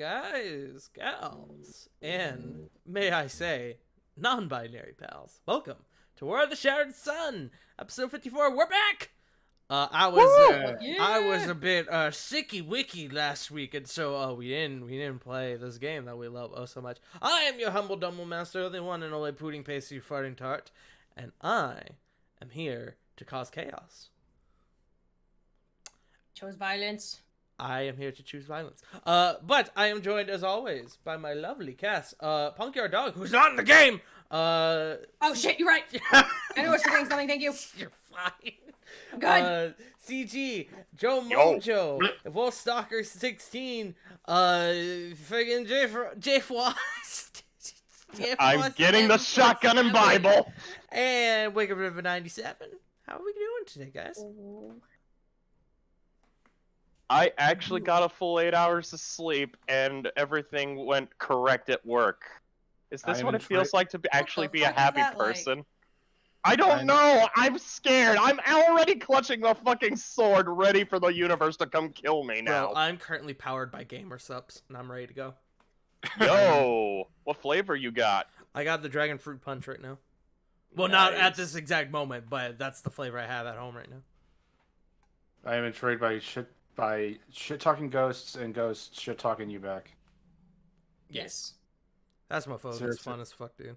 guys, gals, and may I say, non-binary pals. Welcome to War of the Shattered Sun, episode 54. We're back. I was a bit sicky wicky last week, and so we didn't play this game that we love oh so much. I am your humble dumble master, the one and only pudding pasty farting tart, and I am here to cause chaos. Chose violence. I am here to choose violence. But I am joined as always by my lovely Cass, Punky our dog, who's not in the game. Oh shit, you're right. I know what you're doing something. Thank you. You're fine. Good. CG, Joe Mojo, Wolfstalker 16, friggin' Jeff Wast. I'm getting the shotgun and Bible. And Wicked River 97. How are we doing today, guys? I actually got a full 8 hours of sleep, and everything went correct at work. Is this what it feels like to actually be a happy person? I don't know! I'm scared! I'm already clutching the fucking sword, ready for the universe to come kill me now. Bro, I'm currently powered by Gamer Sups, and I'm ready to go. Yo! What flavor you got? I got the Dragon Fruit Punch right now. Well, Nice. not at this exact moment, but that's the flavor I have at home right now. I am intrigued by shit talking ghosts and ghosts shit talking you back. Yes. That's my focus. It's Seriously. fun as fuck, dude.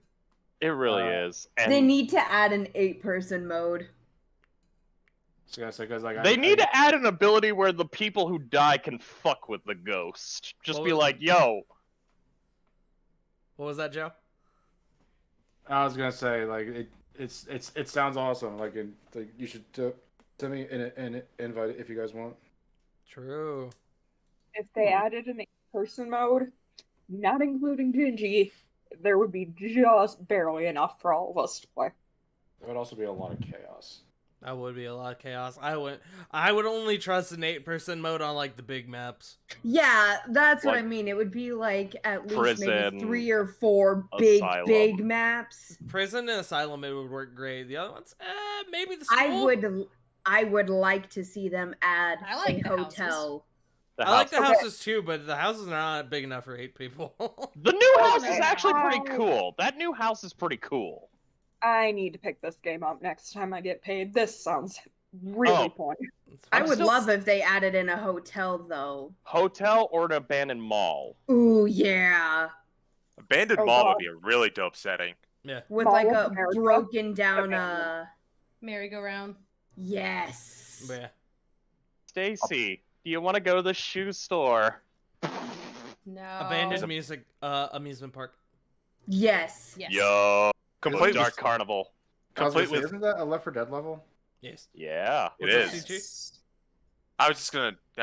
It really is. And They need to add an 8-person mode. So, because like they need to add an ability where the people who die can fuck with the ghost. Just Well, be like, yo, What was that, Joe? I was gonna say like it sounds awesome. Like you should send me an invite if you guys want. True. If they added an 8-person mode, not including Gingy, there would be just barely enough for all of us to play. There would also be a lot of chaos. That would be a lot of chaos. I would only trust an 8-person mode on like the big maps. Yeah, that's what I Like mean. It would be like at least Prison, maybe 3 or 4 big Asylum. maps. Prison and Asylum, it would work great. The other ones, maybe the school. I would like to see them add I like a the hotel. the I like the house. houses too, but the houses are not big enough for 8 people. The new house is Okay. actually pretty cool. That new house is pretty cool. I need to pick this game up next time I get paid. This sounds really fun. I I'm would still- love if they added in a hotel though. Hotel or an abandoned mall. Ooh yeah, Abandoned Oh, Mall God. would be a really dope setting. Yeah. with Mall like of a America. broken down Abandoned. Merry-go-round. yes. But yeah. Stacy, do you want to go to the shoe store? No. Abandoned music amusement park. Yes. Yes. Yo, complete Dark with Carnival. I was gonna complete say, with. isn't that a Left 4 Dead level? Yes. Yeah. It What's up, is. CG? I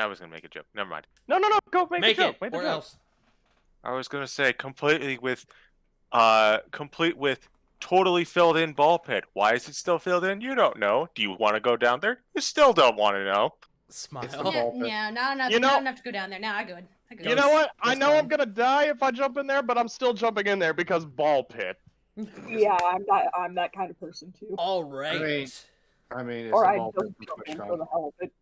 was gonna make a joke. Never mind. No, go make Make a joke. it Make the or joke. else. I was gonna say complete with totally filled in ball pit. Why is it still filled in? You don't know. Do you want to go down there? You still don't want to know. Smile. It's the Yeah, ball pit. yeah, not enough. You know- Not enough to go down there. Now I good. You know what? I That's know fine. I'm gonna die if I jump in there, but I'm still jumping in there because ball pit. Yeah, I'm that kind of person too. All right. I mean, it's Or the I ball don't pit jump from in for the TwitchCon. hell of it.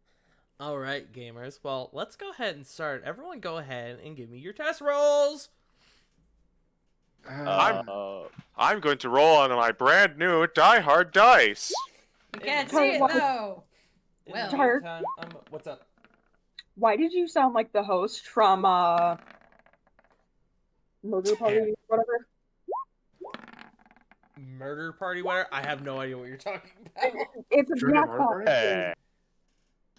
All right, gamers. Well, let's go ahead and start. Everyone go ahead and give me your test rolls. I'm going to roll on my brand new Die Hard dice. You can't It- see it What? though. In Well. the meantime, what's up? Why did you sound like the host from Murder Party, whatever? Murder Party Wire? I have no idea what you're talking about. It's a Trivia Jackpot Murder game. Hey.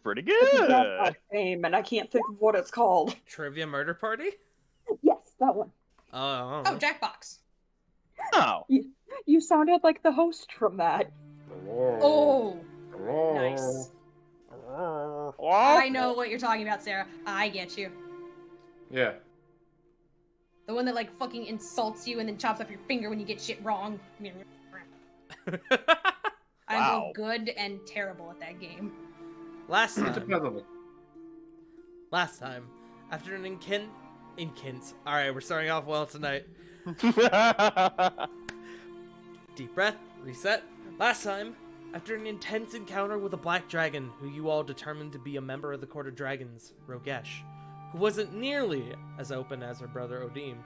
Pretty It's a good. Jackpot game, and I can't think of what it's called. Trivia Murder Party? Yes, that one. Oh, Oh, Jackbox. Oh. You sounded like the host from that. Oh, Oh. nice. oh. I know what you're talking about, Sarah. I get you. Yeah. The one that like fucking insults you and then chops off your finger when you get shit wrong. I'm Wow. both good and terrible at that game. Last It's time, another last time, after an intense. All right, we're starting off well tonight. Deep breath, reset. Last time, after an intense encounter with a black dragon, who you all determined to be a member of the Court of Dragons, Rogesh, who wasn't nearly as open as her brother Odim.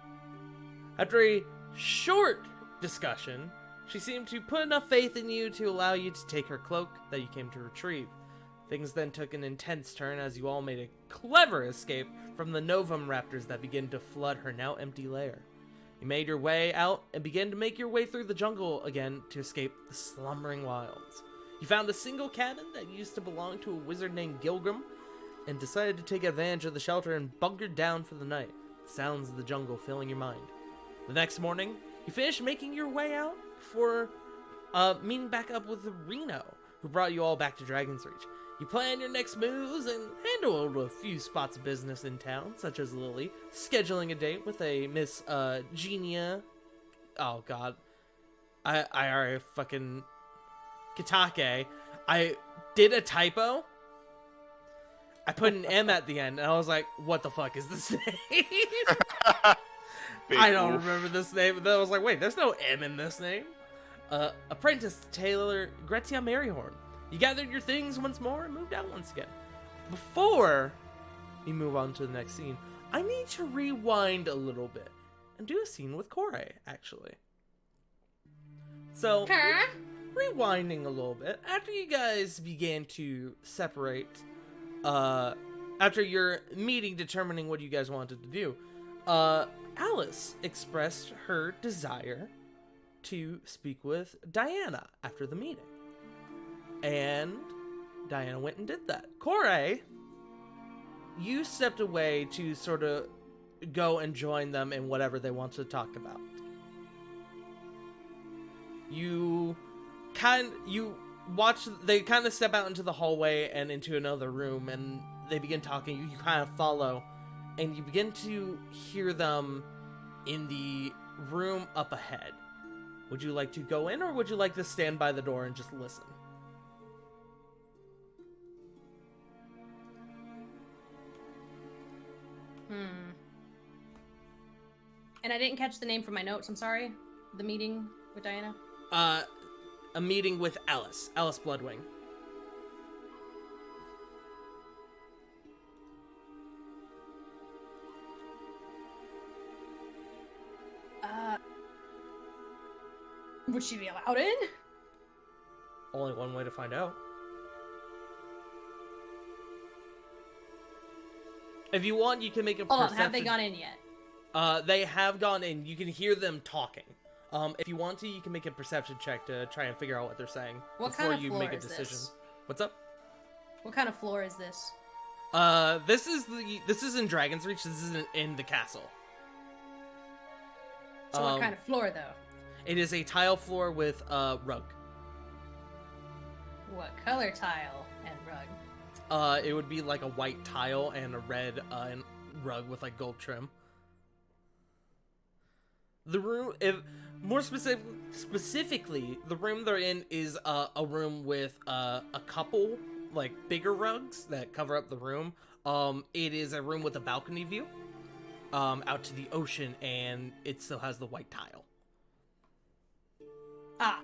After a short discussion, she seemed to put enough faith in you to allow you to take her cloak that you came to retrieve. Things then took an intense turn as you all made a clever escape from the Novum raptors that began to flood her now empty lair. You made your way out and began to make your way through the jungle again to escape the slumbering wilds. You found a single cabin that used to belong to a wizard named Gilgrim and decided to take advantage of the shelter and bunkered down for the night, the sounds of the jungle filling your mind. The next morning, you finished making your way out before meeting back up with Reno, who brought you all back to Dragon's Reach. You planned your next moves and handled a few spots of business in town, such as Lily, scheduling a date with a Miss Genia. Oh god. I already fucking... Kitake. I did a typo. I put an M at the end, and I was like, what the fuck is this name? I don't remember this name, but I was like, wait, there's no M in this name. Apprentice Taylor Gretia Maryhorn. You gathered your things once more and moved out once again. Before we move on to the next scene, I need to rewind a little bit and do a scene with Kore, actually. So, rewinding a little bit, after you guys began to separate, after your meeting determining what you guys wanted to do, Alice expressed her desire to speak with Diana after the meeting. And Diana went and did that. Kore, you stepped away to sort of go and join them in whatever they want to talk about. You watch, they kind of step out into the hallway and into another room, and they begin talking. You kind of follow, and you begin to hear them in the room up ahead. Would you like to go in, or would you like to stand by the door and just listen? And I didn't catch the name from my notes, I'm sorry. The meeting with Diana? A meeting with Alice Bloodwing. Would she be allowed in? Only one way to find out. If you want, you can make a perception. Hold on, have they gone in yet? They have gone in. You can hear them talking. If you want to, you can make a perception check to try and figure out what they're saying before you make a decision. What's up? What kind of floor is this? This is in Dragon's Reach. This isn't in the castle. So what kind of floor, though? It is a tile floor with a rug. What color tile and rug? It would be like a white tile and a red rug with like gold trim. The room, more specifically, the room they're in is a room with a couple like bigger rugs that cover up the room. It is a room with a balcony view out to the ocean, and it still has the white tile. Ah.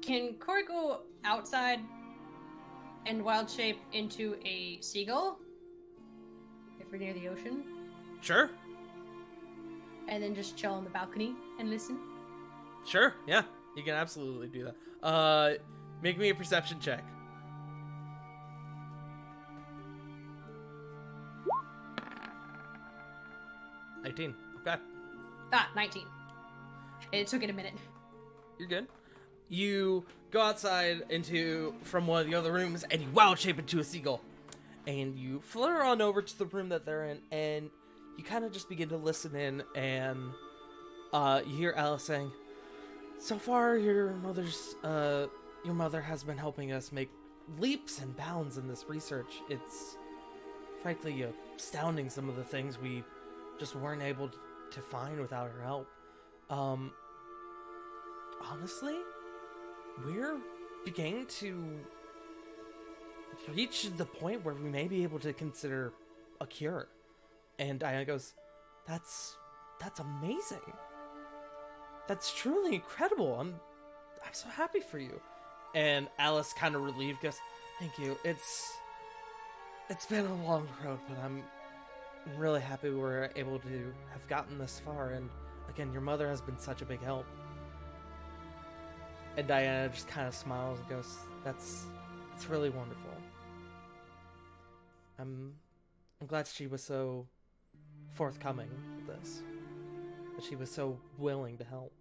Can Kore go outside and wild shape into a seagull? If we're near the ocean? Sure. And then just chill on the balcony and listen? Sure, yeah. You can absolutely do that. Make me a perception check. 19. Okay. 19. It took it a minute. You're good. You go outside from one of the other rooms, and you wild shape into a seagull. And you flutter on over to the room that they're in, and you kind of just begin to listen in, and you hear Alice saying, "So far, your mother has been helping us make leaps and bounds in this research. It's frankly astounding, some of the things we just weren't able to find without her help. Honestly, we're beginning to reach the point where we may be able to consider a cure." And Diana goes, That's amazing. That's truly incredible. I'm so happy for you." And Alice, kind of relieved, goes, "Thank you. It's It's been a long road, but I'm really happy we were able to have gotten this far, and again, your mother has been such a big help. And Diana just kind of smiles and goes, that's really wonderful. I'm glad she was so forthcoming with this. That she was so willing to help.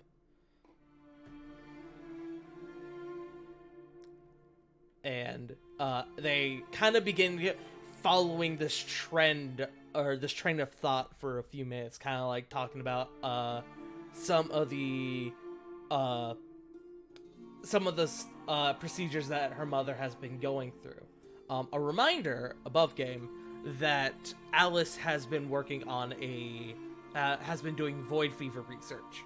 And they kind of begin following this trend, or this train of thought for a few minutes, kind of like talking about some of the procedures that her mother has been going through. A reminder above game that Alice has been working on has been doing void fever research.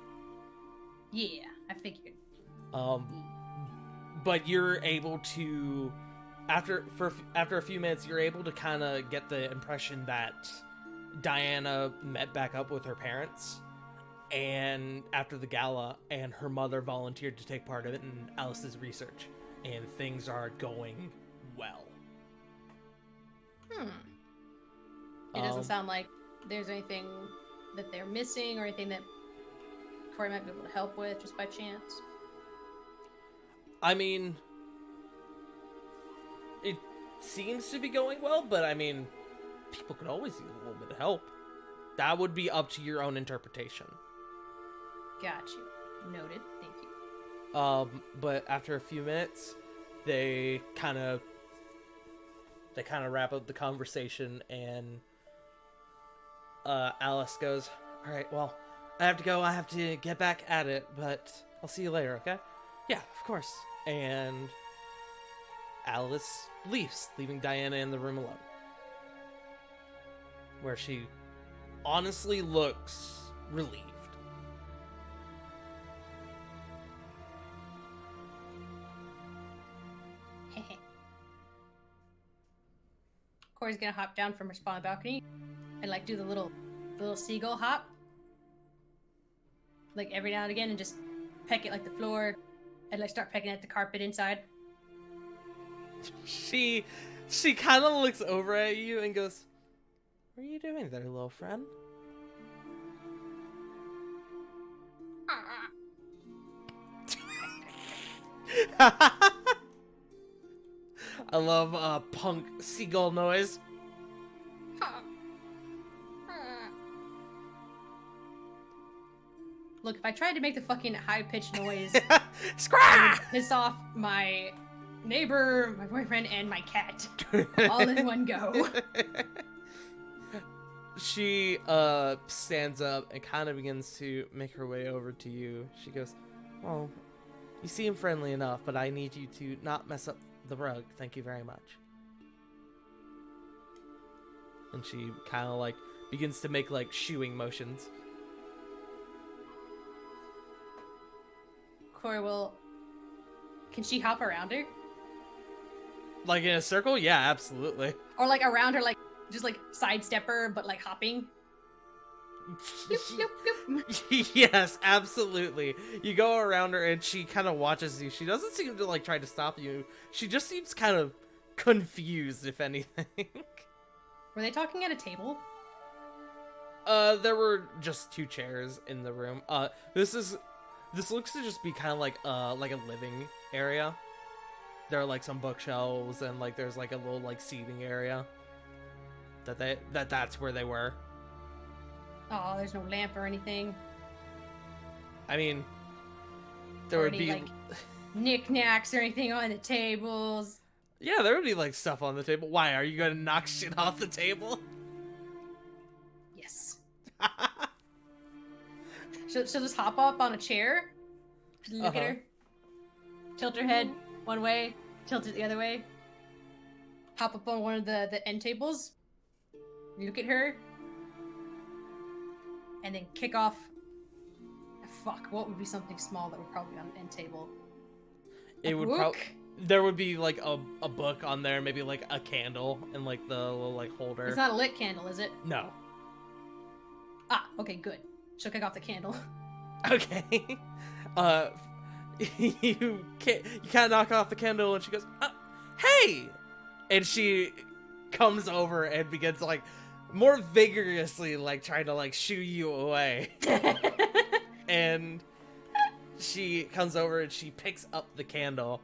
Yeah, I figured. But you're able to, after a few minutes, you're able to kind of get the impression that Diana met back up with her parents, and after the gala, and her mother volunteered to take part of it in Alice's research, and things are going well. It doesn't sound like there's anything that they're missing or anything that Corey might be able to help with just by chance. I mean, it seems to be going well, but I mean, people could always use a little bit of help. That would be up to your own interpretation. Got you. Noted. Thank you. But after a few minutes, they kind of wrap up the conversation, and Alice goes, "All right, well, I have to go. I have to get back at it, but I'll see you later, okay?" "Yeah, of course." And Alice leaves, leaving Diana in the room alone, where she honestly looks relieved. Corey's gonna hop down from her spot on the balcony and like do the little seagull hop, like every now and again, and just peck at like the floor and like start pecking at the carpet inside. She kind of looks over at you and goes, "What are you doing there, little friend?" I love punk seagull noise. Look, if I tried to make the fucking high-pitched noise, Scrah! I would piss off my neighbor, my boyfriend, and my cat all in one go. She stands up and kind of begins to make her way over to you. She goes, "Well, you seem friendly enough, but I need you to not mess up the rug. Thank you very much." And she kind of like begins to make like shooing motions. Corey can she hop around her? Like in a circle? Yeah, absolutely. Or like around her, like just like sidestep her, but like hopping? Yoop, yoop, yoop. Yes, absolutely. You go around her and she kind of watches you. She doesn't seem to like try to stop you. She just seems kind of confused, if anything. Were they talking at a table? There were just 2 chairs in the room. This looks to just be kind of like a living area. There are like some bookshelves and like there's like a little like seating area. That's where they were. Oh, there's no lamp or anything. I mean, there Or would any, be like, knickknacks or anything on the tables. yeah, there would be like stuff on the table. Why are you gonna knock shit off the table? Yes. She'll just hop up on a chair, look at her, tilt her head one way, tilt it the other way, hop up on one of the end tables, look at her, and then kick off. Fuck, what would be something small that would probably be on an end table? It would book? there would be like a book on there, maybe like a candle and like the little like holder. It's not a lit candle, is it? No. Ah, okay, good. She'll kick off the candle. Okay. You kind of knock off the candle and she goes, "Hey!" And she comes over and begins like more vigorously like trying to like shoo you away. And she comes over and she picks up the candle.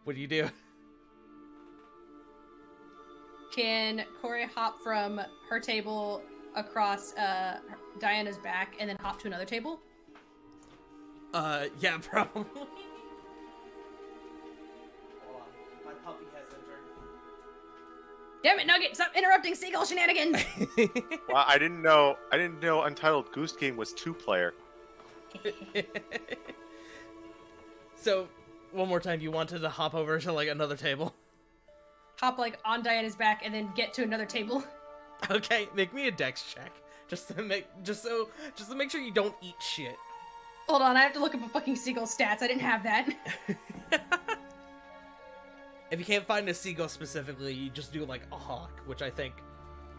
What do you do? Can Corey hop from her table across Diana's back and then hop to another table? Yeah, probably. Hold on. My puppy has entered. Damn it, Nugget! Stop interrupting seagull shenanigans! Well, I didn't know Untitled Goose Game was 2-player. So, one more time, you wanted to hop over to like another table? Hop like on Diana's back and then get to another table. Okay, make me a dex check. Just to make sure you don't eat shit. Hold on, I have to look up a fucking seagull stats. I didn't have that. If you can't find a seagull specifically, you just do like a hawk, which I think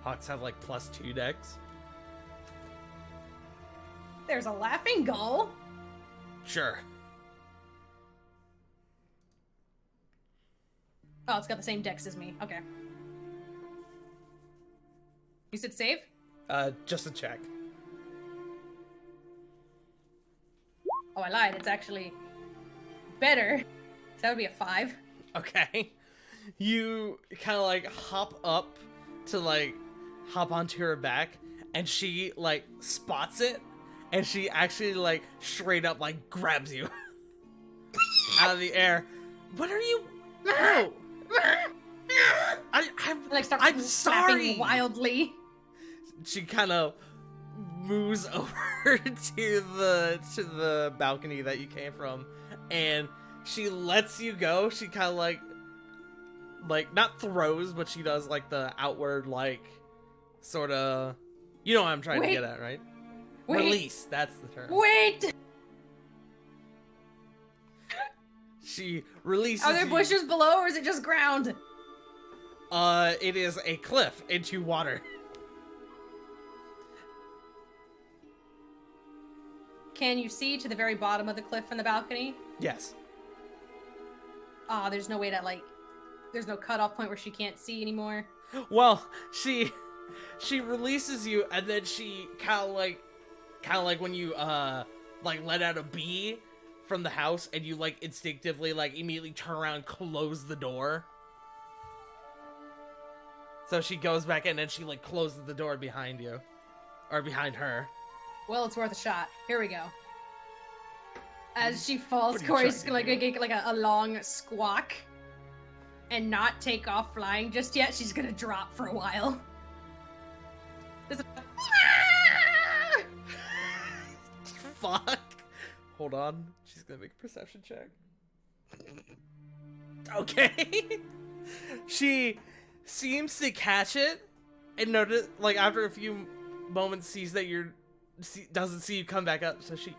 hawks have like +2 dex. There's a laughing gull. Sure. Oh, it's got the same dex as me. Okay. You said save? Just a check. Oh, I lied. It's actually better. So that would be a 5. Okay. You kind of like hop up to like hop onto her back, and she like spots it, and she actually like straight up like grabs you out of the air. What are you? No. I'm sorry. Wildly. She kind of moves over to the balcony that you came from, and she lets you go. She kind of like not throws, but she does like the outward like sort of. You know what I'm trying to get at, right? Wait. Release. That's the term. Wait. She releases. Are there you. bushes below, or is it just ground? It is a cliff into water. Can you see to the very bottom of the cliff from the balcony? Yes. There's no way to like. There's no cutoff point where she can't see anymore. Well, she releases you, and then she kind of like when you like let out a bee from the house, and you like instinctively like immediately turn around and close the door. So she goes back in and she like closes the door behind you, or behind her. Well, it's worth a shot. Here we go. As she falls, What are you Corey's trying gonna to like get like a long squawk and not take off flying just yet. She's gonna drop for a while. There's a Fuck. Hold on. She's gonna make a perception check. Okay. She seems to catch it and notice, like after a few moments, sees that doesn't see you come back up. So she,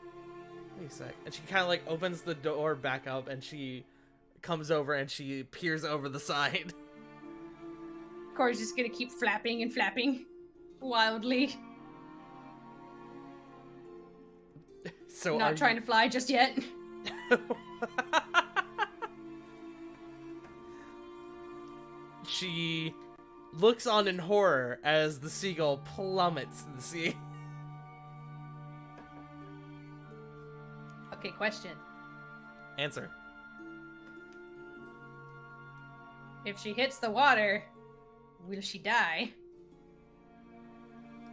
wait a sec, and she kind of like opens the door back up, and she comes over and she peers over the side. Corey's just gonna keep flapping and flapping wildly. So Not trying to fly just yet. She looks on in horror as the seagull plummets in the sea. Okay, question. Answer. If she hits the water, will she die?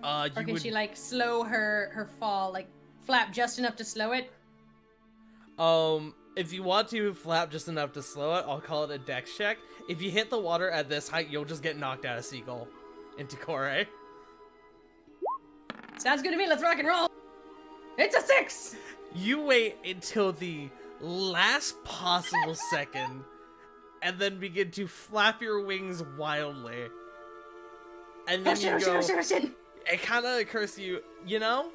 Or can she like slow her fall, like flap just enough to slow it? If you want to flap just enough to slow it, I'll call it a dex check. If you hit the water at this height, you'll just get knocked out of seagull into Corey. Sounds good to me. Let's rock and roll. It's a 6. You wait until the last possible second, and then begin to flap your wings wildly. And then you go. It kind of occurs to you, you know,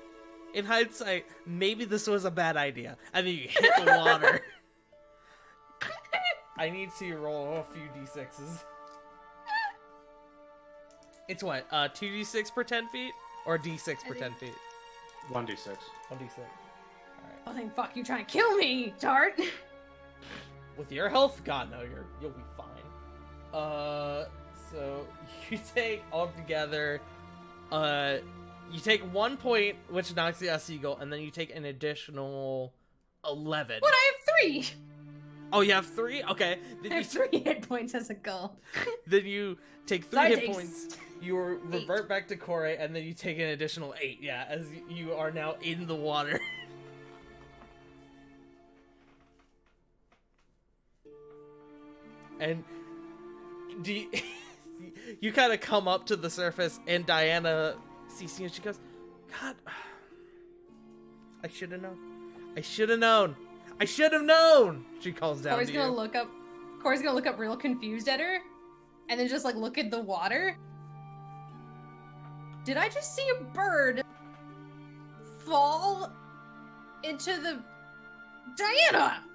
in hindsight, maybe this was a bad idea. And then you hit the water. I need to roll a few d6s. It's what, 2d6 per 10 feet? Or d6 per 10 feet? 1d6. 1d6. Alright. Oh, then fuck you trying to kill me, Tart. With your health? God, no, you'll be fine. So you take altogether, you take 1 point, which knocks you out Seagull, and then you take an additional 11. What? I have 3. Oh, you have 3? Okay. Then I have 3 hit points as a gull. Then you take 3 So I hit take points. You revert back to Kore, and then you take an additional 8. Yeah, as you are now in the water. And do you, you kind of come up to the surface, and Diana sees you, and she goes, "God, I should have known. I should have known. I should have known." She calls down Core's to gonna you. look up. Core's gonna look up real confused at her, and then just like look at the water. Did I just see a bird fall into the Diana?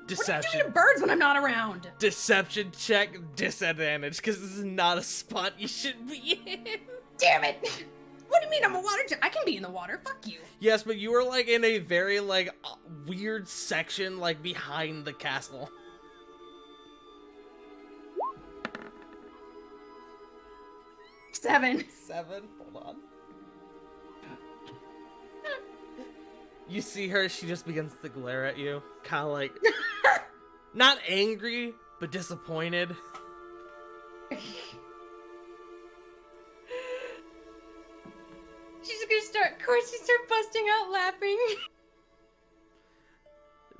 What are you Deception. doing to birds when I'm not around? Deception check disadvantage, because this is not a spot you should be in. Damn it! What do you mean I'm a water? I can be in the water. Fuck you. Yes, but you were like in a very like weird section, like behind the castle. Seven. 7. Hold on. You see her, she just begins to glare at you. Kind of like, not angry, but disappointed. She's gonna start. Of course, she start busting out laughing.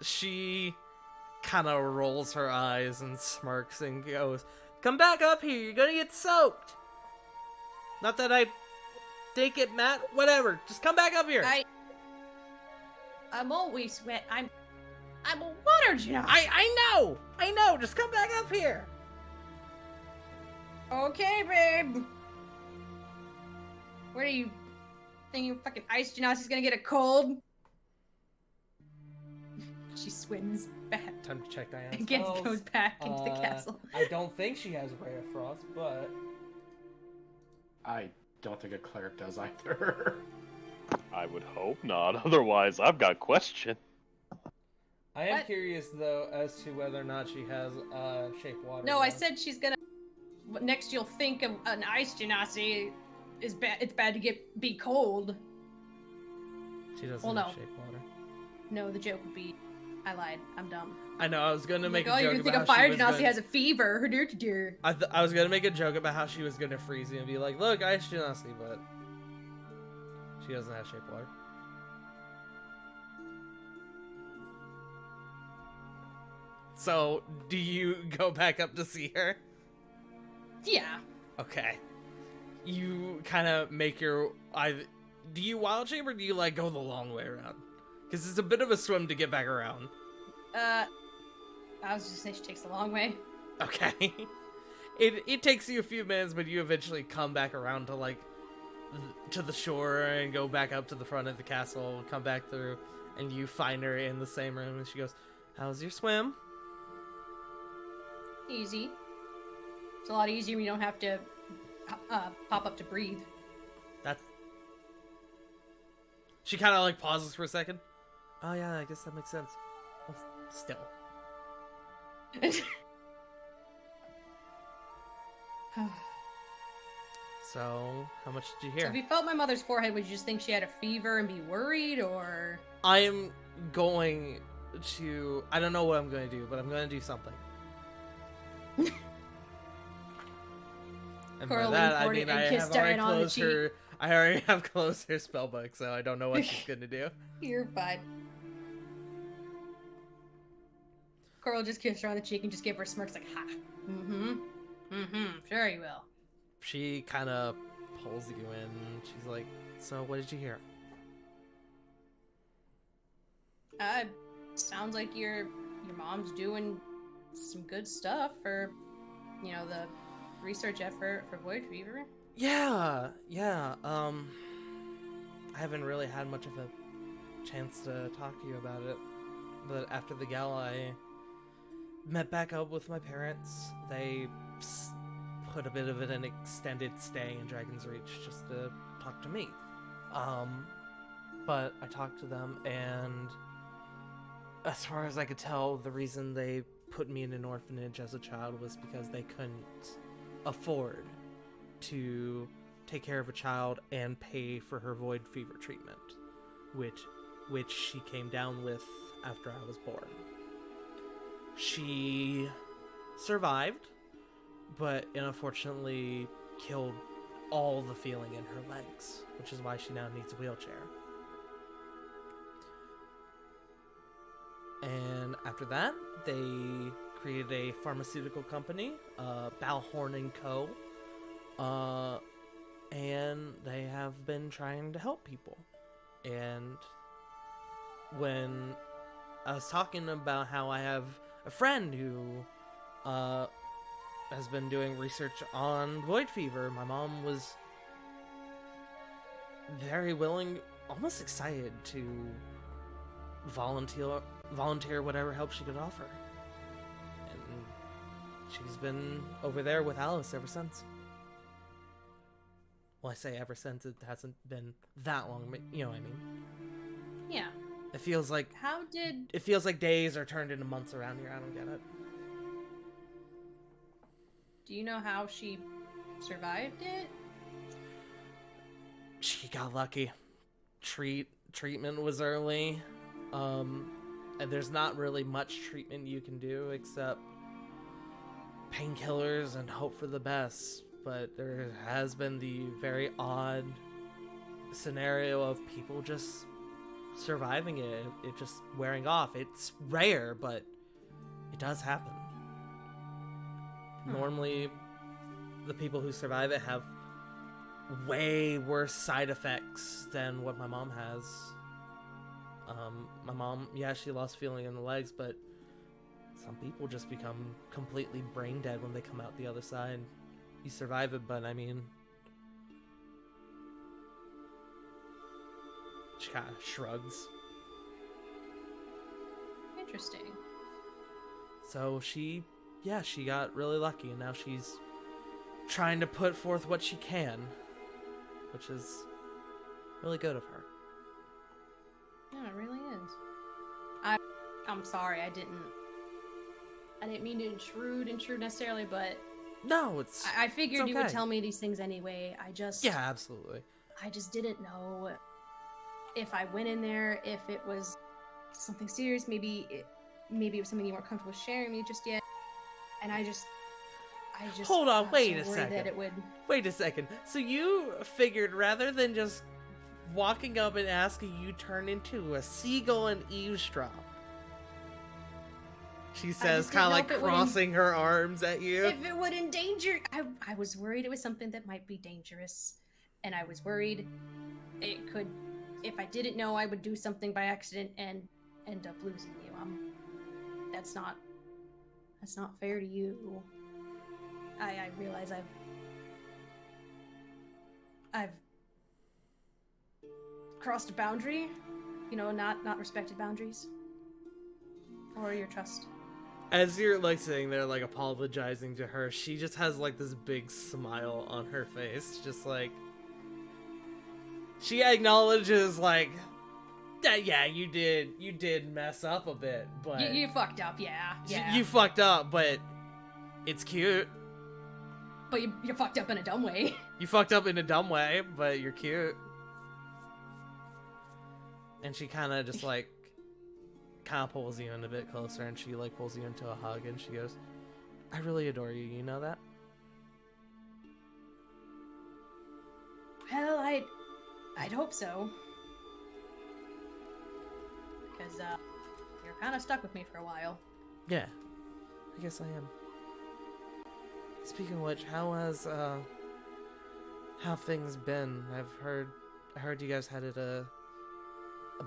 She kind of rolls her eyes and smirks and goes, "Come back up here, you're gonna get soaked." Not that I think it, Matt. Whatever, just come back up here. I'm always wet. I'm a water genasi. I know. Just come back up here. Okay, babe. What are you thinking? Fucking ice genasi's gonna get a cold? She swims back Time to check Diana's and spells. goes back into the castle. I don't think she has Ray of Frost, but I don't think a cleric does either. I would hope not. Otherwise, I've got question. I am What? curious though as to whether or not she has shape water. No, I now. said she's gonna. Next, you'll think of an ice genasi is bad. It's bad to be cold. She doesn't Well, have no. shape water. No, the joke would be, I lied. I'm dumb. I know. I was gonna make Like, a oh, joke you think about a fire how she was genasi gonna... has a fever? I was gonna make a joke about how she was gonna freeze you and be like, "Look, ice genasi," but she doesn't have shape water. So, do you go back up to see her? Yeah. Okay. You kind of make your... do you wild shape or do you, like, go the long way around? Because it's a bit of a swim to get back around. I was just saying she takes the long way. Okay. It takes you a few minutes, but you eventually come back around to, like, to the shore and go back up to the front of the castle, come back through, and you find her in the same room, and she goes, "How's your swim?" Easy. It's a lot easier when you don't have to pop up to breathe. That's... She kind of, like, pauses for a second. Oh, yeah, I guess that makes sense. Well, still. So, how much did you So hear? if you felt my mother's forehead, would you just think she had a fever and be worried, or? I am going to... I don't know what I'm going to do, but I'm going to do something. And by Coraline that, I poured mean it and I kissed have already Diana on the closed her... I already have closed her spellbook, so I don't know what she's going to do. You're fine. Coral just kissed her on the cheek and just gave her a smirk. It's like, ha. Mm-hmm. Mm-hmm. Sure you will. She kind of pulls you in. She's like, "So, what did you hear?" Sounds like your mom's doing some good stuff for, you know, the research effort for Void Fever. Yeah. I haven't really had much of a chance to talk to you about it, but after the gala, I met back up with my parents. They put a bit of an extended stay in Dragon's Reach just to talk to me. But I talked to them, and as far as I could tell, the reason they put me in an orphanage as a child was because they couldn't afford to take care of a child and pay for her void fever treatment, which she came down with after I was born. She survived, but unfortunately killed all the feeling in her legs, which is why she now needs a wheelchair. And after that, they created a pharmaceutical company, Balhorn & Co., and they have been trying to help people. And when I was talking about how I have a friend who has been doing research on void fever, my mom was very willing, almost excited to volunteer whatever help she could offer. And she's been over there with Alice ever since. Well, I say ever since, it hasn't been that long, but you know what I mean. Yeah. It feels like days are turned into months around here. I don't get it. Do you know how she survived it? She got lucky. Treatment was early. And there's not really much treatment you can do except painkillers and hope for the best. But there has been the very odd scenario of people just surviving it just wearing off. It's rare, but it does happen. Normally, the people who survive it have way worse side effects than what my mom has. My mom, yeah, she lost feeling in the legs, but some people just become completely brain dead when they come out the other side. You survive it, but I mean, she kind of shrugs. Interesting. So she got really lucky, and now she's trying to put forth what she can, which is really good of her. Yeah, it really is. I'm sorry, I didn't mean to intrude necessarily, but No, it's I figured it's you would okay. tell me these things anyway. Yeah, absolutely. I just didn't know if I went in there, if it was something serious, maybe it was something you weren't comfortable sharing me just yet. And I just Hold on, got wait so a worried second. that it would... Wait a second. So you figured rather than just walking up and asking, you turn into a seagull and eavesdrop? She says, just kind of didn't like know if it would crossing her arms at you. If it would endanger... I was worried it was something that might be dangerous. And I was worried it could... If I didn't know, I would do something by accident and end up losing you. That's not fair to you. I realize I've crossed a boundary, not respected boundaries. Or your trust. As you're like sitting there like apologizing to her, she just has like this big smile on her face, just like she acknowledges like that. Yeah, you did mess up a bit, but You fucked up, yeah. you fucked up, but it's cute. But you fucked up in a dumb way. You fucked up in a dumb way, but you're cute. And she kind of just like pulls you in a bit closer, and she like pulls you into a hug, and she goes, "I really adore you. You know that?" Well, I'd hope so. Because you're kind of stuck with me for a while. Yeah, I guess I am. Speaking of which, how have things been? I heard you guys had it a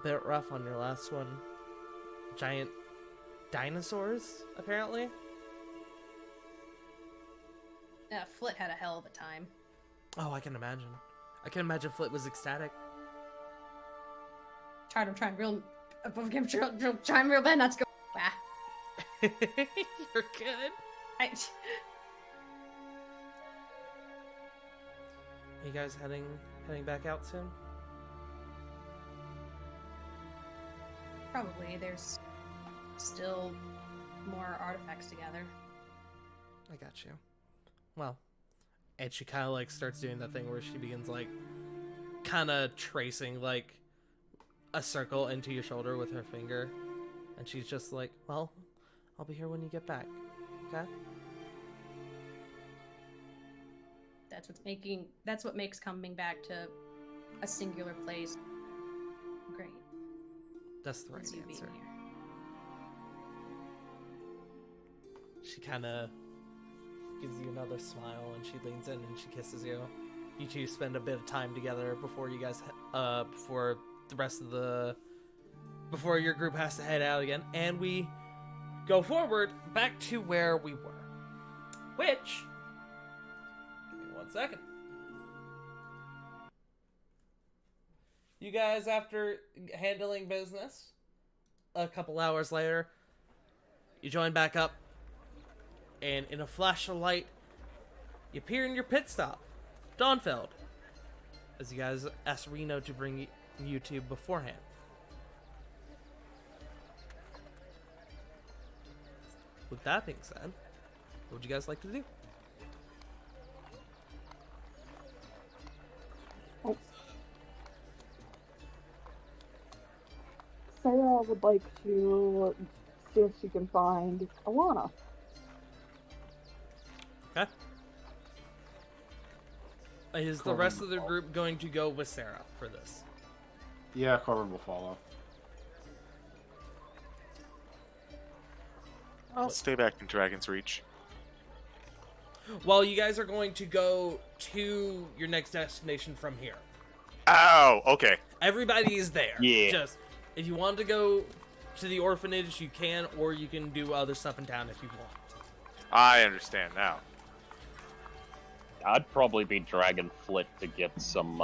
bit rough on your last one. Giant dinosaurs, apparently. Yeah, Flit had a hell of a time. Oh, I can imagine. I can imagine Flit was ecstatic. I'm trying real bad not to go. Ah. You're good. I... Are you guys heading back out soon? Probably. There's still more artifacts to gather. I got you. Well, and she kind of like starts doing that thing where she begins like kind of tracing like a circle into your shoulder with her finger, and she's just like, well, I'll be here when you get back, okay? That's what makes coming back to a singular place great. That's the right Is you being answer. here. She kind of gives you another smile, and she leans in and she kisses you. You two spend a bit of time together before you guys, before the rest of before your group has to head out again, and we go forward back to where we were. Which, give me 1 second. You guys, after handling business, a couple hours later, you join back up, and in a flash of light, you appear in your pit stop, Dawnfeld, as you guys asked Reno to bring you to beforehand. With that being said, what would you guys like to do? Sarah would like to see if she can find Alana. Okay. Is the rest of the group going to go with Sarah for this? Yeah, Corbin will follow. I'll stay back in Dragon's Reach. Well, you guys are going to go to your next destination from here. Oh, okay. Everybody is there. Yeah. Just, if you want to go to the orphanage, you can, or you can do other stuff in town if you want. I understand now. I'd probably be dragging Flit to get some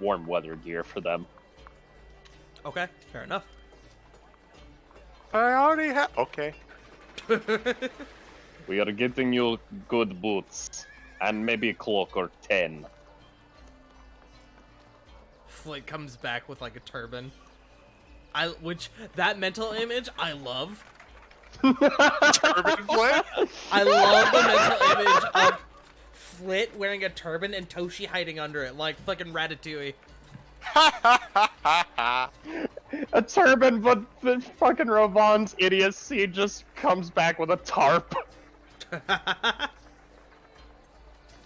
warm weather gear for them. Okay, fair enough. I already have. Okay. We are getting you good boots, and maybe a cloak or 10. Flick comes back with like a turban. That mental image I love. Turban Flint? I love the mental image of Flit wearing a turban and Toshi hiding under it, like fucking Ratatouille. A turban, but the fucking Rovon's idiocy just comes back with a tarp.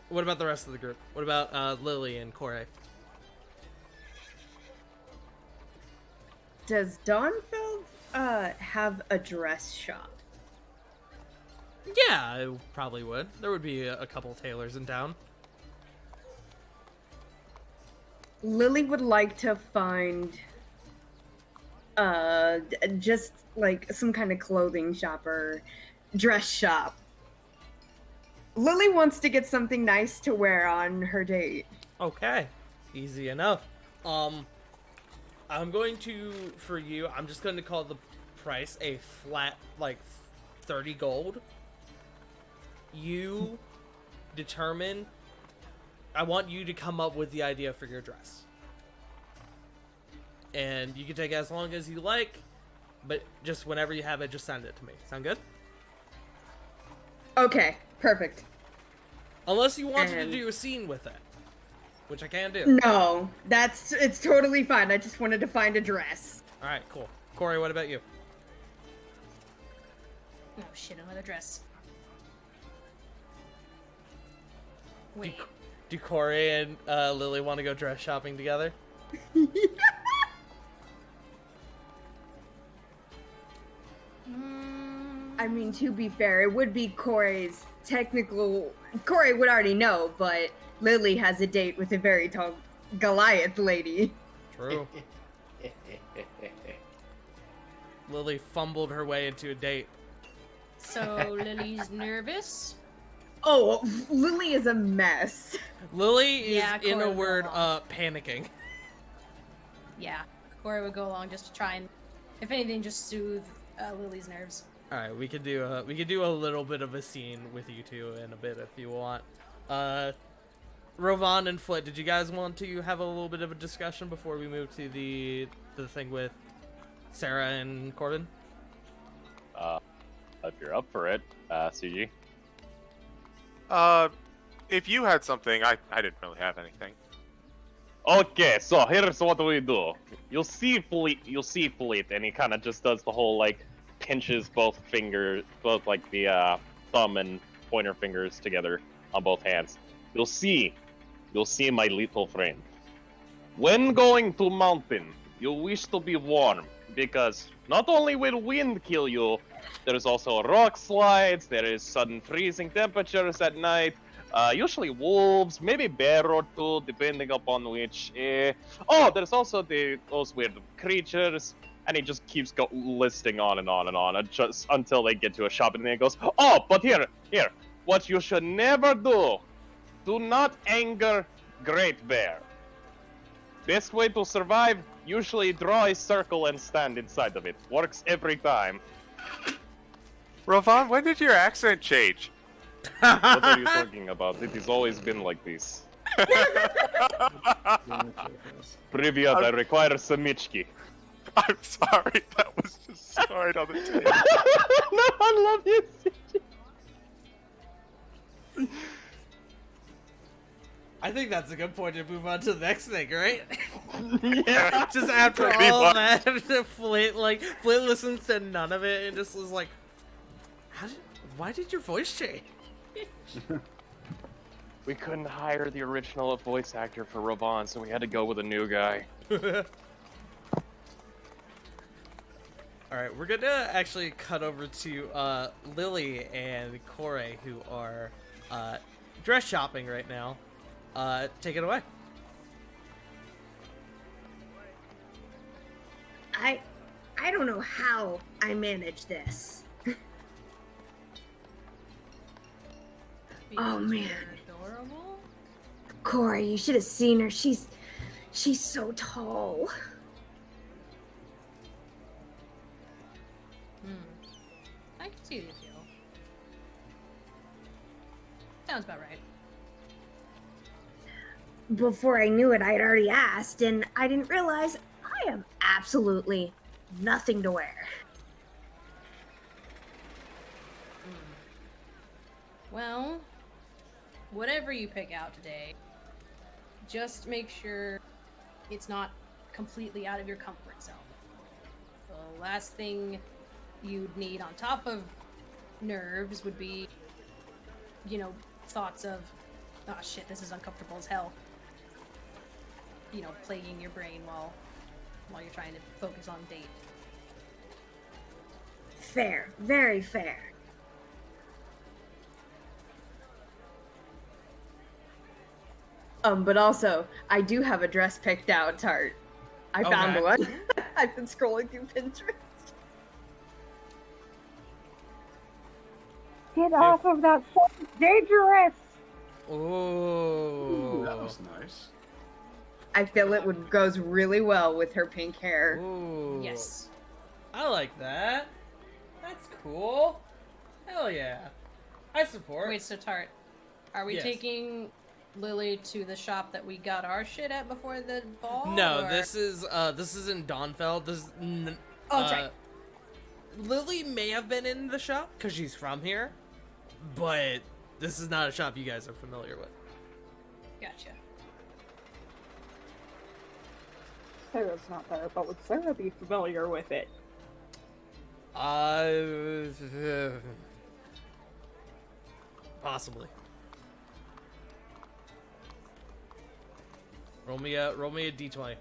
What about the rest of the group? What about Lily and Corey? Does Dawnfeld have a dress shop? Yeah, I probably would. There would be a couple tailors in town. Lily would like to find just like some kind of clothing shop or dress shop. Lily wants to get something nice to wear on her date. Okay, easy enough. I'm going to, for you, I'm just going to call the price a flat, like, 30 gold. You determine, I want you to come up with the idea for your dress. And you can take it as long as you like, but just whenever you have it, just send it to me. Sound good? Okay, perfect. Unless you wanted to And- do a scene with it, which I can do. No, it's totally fine. I just wanted to find a dress. Alright, cool. Corey, what about you? Oh shit, another dress. Wait. Do Corey and Lily want to go dress shopping together? I mean, to be fair, it would be Corey's technical. Corey would already know, but Lily has a date with a very tall Goliath lady. True. Lily fumbled her way into a date. So Lily's nervous. Oh, Lily is a mess. Lily is, Yeah, in Corey a would go word, along. panicking. Yeah, Corey would go along just to try and, if anything, just soothe Lily's nerves. All right, we could do a little bit of a scene with you two in a bit if you want. Rovon and Flit, did you guys want to have a little bit of a discussion before we move to the thing with Sarah and Corbin? If you're up for it, CG. if you had something, I didn't really have anything. Okay, so here's what we do. You'll see Fleet, and he kind of just does the whole, like, pinches both fingers, both, like, the, thumb and pointer fingers together on both hands. You'll see my little friend. When going to mountain, you wish to be warm, because not only will wind kill you, there's also rock slides, there is sudden freezing temperatures at night, usually wolves, maybe bear or two, depending upon which. There's also those weird creatures, and he just keeps listing on and on and on, just until they get to a shop, and then he goes, "Oh, but here, what you should never do not anger Great Bear. Best way to survive, usually draw a circle and stand inside of it. Works every time." Ravon, when did your accent change? What are you talking about? It has always been like this. Privyat, I require samichki. I'm sorry, that was just right on the table. No, I love you. I think that's a good point to move on to the next thing, right? Yeah. Just after Pretty all much. that, Flint listens to none of it and just was like, why did your voice change? We couldn't hire the original voice actor for Ravon, so we had to go with a new guy. Alright, we're gonna actually cut over to Lily and Corey, who are dress shopping right now. Take it away. I don't know how I manage this. Oh, man. Adorable. Corey, you should have seen her. She's so tall. I can see the appeal. Sounds about right. Before I knew it, I'd already asked, and I didn't realize I have absolutely nothing to wear. Well, whatever you pick out today, just make sure it's not completely out of your comfort zone. The last thing you'd need on top of nerves would be, thoughts of, oh shit, this is uncomfortable as hell. Plaguing your brain while you're trying to focus on date. Fair, very fair. But also, I do have a dress picked out, Tart. I found Okay. one. I've been scrolling through Pinterest. Get off of that phone. It's dangerous. Ooh. That was nice. I feel goes really well with her pink hair. Ooh. Yes. I like that. That's cool. Hell yeah. I support. Wait, so Tart, are we Yes. taking Lily to the shop that we got our shit at before the ball? No, or- this is in Dawnfeld. Oh, that's right. Lily may have been in the shop because she's from here, but this is not a shop you guys are familiar with. Gotcha. Sarah's not there, but would Sarah be familiar with it? Possibly. Roll me a d20.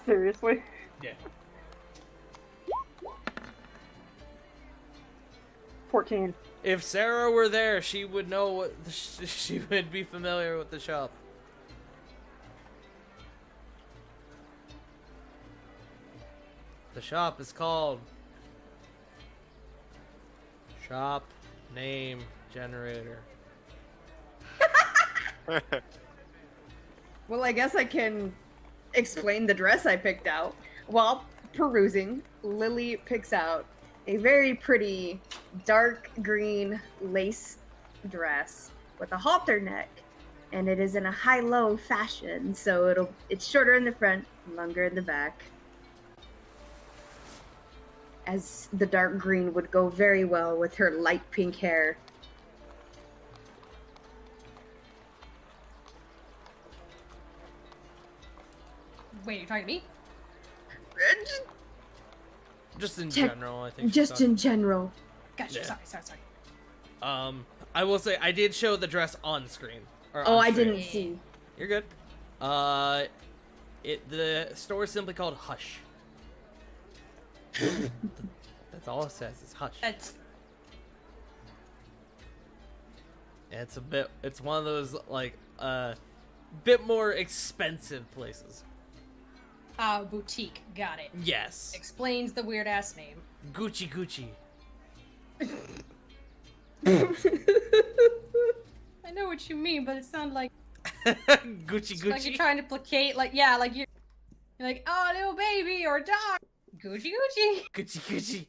Seriously? Yeah. 14. If Sarah were there, she would know what she would be familiar with the shop. The shop is called Shop Name Generator. Well, I guess I can explain the dress I picked out. While perusing, Lily picks out a very pretty dark green lace dress with a halter neck, and it is in a high-low fashion, so it's shorter in the front, longer in the back. As the dark green would go very well with her light pink hair. Wait, you're talking to me? Just in Tech- general, I think. she's Just talking. in general. Gotcha. Yeah. Sorry. I will say I did show the dress on screen. Or Oh, on I stream. didn't see. You're good. The store is simply called Hush. That's all it says. It's Hush. That's And it's one of those like bit more expensive places. boutique. Got it. Yes. Explains the weird ass name. Gucci. I know what you mean, but it sounded like Gucci. like you're trying to placate, like you're like, oh, little baby or dog. Gucci. Gucci.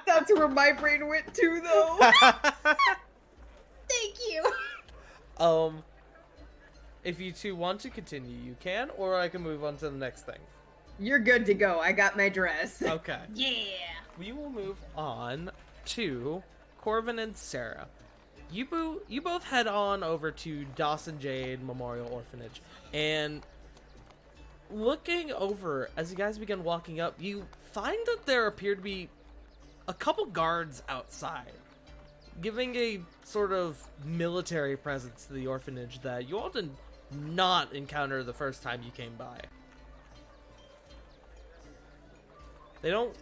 That's where my brain went to, though. Thank you. If you two want to continue, you can, or I can move on to the next thing. You're good to go. I got my dress. Okay. Yeah. We will move on to Corvin and Sarah. You both head on over to Dawson Jade Memorial Orphanage, and looking over as you guys begin walking up, you find that there appear to be a couple guards outside, giving a sort of military presence to the orphanage that you all did not encounter the first time you came by. They don't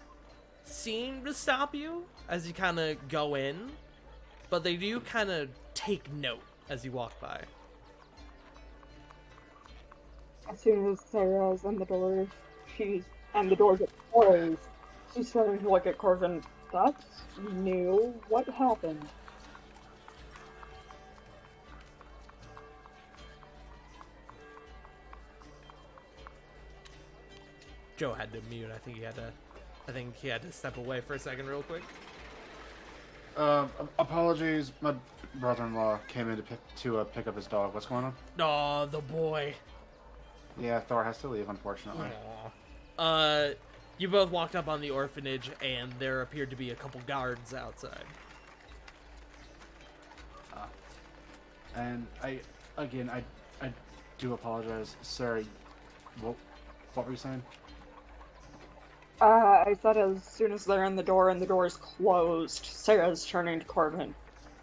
seem to stop you as you kind of go in, but they do kind of take note as you walk by. As soon as Sarah's in the door, and the door gets closed, she's starting to look at Corvin. That's new. What happened? Joe had to mute. I think he had to step away for a second real quick. Apologies. My brother-in-law came in to pick up his dog. What's going on? Aw, the boy. Yeah, Thor has to leave, unfortunately. Aw. You both walked up on the orphanage, and there appeared to be a couple guards outside. And I do apologize, Sarah. What were you saying? I said as soon as they're in the door and the door is closed, Sarah's turning to Corvin.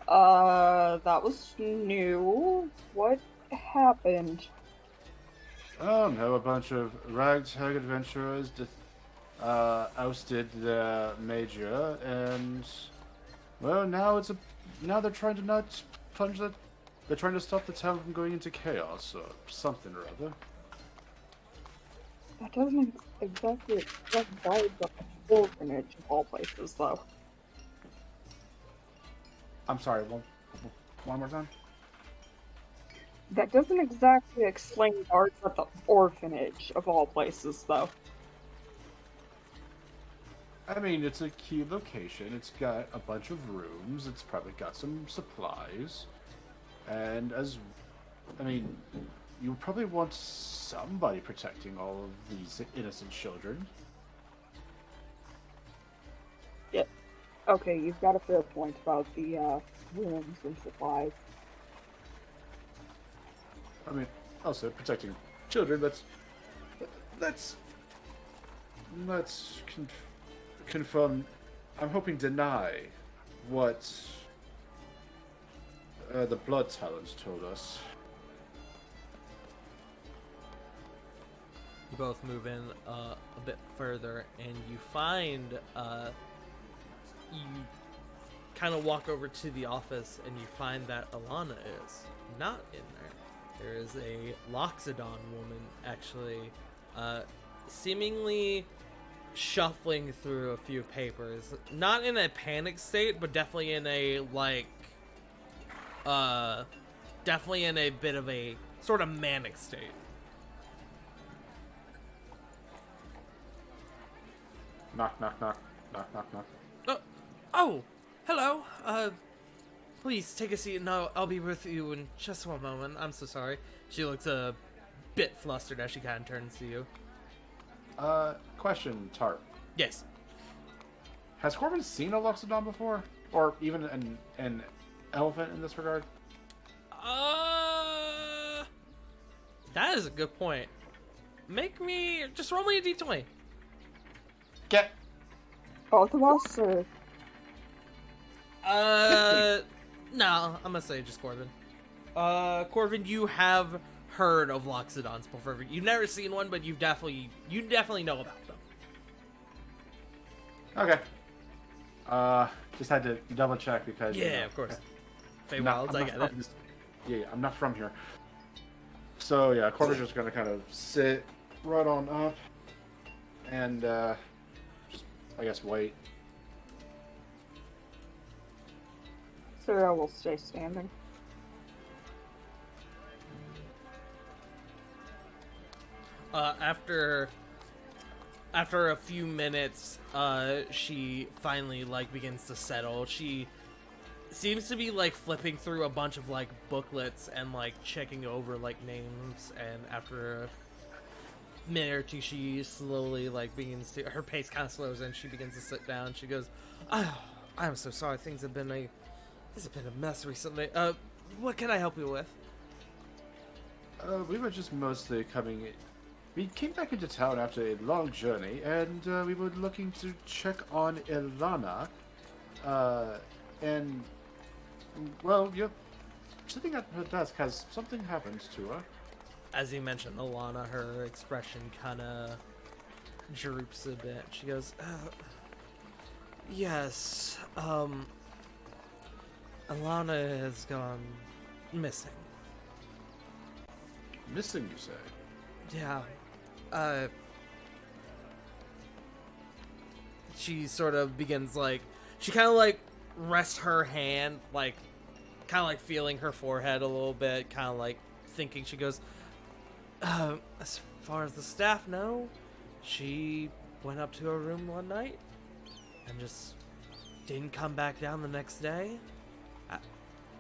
That was new. What happened? Oh no, a bunch of ragtag adventurers ousted the major, and well, now they're trying to not plunge the. They're trying to stop the town from going into chaos or something or other. That doesn't exactly reflect vibes of the orphanage of all places, though. I'm sorry. One more time. That doesn't exactly explain guards at the orphanage of all places, though. I mean, it's a key location. It's got a bunch of rooms. It's probably got some supplies. And you probably want somebody protecting all of these innocent children. Yeah. Okay, you've got a fair point about the rooms and supplies. I mean, also protecting children. Let's confirm. I'm hoping deny what the Blood Talons told us. You both move in a bit further, and you find you kind of walk over to the office, and you find that Alana is not in there. There is a Loxodon woman actually seemingly shuffling through a few papers, not in a panic state, but definitely in a definitely in a bit of a sort of manic state. Knock, knock, knock, knock, knock, knock. Oh, hello. Please take a seat, and I'll be with you in just one moment. I'm so sorry. She looks a bit flustered as she kind of turns to you. Question, Tart. Yes. Has Corbin seen a Loxodon before? Or even an elephant in this regard? That is a good point. just roll me a d20. Get. Both of us, or No, I'm gonna say just Corvin. Corvin, you have heard of Loxodons before. You've never seen one, but you definitely know about them. Okay. Just had to double check because. Yeah, of course. I'm not- Feywilds, I'm I not get from it. this- Yeah, I'm not from here. So yeah, Corvin's just gonna kind of sit right on up, and just I guess wait. Sarah will stay standing. After a few minutes, she finally like begins to settle. She seems to be like flipping through a bunch of like booklets and like checking over like names, and after a minute or two she slowly like begins to, her pace kind of slows and she begins to sit down. She goes, "Oh, I'm so sorry, things have been a mess recently. What can I help you with?" We were just mostly coming. We came back into town after a long journey, and we were looking to check on Ilana. And well, you're sitting at her desk. Has something happened to her? As you mentioned Alana, her expression kind of droops a bit. She goes, yes, Alana has gone missing. Missing, you say? Yeah, she sort of begins like, she kind of like rests her hand, like, kind of like feeling her forehead a little bit, kind of like thinking. She goes, as far as the staff know, she went up to her room one night and just didn't come back down the next day.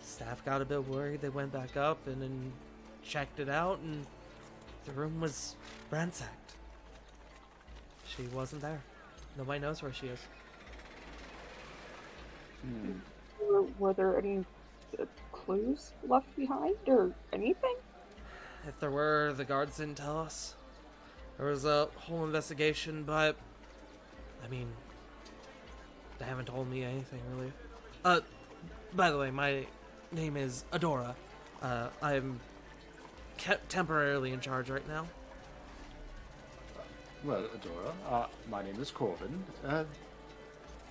Staff got a bit worried. They went back up and then checked it out, and the room was ransacked. She wasn't there. Nobody knows where she is. Were there any clues left behind or anything? If there were, the guards didn't tell us. There was a whole investigation, but I mean, they haven't told me anything really. By the way, my name is Adora. I'm kept temporarily in charge right now. Well, Adora, my name is Corvin.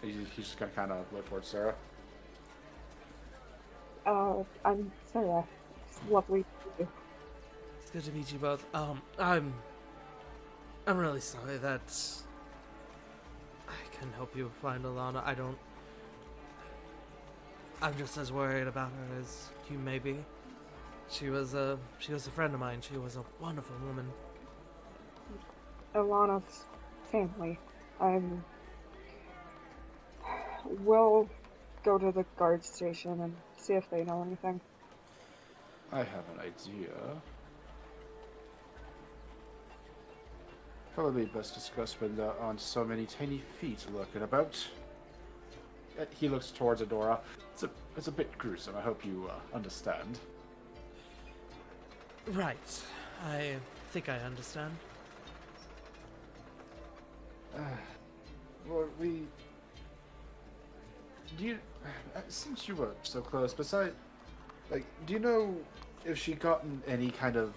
He's just gonna kind of look towards Sarah. I'm Sarah. It's lovely to meet you. It's good to meet you both. I'm really sorry that I couldn't help you find Alana. I'm just as worried about her as you may be. She was a friend of mine. She was a wonderful woman. Alana's family. We'll go to the guard station and see if they know anything. I have an idea. Probably best discussed when there aren't so many tiny feet lurking about. He looks towards Adora. It's a bit gruesome. I hope you understand. Right. I think I understand. Well, since you were so close, do you know if she gotten any kind of,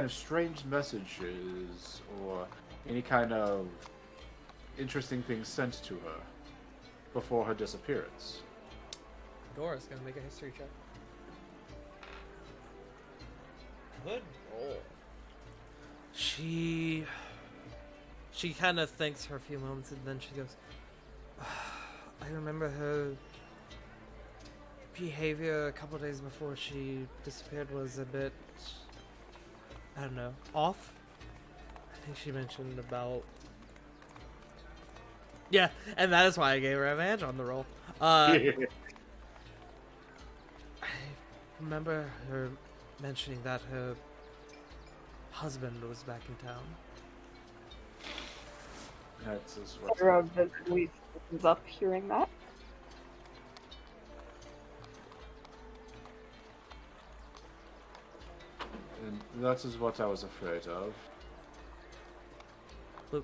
strange messages or any kind of interesting things sent to her before her disappearance? Dora's gonna make a history check. Good roll. She kind of thinks for a few moments and then she goes, I remember her behavior a couple days before she disappeared was a bit, I don't know, off. I think she mentioned about, yeah, and that is why I gave her advantage on the roll. I remember her mentioning that her husband was back in town. That's just what's Sarah visibly opens up hearing that. And that is what I was afraid of. But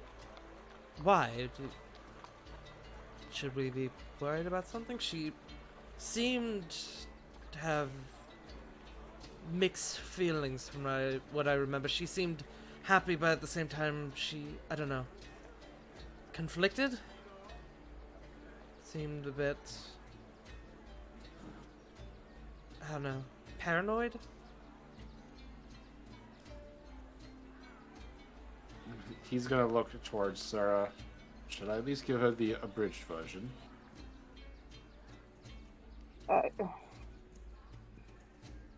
why? Should we be worried about something? She seemed to have mixed feelings from what I remember. She seemed happy, but at the same time, I don't know, conflicted? Seemed a bit, I don't know, paranoid? He's gonna look towards Sarah. Should I at least give her the abridged version?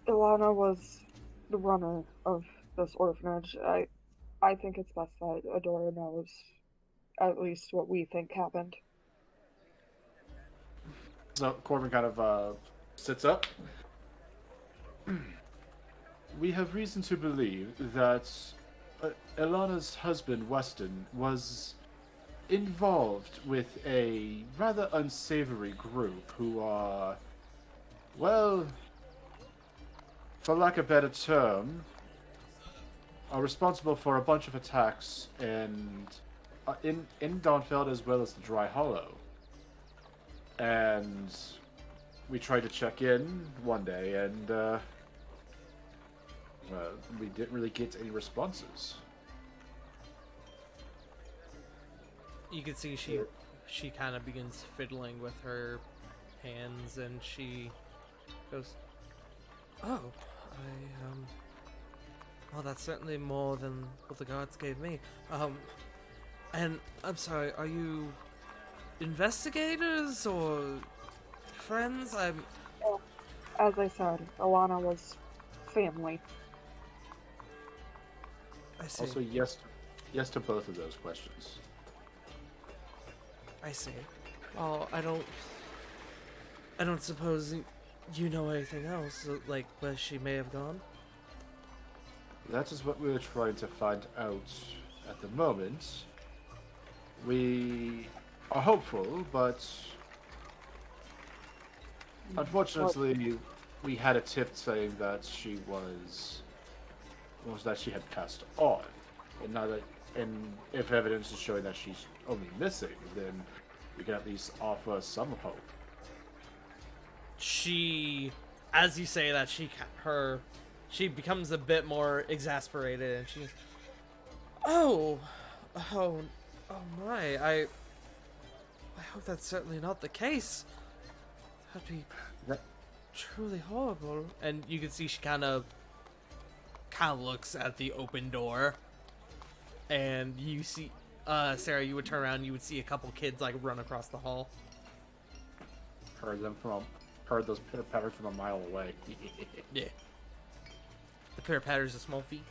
Ilana was the runner of this orphanage. I think it's best that Adora knows at least what we think happened. So Corbin kind of sits up. We have reason to believe that Ilana's husband, Weston, was involved with a rather unsavory group who are, well, for lack of a better term, are responsible for a bunch of attacks in Dawnfeld as well as the Dry Hollow. And we tried to check in one day, and well, we didn't really get any responses. You can see she kind of begins fiddling with her hands, and she goes, "Oh, well, that's certainly more than what the guards gave me. And I'm sorry, are you investigators or friends? As I said, Ilana was family. I see. Also, yes to both of those questions. I see. Well, I don't suppose you know anything else, like where she may have gone? That is what we were trying to find out at the moment. We are hopeful, but unfortunately, we had a tip saying that she that she had passed on, and now that, and if evidence is showing that she's only missing, then we can at least offer some hope. She, as you say that, she becomes a bit more exasperated, and she's, oh my, I hope that's certainly not the case. That'd be truly horrible. And you can see she kind of looks at the open door, and you see, Sarah, you would turn around, and you would see a couple kids like run across the hall. Heard those pitter patters from a mile away. Yeah. The pitter patters of small feet.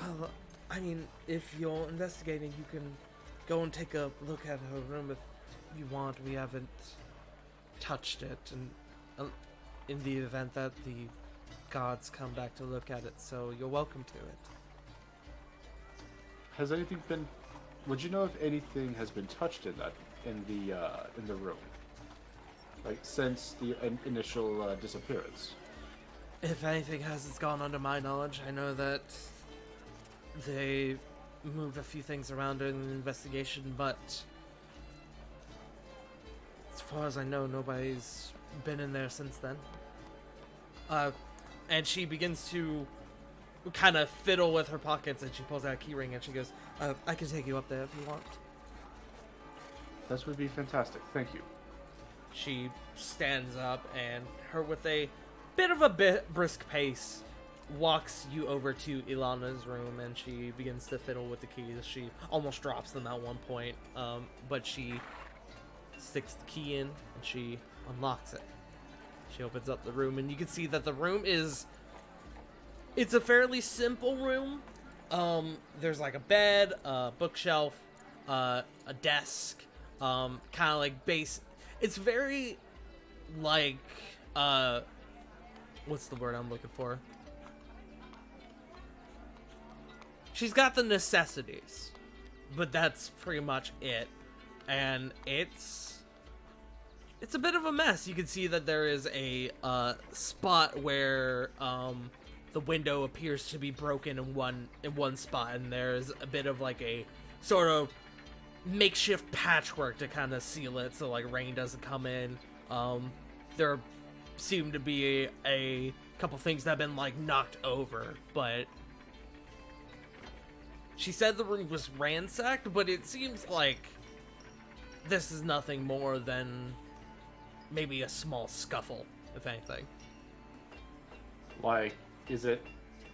Well, I mean, if you're investigating, you can go and take a look at her room if you want. We haven't touched it, and in the event that the gods come back to look at it, so you're welcome to it. Has anything been? Would you know if anything has been touched in the room, like since the initial disappearance? If anything has, it's gone under my knowledge. I know that they moved a few things around during the investigation, but as far as I know, nobody's been in there since then. And she begins to kind of fiddle with her pockets, and she pulls out a key ring, and she goes, I can take you up there if you want. That would be fantastic. Thank you. She stands up, and her, with a bit of a brisk pace, walks you over to Ilana's room, and she begins to fiddle with the keys. She almost drops them at one point, but she sticks the key in, and she unlocks it. She opens up the room, and you can see that the room is... It's a fairly simple room. There's like a bed, a bookshelf, a desk, kind of like base. It's very like, what's the word I'm looking for? She's got the necessities, but that's pretty much it. And it's it's a bit of a mess. You can see that there is a spot where the window appears to be broken in one spot, and there's a bit of like a sort of makeshift patchwork to kind of seal it so like rain doesn't come in. There seem to be a couple things that have been like knocked over, but she said the room was ransacked, but it seems like this is nothing more than maybe a small scuffle, if anything. Like, is it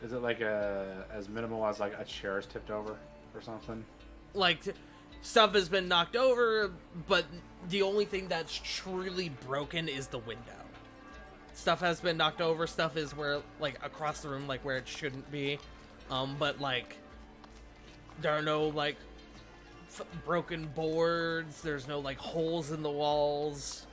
like as minimal as like a chair is tipped over or something? Like, stuff has been knocked over, but the only thing that's truly broken is the window. Stuff has been knocked over, stuff is where, like, across the room, like, where it shouldn't be. But, like, there are no, like, broken boards, there's no, like, holes in the walls.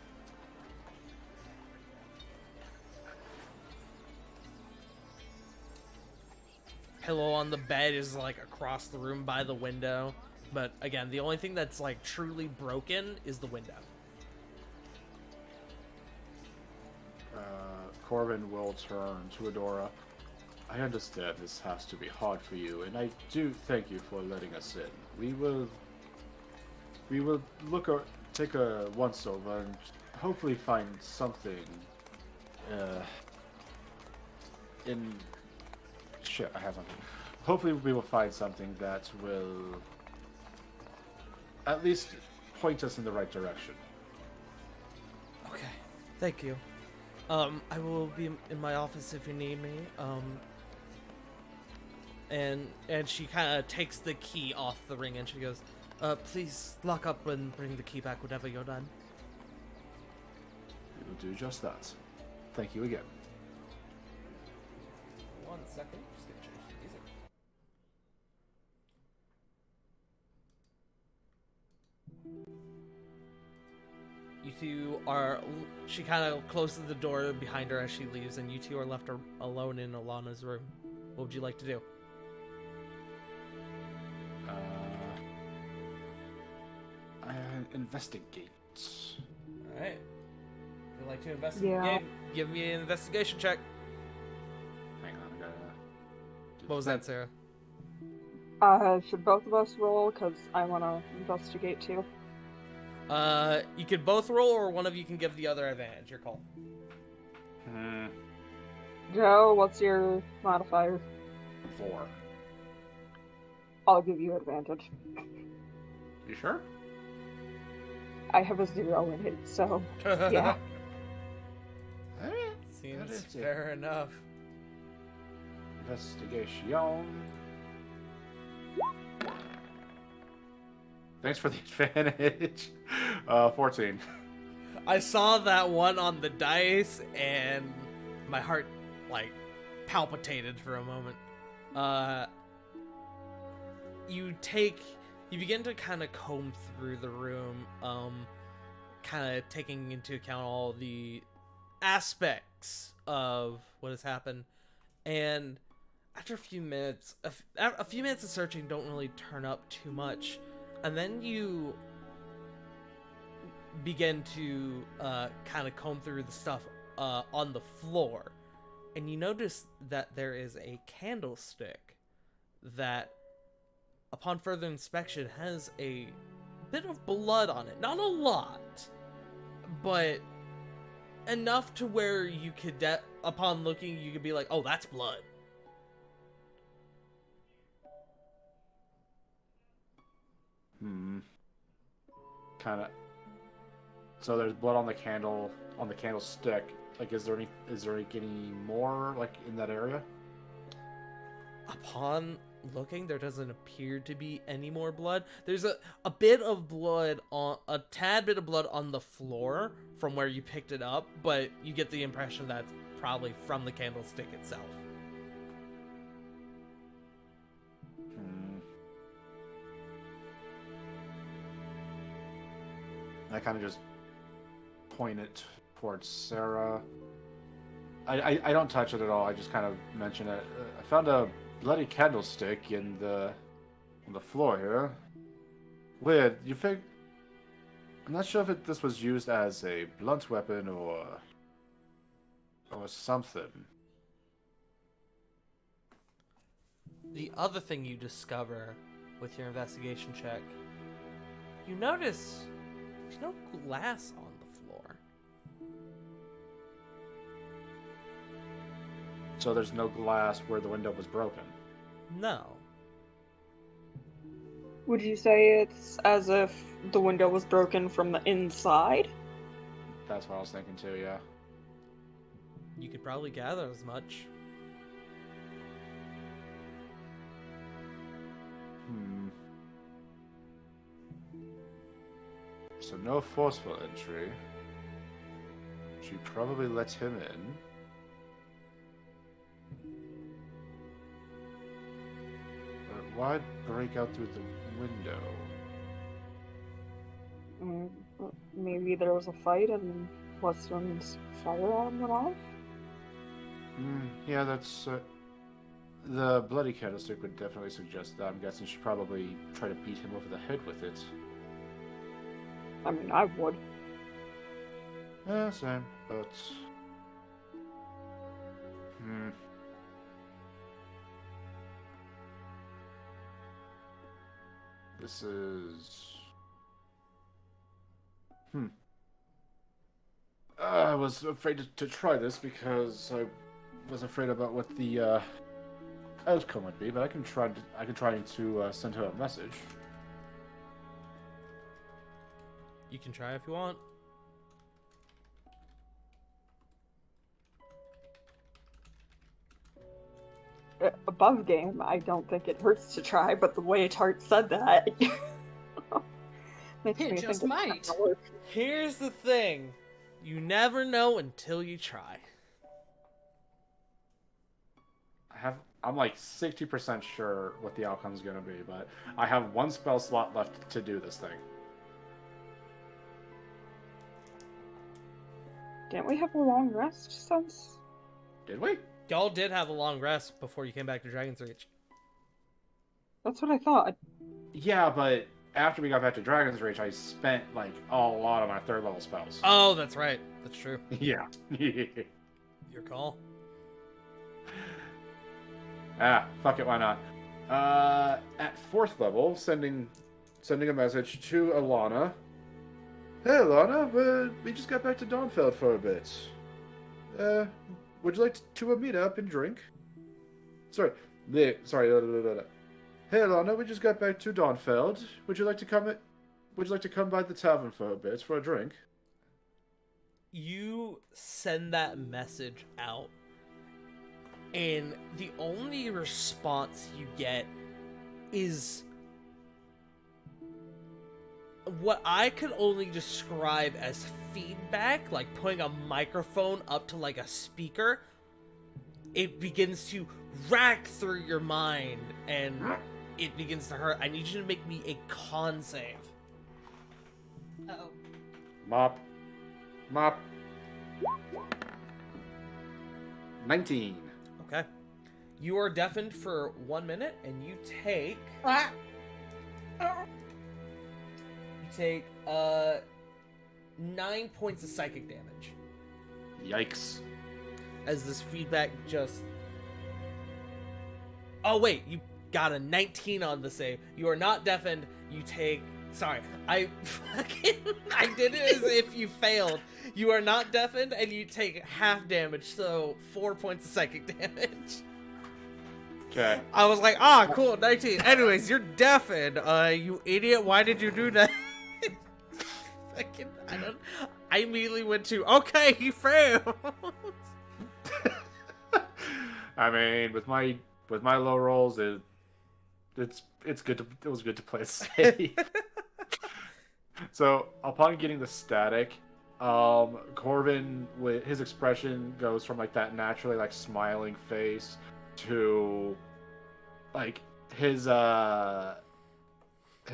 Pillow on the bed is, like, across the room by the window. But, again, the only thing that's, like, truly broken is the window. Corbin will turn to Adora. I understand this has to be hard for you, and I do thank you for letting us in. We will take a once over and hopefully find something shit, I have something. Hopefully we will find something that will at least point us in the right direction. Okay, thank you. I will be in my office if you need me. And she kind of takes the key off the ring and she goes, please lock up and bring the key back whenever you're done. We will do just that. Thank you again. 1 second, just gonna change the music. You two are... She kind of closes the door behind her as she leaves, and you two are left alone in Alana's room. What would you like to do? Investigate. Alright. If you'd like to investigate, Yeah. give me an investigation check. Hang on, I gotta... What was that, Sarah? Should both of us roll? Because I want to investigate too. You could both roll, or one of you can give the other advantage. Your call. Joe, what's your modifier? 4. I'll give you advantage. You sure? I have a 0 in it, so yeah. Seems fair enough. Investigation. Thanks for the advantage. 14. I saw that one on the dice, and my heart, like, palpitated for a moment. You begin to kind of comb through the room, kind of taking into account all the aspects of what has happened, and after a few minutes of searching don't really turn up too much, and then you begin to kind of comb through the stuff on the floor, and you notice that there is a candlestick that, upon further inspection, has a bit of blood on it. Not a lot, but enough to where you could, upon looking, you could be like, oh, that's blood. Kind of. So there's blood on the candlestick. Like, is there any more, like, in that area? Upon looking, there doesn't appear to be any more blood. There's a bit of blood a tad bit of blood on the floor from where you picked it up, but you get the impression that's probably from the candlestick itself. I kind of just point it towards Sarah. I don't touch it at all. I just kind of mention it. I found a bloody candlestick on the floor here. Weird. You think? I'm not sure if this was used as a blunt weapon or something. The other thing you discover with your investigation check, you notice there's no glass on the floor. So there's no glass where the window was broken. No. Would you say it's as if the window was broken from the inside? That's what I was thinking too, yeah. You could probably gather as much. So no forceful entry. She probably let him in. But why break out through the window? Maybe there was a fight and Weston's firearm went off? Yeah, that's... the bloody candlestick would definitely suggest that. I'm guessing she probably tried to beat him over the head with it. I mean, I would. Yeah, same, but... This is... I was afraid to try this because I was afraid about what the outcome would be, but I can try to send her a message. You can try if you want. Above game, I don't think it hurts to try, but the way Tart said that makes It me just think might. it's not worth. Here's the thing. You never know until you try. I'm like 60% sure what the outcome's gonna be, but I have one spell slot left to do this thing. Didn't we have a long rest since? Did we? Y'all did have a long rest before you came back to Dragon's Reach. That's what I thought. Yeah, but after we got back to Dragon's Reach, I spent like a lot of my 3rd level spells. Oh, that's right. That's true. Yeah. Your call. Fuck it, why not? At 4th level, sending a message to Alana. Hey, Alana, we just got back to Dawnfeld for a bit. Would you like to meet up and drink? Sorry. Hey, Alana, we just got back to Dawnfeld. Would you like to come by the tavern for a bit for a drink? You send that message out, and the only response you get is what I could only describe as feedback, like putting a microphone up to like a speaker. It begins to rack through your mind, and it begins to hurt. I need you to make me a con save. Uh-oh. Mop. 19. Okay. You are deafened for 1 minute, and you take... Ah. You take 9 points of psychic damage Yikes. as this feedback just... Oh wait, you got a 19 on the save. You are not deafened. You take... Sorry, I did it as if you failed. You are not deafened, and you take half damage, so 4 points of psychic damage. Okay. I was like, cool, 19. Anyways, you're deafened. You idiot, why did you do that? I immediately went to, okay, he failed. I mean, with my low rolls, it was good to play it safe. So upon getting the static, Corvin, with his expression goes from like that naturally like smiling face to like his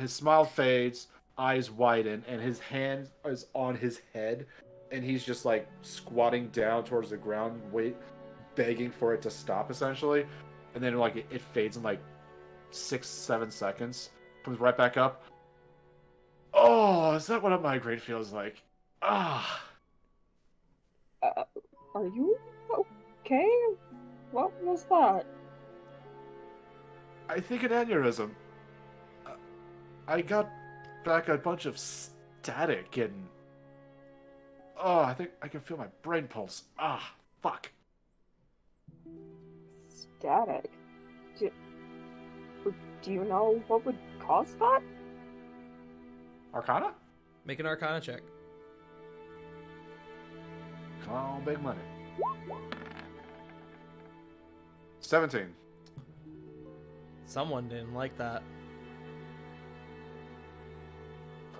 smile fades, eyes widen, and his hand is on his head, and he's just like squatting down towards the ground, begging for it to stop essentially, and then like it fades in like 6-7 seconds, comes right back up. Oh, is that what a migraine feels like? Ah. Are you okay? What was that? I think an aneurysm. I got back a bunch of static and... Oh, I think I can feel my brain pulse. Ah, fuck. Static. Do you know what would cause that? Arcana? Make an Arcana check. Come on, big money. 17. Someone didn't like that.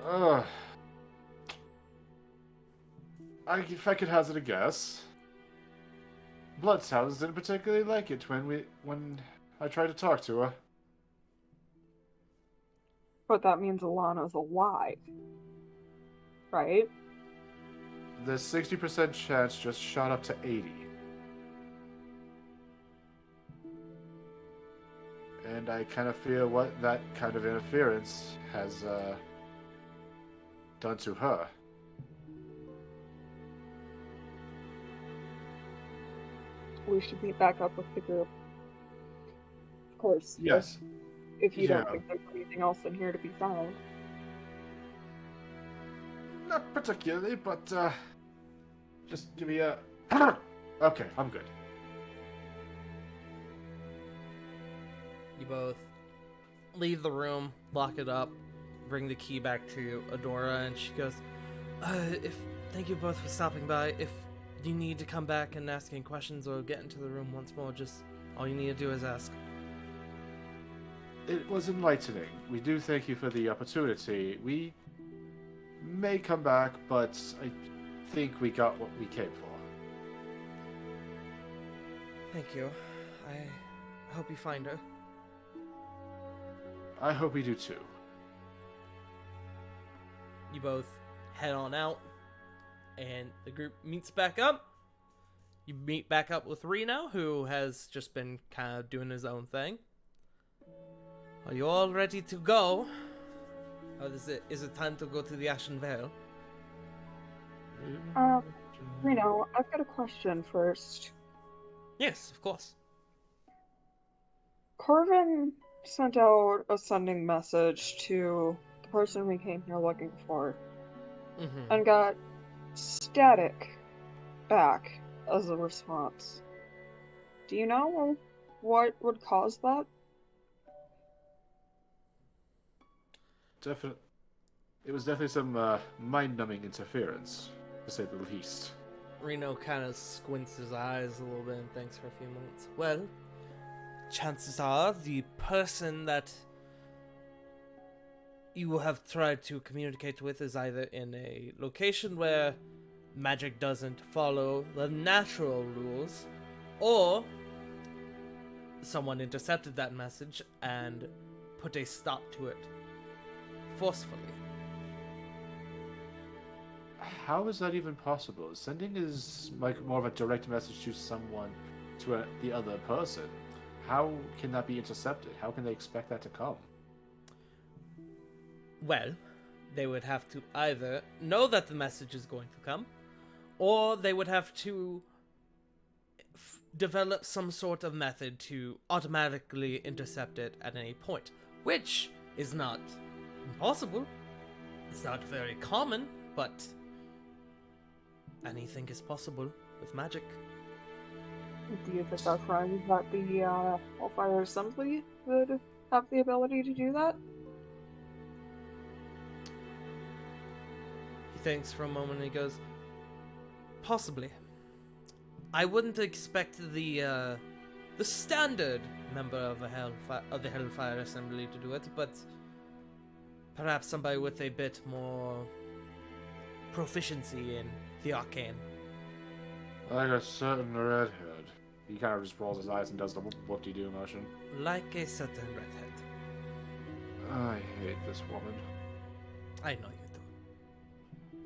Ugh. If I could hazard a guess, Bloodhounds didn't particularly like it when I tried to talk to her. But that means Alana's alive. Right? The 60% chance just shot up to 80. And I kind of feel what that kind of interference has done to her. We should meet back up with the group. Of course. Yes. If you don't Yeah. think there's anything else in here to be found. Not particularly, but just give me a... Okay, I'm good. You both leave the room, lock it up, bring the key back to Adora, and she goes, thank you both for stopping by. If you need to come back and ask any questions or get into the room once more, just all you need to do is ask. It was enlightening. We do thank you for the opportunity. We may come back, but I think we got what we came for. Thank you. I hope you find her. I hope we do too. You both head on out, and the group meets back up. You meet back up with Reno, who has just been kind of doing his own thing. Are you all ready to go? Or is it time to go to the Ashen Vale? Reno, I've got a question first. Yes, of course. Corvin sent out a sending message to the person we came here looking for Mm-hmm. and got static back as a response. Do you know what would cause that? It was definitely some mind-numbing interference, to say the least. Reno kind of squints his eyes a little bit and thinks for a few minutes. Well, chances are the person that you have tried to communicate with is either in a location where magic doesn't follow the natural rules, or someone intercepted that message and put a stop to it forcefully. How is that even possible? Sending is like more of a direct message to someone, to the other person. How can that be intercepted? How can they expect that to come? Well, they would have to either know that the message is going to come, or they would have to develop some sort of method to automatically intercept it at any point, which is not impossible. It's not very common, but anything is possible with magic. Do you think our friends at the Hellfire Assembly would have the ability to do that? He thinks for a moment and he goes, possibly. I wouldn't expect the standard member of the Hellfire Assembly to do it, but perhaps somebody with a bit more proficiency in the arcane. Like a certain redhead. He kind of just rolls his eyes and does the what-do-you-do motion. Like a certain redhead. I hate this woman. I know you do.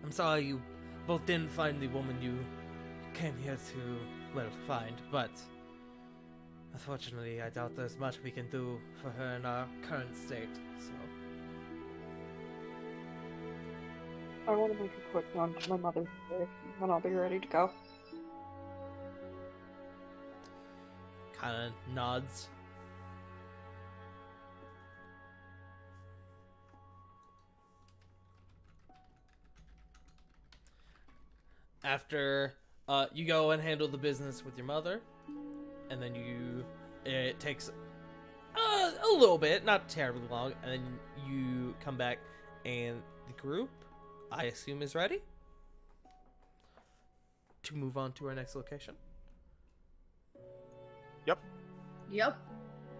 I'm sorry you both didn't find the woman you came here to, well, find, but unfortunately I doubt there's much we can do for her in our current state, so... I want to make a quick run to my mother's grave, and I'll be ready to go. Kind of nods. After you go and handle the business with your mother, and then it takes a little bit, not terribly long, and then you come back, and the group, I assume, is ready to move on to our next location. Yep. Yep.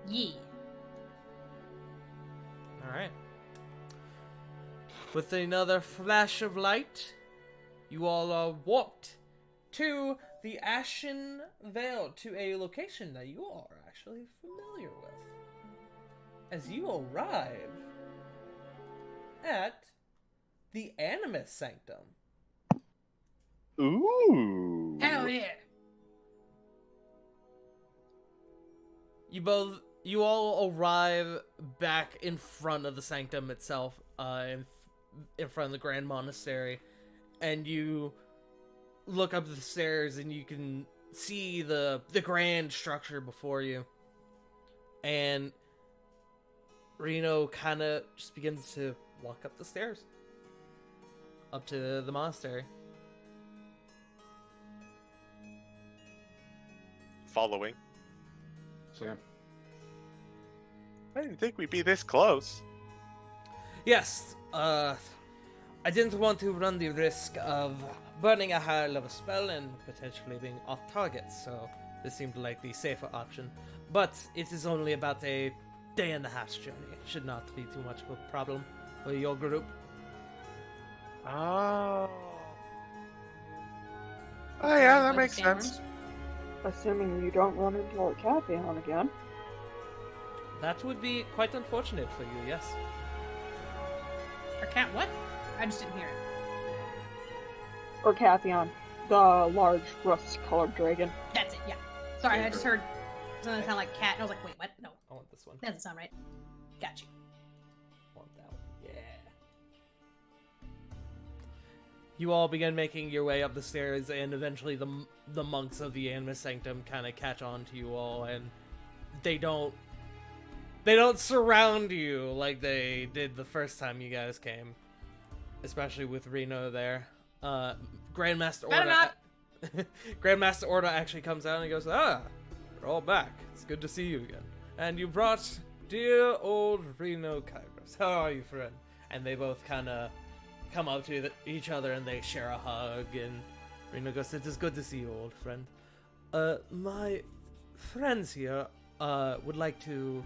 Yee. All right. With another flash of light, you all are warped to the Ashen Vale, to a location that you all are actually familiar with. As you arrive at the Animus Sanctum. Ooh. Hell yeah. You all arrive back in front of the sanctum itself, in front of the Grand Monastery, and you look up the stairs and you can see the grand structure before you. And Reno kind of just begins to walk up the stairs, up to the monastery. Following. Sam. I didn't think we'd be this close. Yes, I didn't want to run the risk of burning a higher level spell and potentially being off target, so this seemed like the safer option. But it is only about a day and a half's journey. It should not be too much of a problem for your group. Oh. Oh yeah, that makes sense. Assuming you don't run into our Cathion again. That would be quite unfortunate for you, yes. Or cat what? I just didn't hear it. Or Cathion, the large rust-colored dragon. That's it, yeah. Sorry, I just heard something that sounded like cat, and I was like, wait, what? No, I want this one. that doesn't sound right. Got you. I want that one. Yeah. You all begin making your way up the stairs, and eventually the monks of the Animus Sanctum kind of catch on to you all, and they don't surround you like they did the first time you guys came, especially with Reno there. Grandmaster Orda. Grandmaster Orda actually comes out and he goes, "Ah, we're all back. It's good to see you again. And you brought dear old Reno Kairos. How are you, friend?" And they both kind of come up to each other and they share a hug. And Reno goes, "It is good to see you, old friend. My friends here would like to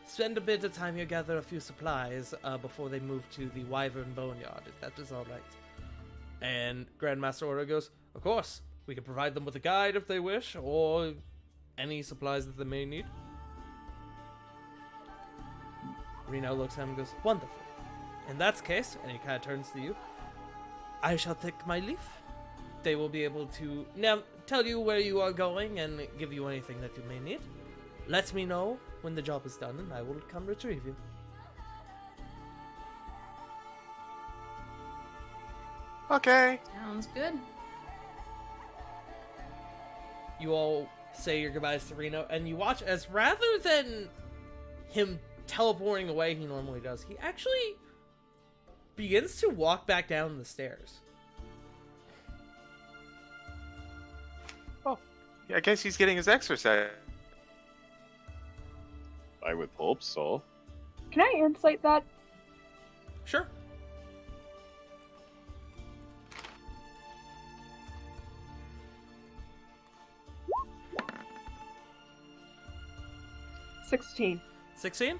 spend a bit of time here, gather a few supplies before they move to the Wyvern Boneyard, if that is all right." And Grandmaster Order goes, "Of course, we can provide them with a guide if they wish, or any supplies that they may need." Reno looks at him and goes, "Wonderful. In that case," and he kind of turns to you, "I shall take my leave. They will be able to now tell you where you are going and give you anything that you may need. Let me know when the job is done and I will come retrieve you." Okay. Sounds good. You all say your goodbyes to Reno, and you watch as rather than him teleporting away he normally does, he actually begins to walk back down the stairs. Oh, yeah, I guess he's getting his exercise. I would hope so. Can I insight that? Sure. $16. 16?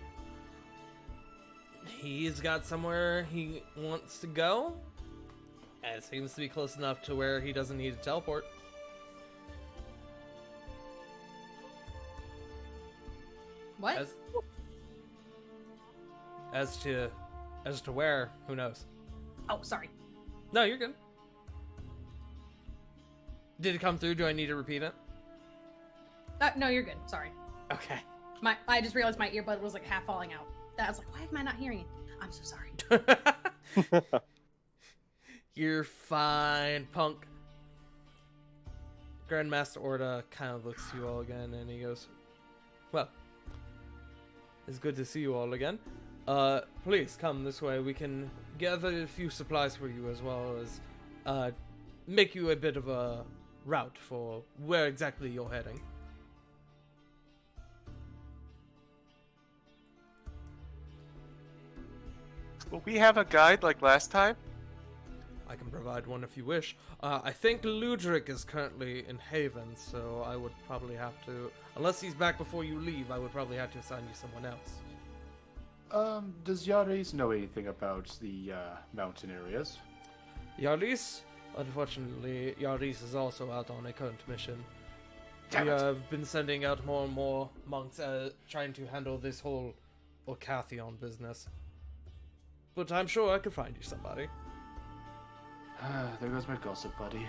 He's got somewhere he wants to go. And it seems to be close enough to where he doesn't need to teleport. What? As to where, who knows? Oh, sorry. No, you're good. Did it come through? Do I need to repeat it? No, you're good. Sorry. Okay. I just realized my earbud was like half falling out. I was like, why am I not hearing it? I'm so sorry. You're fine, punk. Grandmaster Orda kind of looks to you all again, and he goes, well, it's good to see you all again. Please come this way. We can gather a few supplies for you, as well as make you a bit of a route for where exactly you're heading. Will we have a guide like last time? I can provide one if you wish. I think Ludric is currently in Haven, so I would probably have to, unless he's back before you leave, I would probably have to assign you someone else. Does Yaris know anything about the mountain areas? Yaris? Unfortunately, Yaris is also out on a current mission. Damn We it. have been sending out more and more monks trying to handle this whole Orcathion business. But I'm sure I could find you somebody. There goes my gossip buddy.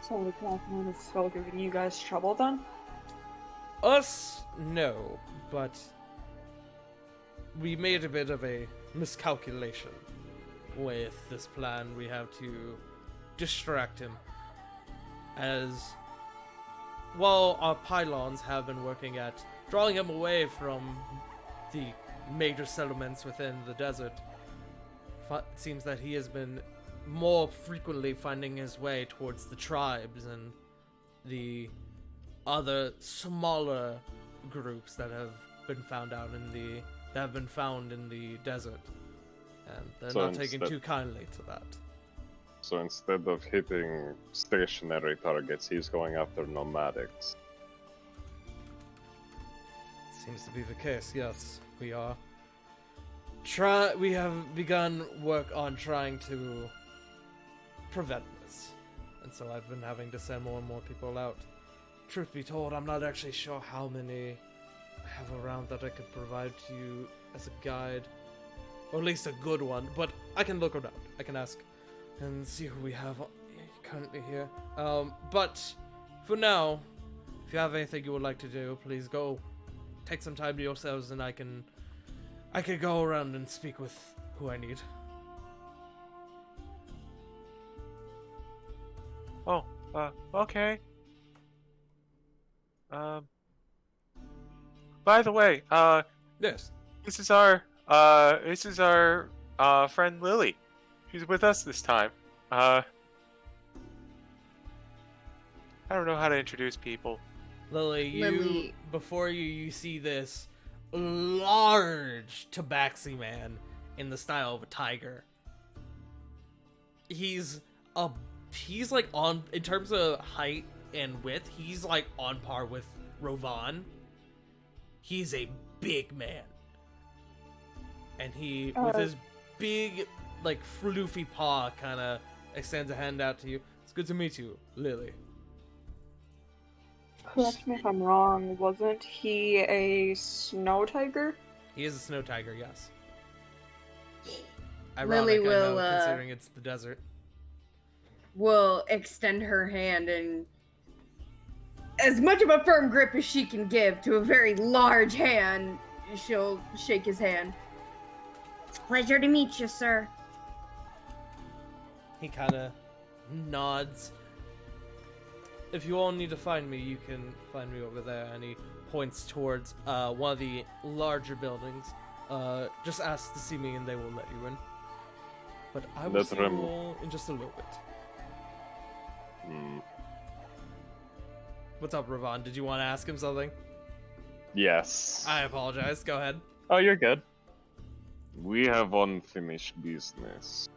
So the Catherine is still giving you guys trouble then? Us, no, but we made a bit of a miscalculation with this plan. We have to distract him, as while our pylons have been working at drawing him away from the major settlements within the desert. It seems that he has been more frequently finding his way towards the tribes and the other smaller groups that have been found in the desert, and they're So not taking too kindly to that. So instead of hitting stationary targets, he's going after nomadics. Seems to be the case. Yes, we are. We have begun work on trying to prevent this, and so I've been having to send more and more people out. Truth be told, I'm not actually sure how many I have around that I could provide to you as a guide, or at least a good one. But I can look around. I can ask and see who we have currently here. But for now, if you have anything you would like to do, please go take some time to yourselves, and I could go around and speak with who I need. Oh, okay. By the way, Yes. this is our friend Lily. She's with us this time. I don't know how to introduce people. Lily, before you see this large tabaxi man in the style of a tiger. He's like on, in terms of height and width, he's like on par with Rovan. He's a big man. And he, with his big, like, floofy paw, kind of extends a hand out to you. It's good to meet you, Lily. Correct me if I'm wrong, wasn't he a snow tiger? He is a snow tiger, yes. Lily Ironic, I know, will, considering it's the desert. Will extend her hand and as much of a firm grip as she can give to a very large hand, she'll shake his hand. It's a pleasure to meet you, sir. He kind of nods. If you all need to find me, you can find me over there. And he points towards one of the larger buildings. Just ask to see me and they will let you in. But I will see you all in just a little bit. What's up, Ravan? Did you want to ask him something? Yes. I apologize. Go ahead. Oh, you're good. We have unfinished business.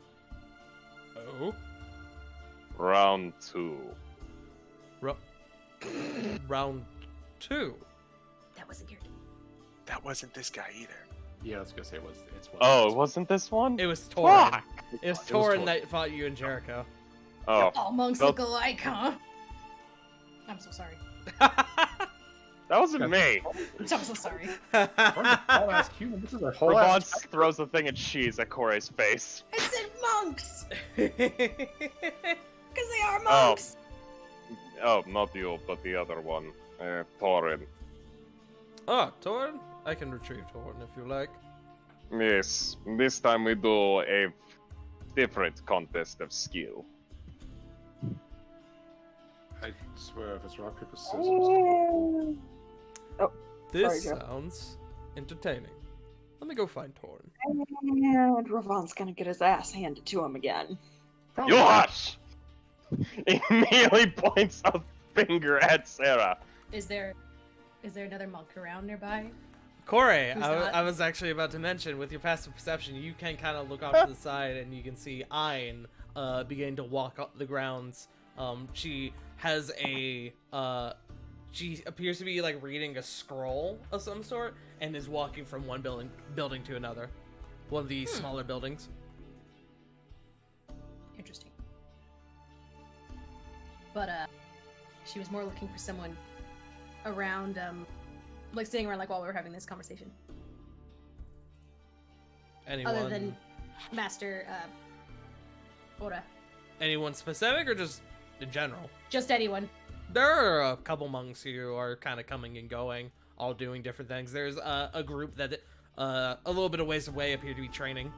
Oh? Round 2. Round 2? That wasn't your. That wasn't this guy either. Yeah, I was gonna say it's one. Oh, it wasn't this one? It was Torin. Fuck! It was It was Torin Torin. that fought you in Jericho. Oh, All monks Well- look alike, huh? I'm so sorry. that wasn't me. I'm so sorry. I'll ask you. This is a whole Ravon ass- throws a thing of cheese at Kore's face. I said monks! Because they are Oh. monks! Oh, not you, but the other one. Thorin. Oh, Torin? I can retrieve Torin if you like. Yes, this time we do a different contest of skill. I swear, if it's rock, paper, scissors. This Sorry, Joe. sounds entertaining. Let me go find Torn. And Ravon's gonna get his ass handed to him again. You hush! Immediately points a finger at Sarah. Is there another monk around nearby? Corey, Who's I not? was actually about to mention, with your passive perception, you can kind of look off to the side and you can see Ayn beginning to walk up the grounds. She has she appears to be like reading a scroll of some sort and is walking from one building to another. One of the smaller buildings. Interesting. But she was more looking for someone around, like staying around, like while we were having this conversation. Anyone? Other than Master Ora. Anyone specific or just in general? Just anyone. There are a couple monks who are kind of coming and going, all doing different things. There's a group that a little bit of ways away appear to be training.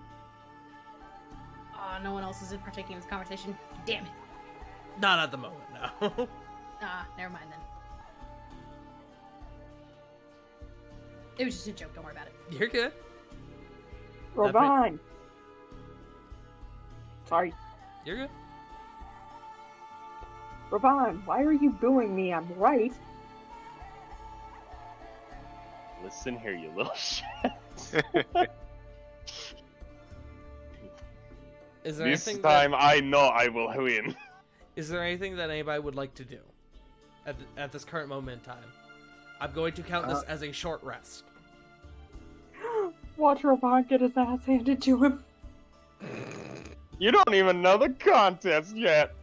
No one else is partaking in this conversation. Damn it. Not at the moment, no. Never mind then. It was just a joke, don't worry about it. You're good. Ravon! Sorry. You're good. Ravon, why are you booing me? I'm right. Listen here, you little shit. Is there This anything time I know I will win. Is there anything that anybody would like to do at this current moment in time? I'm going to count this as a short rest. Watch Ravon get his ass handed to him. You don't even know the contest yet.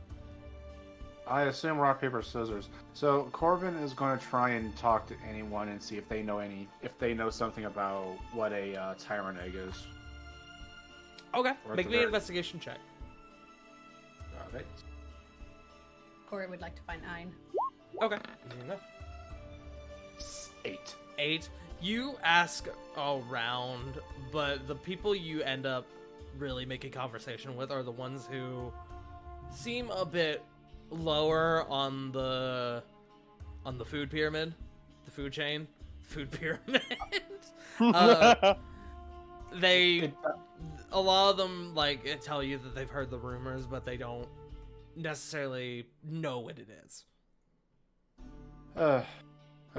I assume rock, paper, scissors. So Corvin is going to try and talk to anyone and see if they know something about what a tyrant egg is. Okay, Or make at me the an very- investigation check. Alright. Corey would like to find Ein. Okay. Easy enough. 8. 8. You ask around, but the people you end up really making conversation with are the ones who seem a bit lower on the food pyramid, the food chain, food pyramid. They, a lot of them like tell you that they've heard the rumors, but they don't necessarily know what it is. I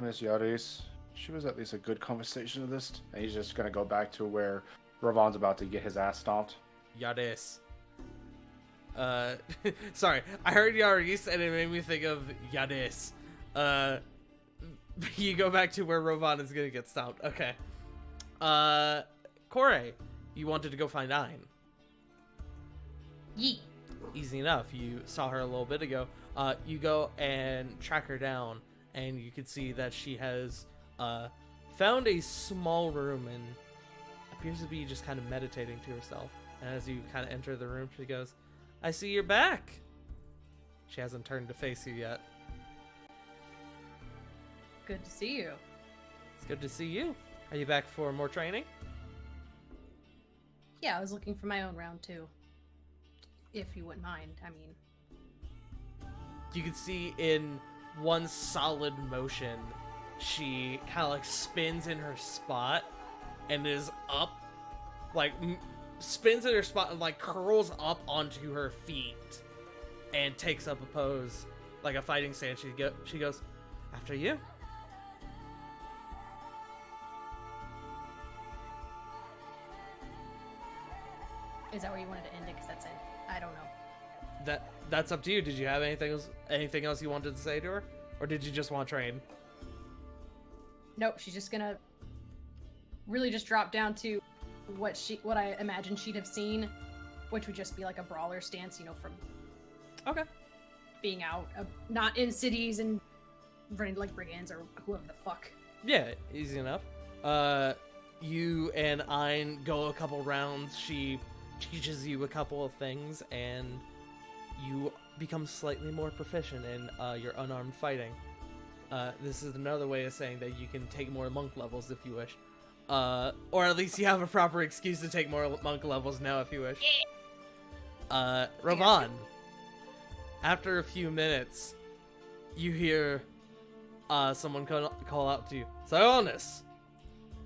miss Yaris. She was at least a good conversation of this. And he's just gonna go back to where Ravon's about to get his ass stomped. Yadis. Sorry, I heard Yaris and it made me think of Yadis. You go back to where Ravon is gonna get stomped. Okay. Corey, you wanted to go find Ein. Yeet. Easy enough. You saw her a little bit ago. You go and track her down, and you can see that she has found a small room and appears to be just kind of meditating to herself. And as you kind of enter the room, she goes, "I see you're back." She hasn't turned to face you yet. Good to see you. It's good to see you. Are you back for more training? Yeah, I was looking for my own round too. If you wouldn't mind, I mean. You can see in one solid motion, she kind of like spins in her spot and is up, like spins in her spot and like curls up onto her feet and takes up a pose like a fighting stance. She goes, "After you." Is that where you wanted to end it? Because that's it. I don't know. That's up to you. Did you have anything else you wanted to say to her, or did you just want to train? Nope, she's just gonna really just drop down to what I imagine she'd have seen, which would just be like a brawler stance, you know, from Okay. being out, not in cities and running like brigands or whoever the fuck. Yeah, easy enough. You and Ein go a couple rounds. She teaches you a couple of things, and you become slightly more proficient in your unarmed fighting. This is another way of saying that you can take more monk levels if you wish. Or at least you have a proper excuse to take more monk levels now if you wish. Ravon, after a few minutes, you hear someone call out to you, Sionis!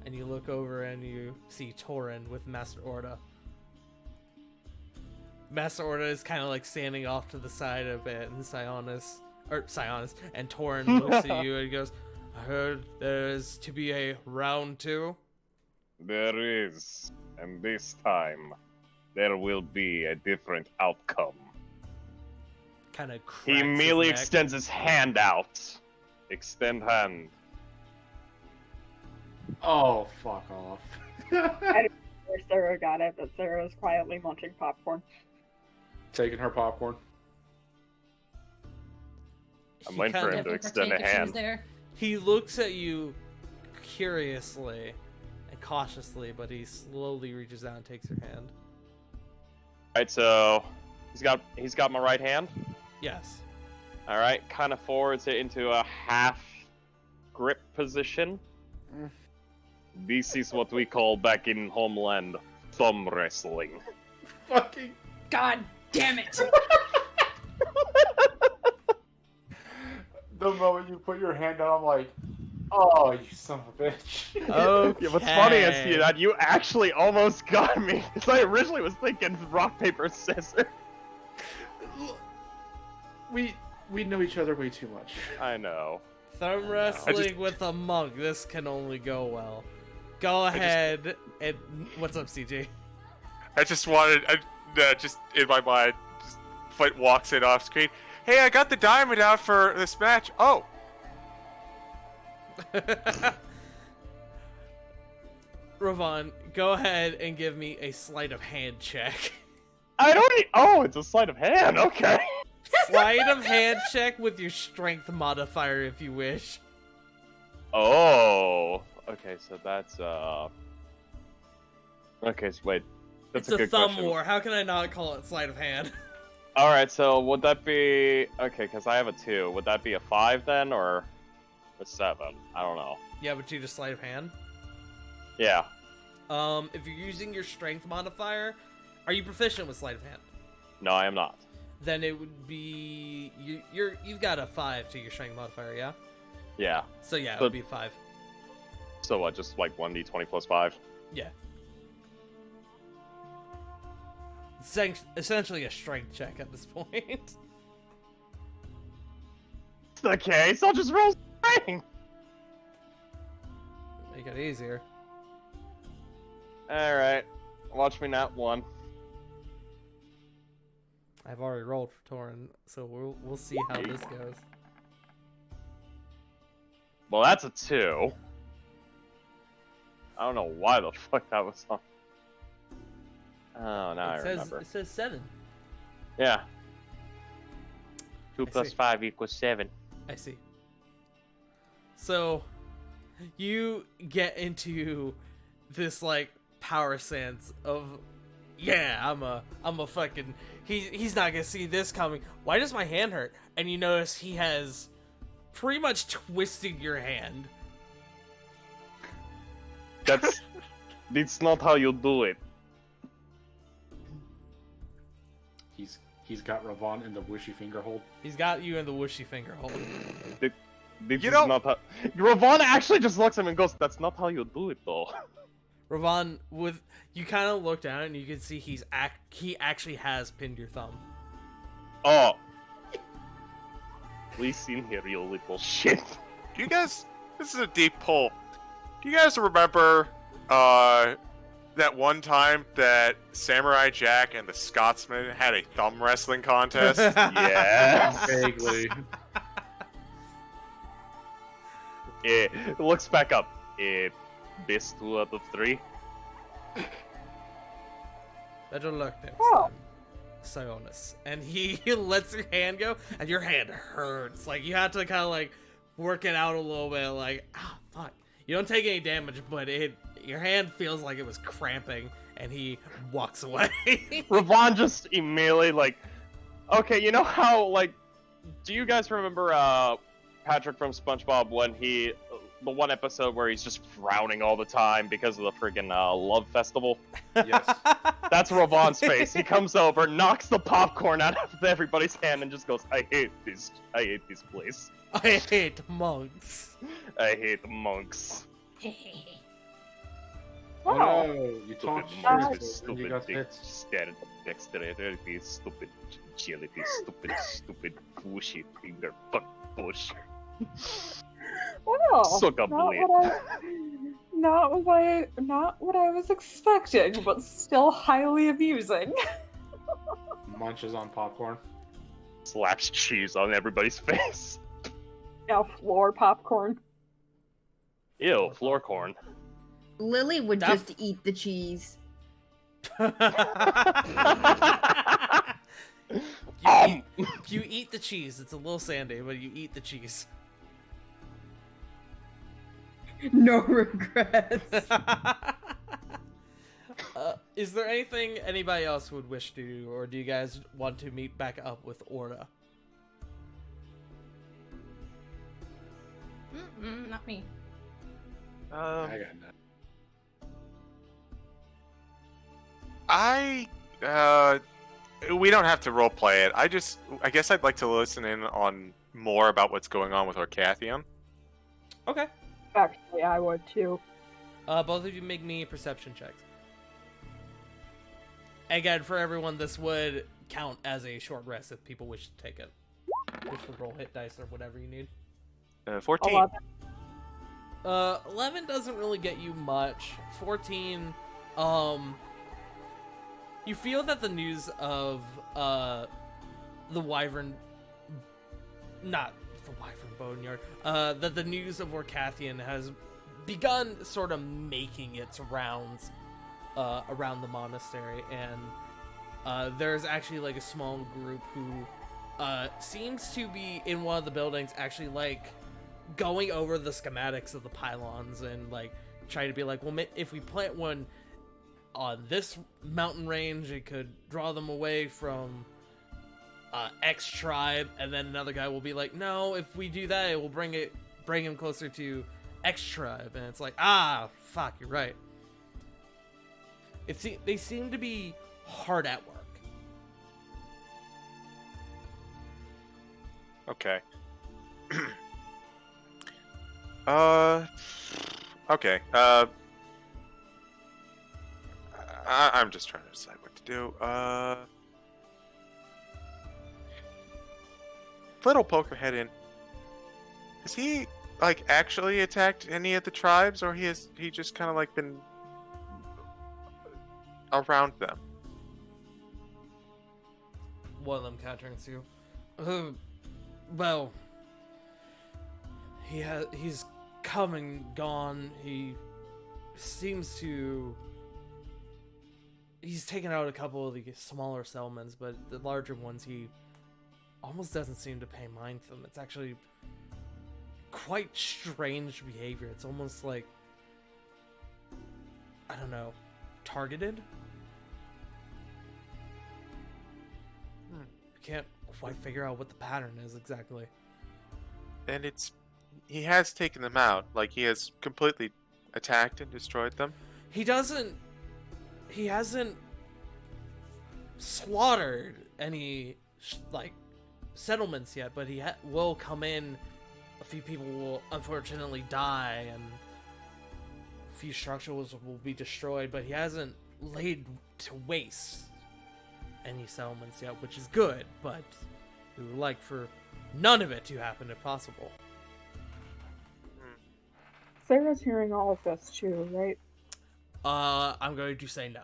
And you look over and you see Torin with Master Orda. Master Orda is kind of like standing off to the side a bit, and Sionis, and Torin looks at you and goes, I heard there's to be a round 2. There is, and this time, there will be a different outcome. Kind of He immediately extends his hand out. Extend hand. Oh, fuck off. Where Sarah got it, but Sarah is quietly munching popcorn. Taking her popcorn. I'm waiting for him to extend a hand. He looks at you curiously and cautiously, but he slowly reaches out and takes your hand. Alright, so he's got my right hand. Yes. Alright, kind of forwards it into a half grip position. This is what we call back in Homeland thumb wrestling. Fucking. God damn it! The moment you put your hand out, I'm like, oh, you son of a bitch. Okay. Yeah, what's funny is that you actually almost got me. Because I originally was thinking rock, paper, scissors. We know each other way too much. I know. Thumb wrestling with a monk. This can only go well. Go ahead and what's up, CJ? I just wanted, just in my mind, Foot walks in off screen. Hey, I got the diamond out for this match. Oh. Ravon, go ahead and give me a sleight of hand check. Oh, it's a sleight of hand. Okay. Sleight of hand check with your strength modifier if you wish. Oh. Okay, so that's Okay, so wait. That's It's a good thumb question. war. How can I not call it sleight of hand? All right, so would that be okay? Because I have a 2. Would that be a 5 then, or a 7? I don't know. Yeah, but you just sleight of hand. Yeah. If you're using your strength modifier, are you proficient with sleight of hand? No, I am not. Then it would be you've got a 5 to your strength modifier, yeah. Yeah. So yeah, it So- would be 5. So what? Just like 1d20 plus 5. Yeah. Essentially a strength check at this point. It's the case. I'll just roll strength. Make it easier. All right. Watch me not 1. I've already rolled for Torin, so we'll see how this goes. Well, that's a 2. I don't know why the fuck that was on. Oh, now I remember. It says 7. Yeah. 2 I plus see. 5 equals 7. I see. So, you get into this like power sense of, yeah, I'm a fucking. He's not gonna see this coming. Why does my hand hurt? And you notice he has pretty much twisted your hand. It's not how you do it. He's got Ravon in the wishy finger hold. He's got you in the whooshy finger hold. This You is know- not how. Ravon actually just looks at him and goes, "That's not how you do it, though." Ravon, with you kind of look down and you can see he actually has pinned your thumb. Oh. Please in here, you little shit. Do you guys? This is a deep pull. Do you guys remember that one time that Samurai Jack and the Scotsman had a thumb wrestling contest? Yes. Vaguely. Yeah. Looks back up. Best 2 out of 3. Better luck next Oh. time, Sionis. And he lets your hand go, and your hand hurts. Like, you have to kind of, like, work it out a little bit, like, ah, fuck. You don't take any damage, but your hand feels like it was cramping, and he walks away. Ravon just immediately, like, okay, you know how, like, do you guys remember, Patrick from SpongeBob when he the one episode where he's just frowning all the time because of the friggin' love festival? Yes. That's Ravon's face. He comes over, knocks the popcorn out of everybody's hand, and just goes, I hate this place. I hate monks. I hate monks. Oh Wow. no, you talk Stupid shit, monks and with you stupid got big hit. stared dexterity, stupid agility, stupid bushy finger, fuck bush. Wow. Suck a Not blade. not what I was expecting, but still highly amusing. Munches on popcorn. Slaps cheese on everybody's face. Now floor popcorn. Ew, floor corn. Lily would That- just eat the cheese. You eat the cheese. It's a little sandy, but you eat the cheese. No regrets. Is there anything anybody else would wish to do, or do you guys want to meet back up with Orda? Not me. I got that. We don't have to roleplay it. I guess I'd like to listen in on more about what's going on with Orcathian. Okay. Actually, I would too. Both of you make me perception checks. Again, for everyone, this would count as a short rest if people wish to take it. Just to roll hit dice or whatever you need. 14. 11. 11 doesn't really get you much. 14, you feel that the news of, the Wyvern... Not the Wyvern Boneyard. That the news of Orcathian has begun sort of making its rounds, around the monastery, and, there's actually, like, a small group who, seems to be in one of the buildings actually, like, going over the schematics of the pylons and like trying to be like, well, if we plant one on this mountain range, it could draw them away from X tribe, and then another guy will be like, no, if we do that, it will bring him closer to X tribe, and it's like, fuck, you're right. They seem to be hard at work. Okay. Okay. I'm just trying to decide what to do. Little Pokerhead in. Has he like actually attacked any of the tribes, or he just kind of like been around them? One of them counterings you. Well, he's come and gone. He seems to... He's taken out a couple of the smaller settlements, but the larger ones he almost doesn't seem to pay mind to them. It's actually quite strange behavior. It's almost like, I don't know, targeted? I can't quite figure out what the pattern is exactly. And he has taken them out. Like, he has completely attacked and destroyed them. He hasn't slaughtered any like settlements yet, but he will come in. A few people will unfortunately die, and a few structures will be destroyed, but he hasn't laid to waste any settlements yet, which is good, but we would like for none of it to happen if possible. Sarah's hearing all of this too, right? I'm going to say no.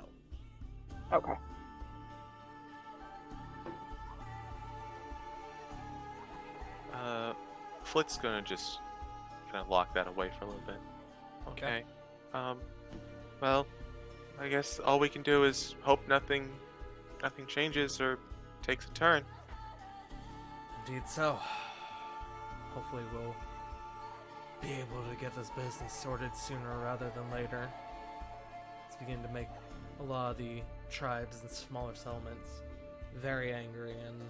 Okay. Flit's gonna just kind of lock that away for a little bit. Okay. Well, I guess all we can do is hope nothing changes or takes a turn. Indeed so. Hopefully we'll be able to get this business sorted sooner rather than later. It's beginning to make a lot of the tribes and smaller settlements very angry, and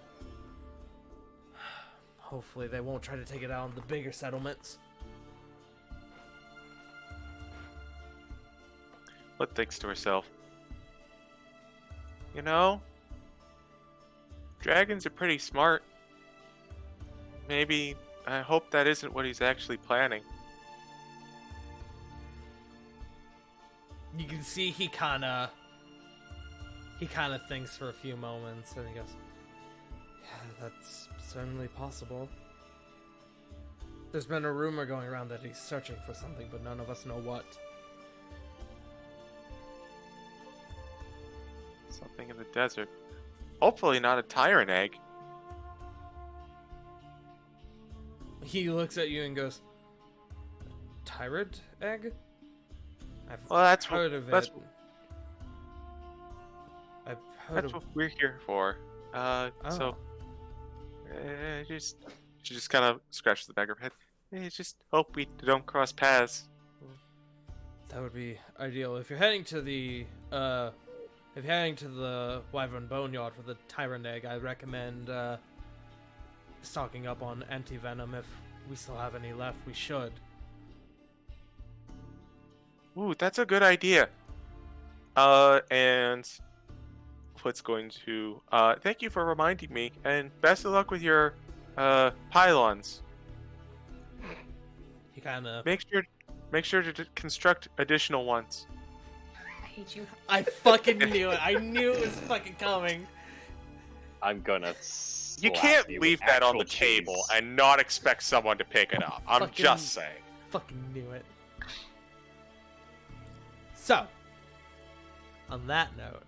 hopefully they won't try to take it out on the bigger settlements. Flit thinks to herself, you know, dragons are pretty smart. Maybe, I hope that isn't what he's actually planning. You can see he kind of thinks for a few moments, and he goes, yeah, that's certainly possible. There's been a rumor going around that he's searching for something, but none of us know what. Something in the desert. Hopefully not a tyrant egg. He looks at you and goes, tyrant egg? Well, that's heard what, of that's, it. I've heard that's of... what we're here for. So, she just kind of scratches the back of her head. Just hope we don't cross paths. That would be ideal. If you're heading to the Wyvern Boneyard for the Tyrant Egg, I recommend stocking up on anti-venom. If we still have any left, we should. Ooh, that's a good idea. And Flit's going to thank you for reminding me, and best of luck with your pylons. He kind of make sure to construct additional ones. I hate you. I fucking knew it. I knew it was fucking coming. I'm gonna. You can't slap leave with that on the actual table cheese. and not expect someone to pick it up. I'm Fucking- just saying. Fucking knew it. So, on that note,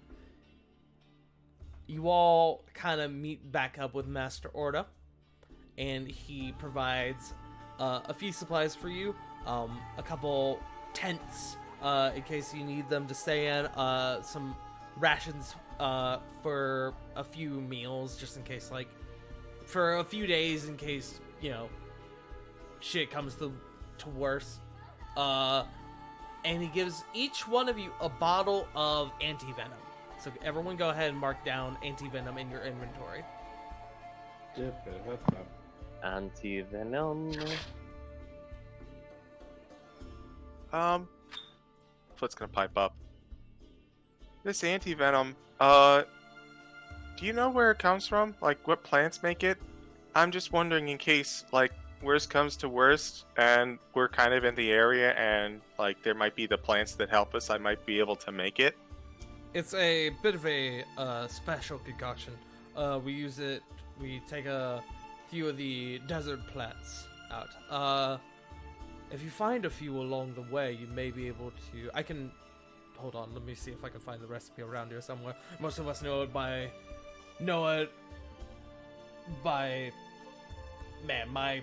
you all kind of meet back up with Master Orda, and he provides a few supplies for you, a couple tents in case you need them to stay in, some rations for a few meals, just in case, like, for a few days, in case, you know, shit comes to worse. And he gives each one of you a bottle of anti-venom. So everyone go ahead and mark down anti-venom in your inventory. Anti-venom. Flit's gonna pipe up. This anti-venom, do you know where it comes from? Like, what plants make it? I'm just wondering in case, like, worst comes to worst, and we're kind of in the area, and, like, there might be the plants that help us, I might be able to make it. It's a bit of a special concoction. We use it, we take a few of the desert plants out. If you find a few along the way, you may be able to... Hold on, let me see if I can find the recipe around here somewhere. Most of us know it by... Man, my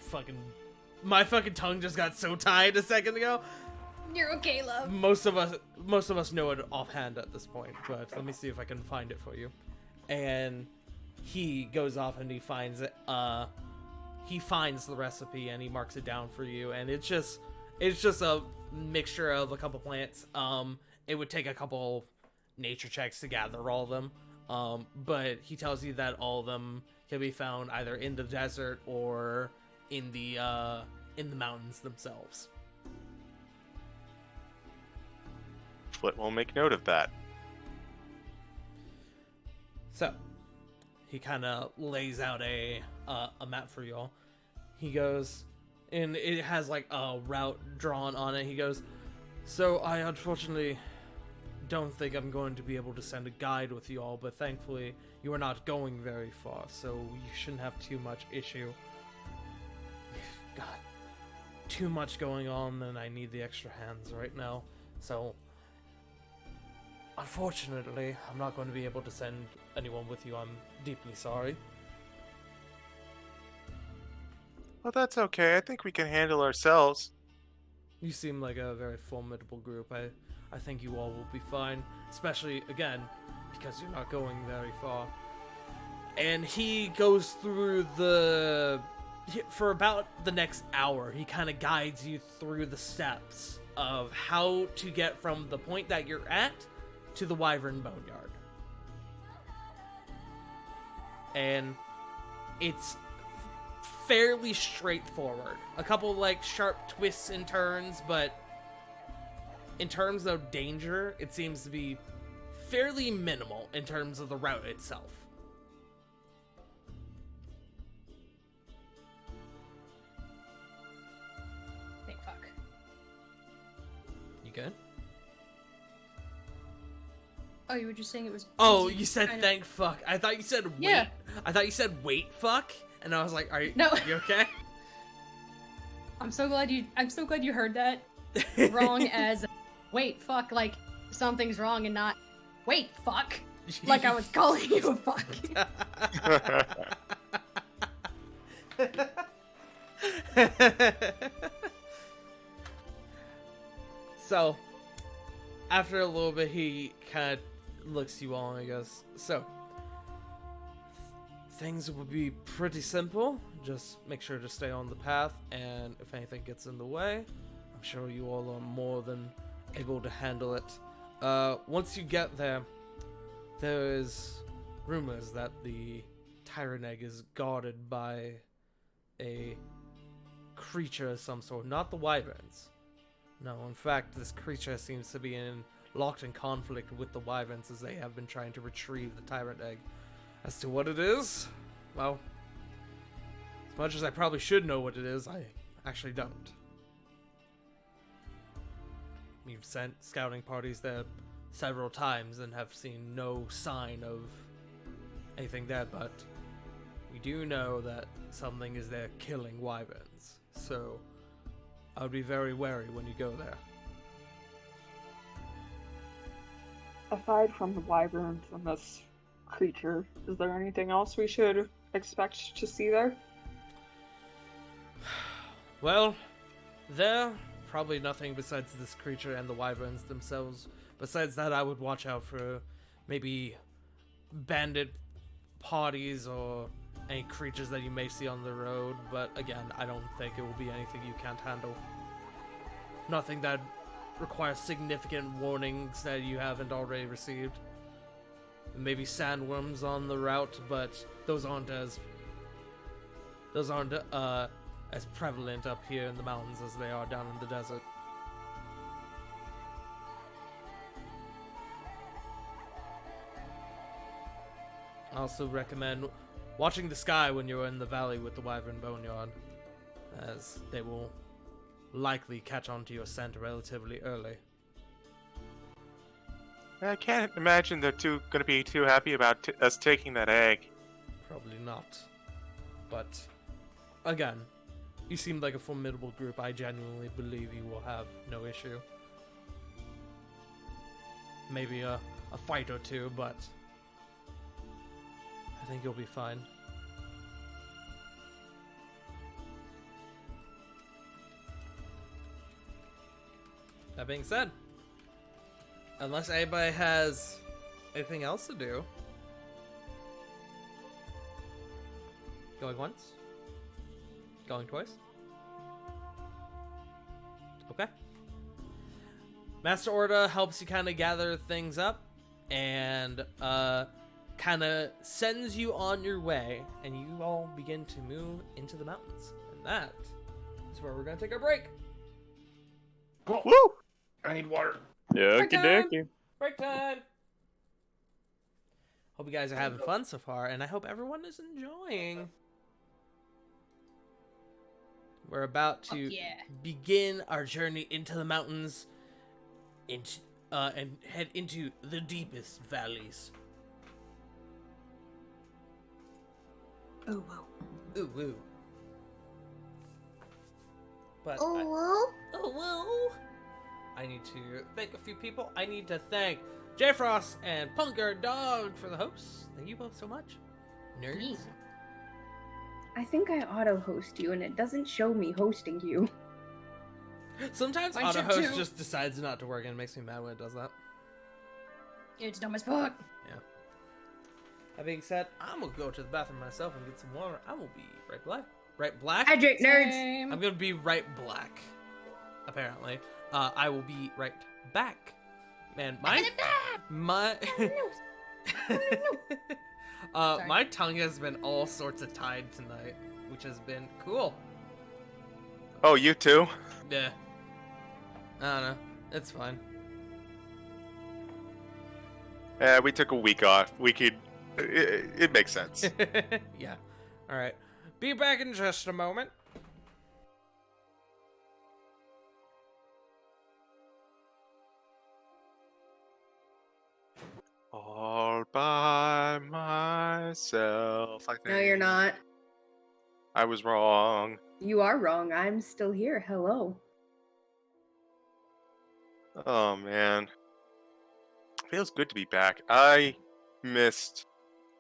fucking tongue just got so tied a second ago. You're okay, love. Most of us know it offhand at this point, but let me see if I can find it for you. And he goes off and he finds it. He finds the recipe and he marks it down for you. And it's just a mixture of a couple plants. It would take a couple nature checks to gather all of them. But he tells you that all of them can be found either in the desert or in the mountains themselves. Flit will make note of that. So, he kind of lays out a map for y'all. He goes, and it has like a route drawn on it. He goes, so I unfortunately don't think I'm going to be able to send a guide with you all, but thankfully you are not going very far, so you shouldn't have too much issue. We've got too much going on, and I need the extra hands right now. So, unfortunately, I'm not going to be able to send anyone with you. I'm deeply sorry. Well, that's okay. I think we can handle ourselves. You seem like a very formidable group. I think you all will be fine, especially, again, because you're not going very far. And he goes through for about the next hour, he kind of guides you through the steps of how to get from the point that you're at to the Wyvern Boneyard. And it's fairly straightforward. A couple, like, sharp twists and turns, but in terms of danger, it seems to be fairly minimal in terms of the route itself. Thank fuck. You good? Oh, you were just saying it was. Oh, easy, you said kind of- thank fuck. I thought you said wait. Yeah. I thought you said wait fuck, and I was like, are you, No. you okay? I'm so glad you heard that wrong as wait fuck, like something's wrong and not wait fuck, like I was calling you a fuck. So, after a little bit, he kind of looks you all and he goes, so, things will be pretty simple. Just make sure to stay on the path, and if anything gets in the way, I'm sure you all are more than able to handle it. Once you get there, there is rumors that the Tyrant Egg is guarded by a creature of some sort, not the Wyverns. No, in fact, this creature seems to be locked in conflict with the Wyverns as they have been trying to retrieve the Tyrant Egg. As to what it is, well, as much as I probably should know what it is, I actually don't. We've sent scouting parties there several times and have seen no sign of anything there, but we do know that something is there killing Wyverns, so I would be very wary when you go there. Aside from the wyverns and this creature, is there anything else we should expect to see there? Well, there probably nothing besides this creature and the Wyverns themselves. Besides that, I would watch out for maybe bandit parties or any creatures that you may see on the road, but again, I don't think it will be anything you can't handle. Nothing that requires significant warnings that you haven't already received. Maybe sandworms on the route, but those aren't as prevalent up here in the mountains as they are down in the desert. I also recommend watching the sky when you're in the valley with the Wyvern Boneyard, as they will likely catch on to your scent relatively early. I can't imagine they're gonna be too happy about us taking that egg. Probably not. But, again, you seem like a formidable group. I genuinely believe you will have no issue. Maybe a fight or two, but I think you'll be fine. That being said, unless anybody has anything else to do, going once? Going twice? Okay. Master Orda helps you kind of gather things up and kind of sends you on your way, and you all begin to move into the mountains. And that is where we're going to take our break. Cool. Woo! I need water. Okie dokie. Break time! Hope you guys are having fun so far, and I hope everyone is enjoying. We're about to begin our journey into the mountains and head into the deepest valleys. Oh, whoa. Ooh, woo. But Oh, whoa. I need to thank a few people. I need to thank J Frost and Punker Dog for the hosts. Thank you both so much. Nerds. I think I auto-host you, and it doesn't show me hosting you. Sometimes Mine should auto-host too. just decides not to work, and it makes me mad when it does that. It's dumb as fuck. That being said, I'm gonna go to the bathroom myself and get some water. I will be right black. Right black? Hydrate, nerds! Same. I'm gonna be right black. Apparently. I will be right back. Man, my Sorry. my tongue has been all sorts of tied tonight, which has been cool. Oh, you too? Yeah. I don't know. It's fine. We took a week off. We could. It makes sense. Yeah. All right. Be back in just a moment. All by myself. I think. No, you're not. I was wrong. You are wrong. I'm still here. Hello. Oh man. Feels good to be back. I missed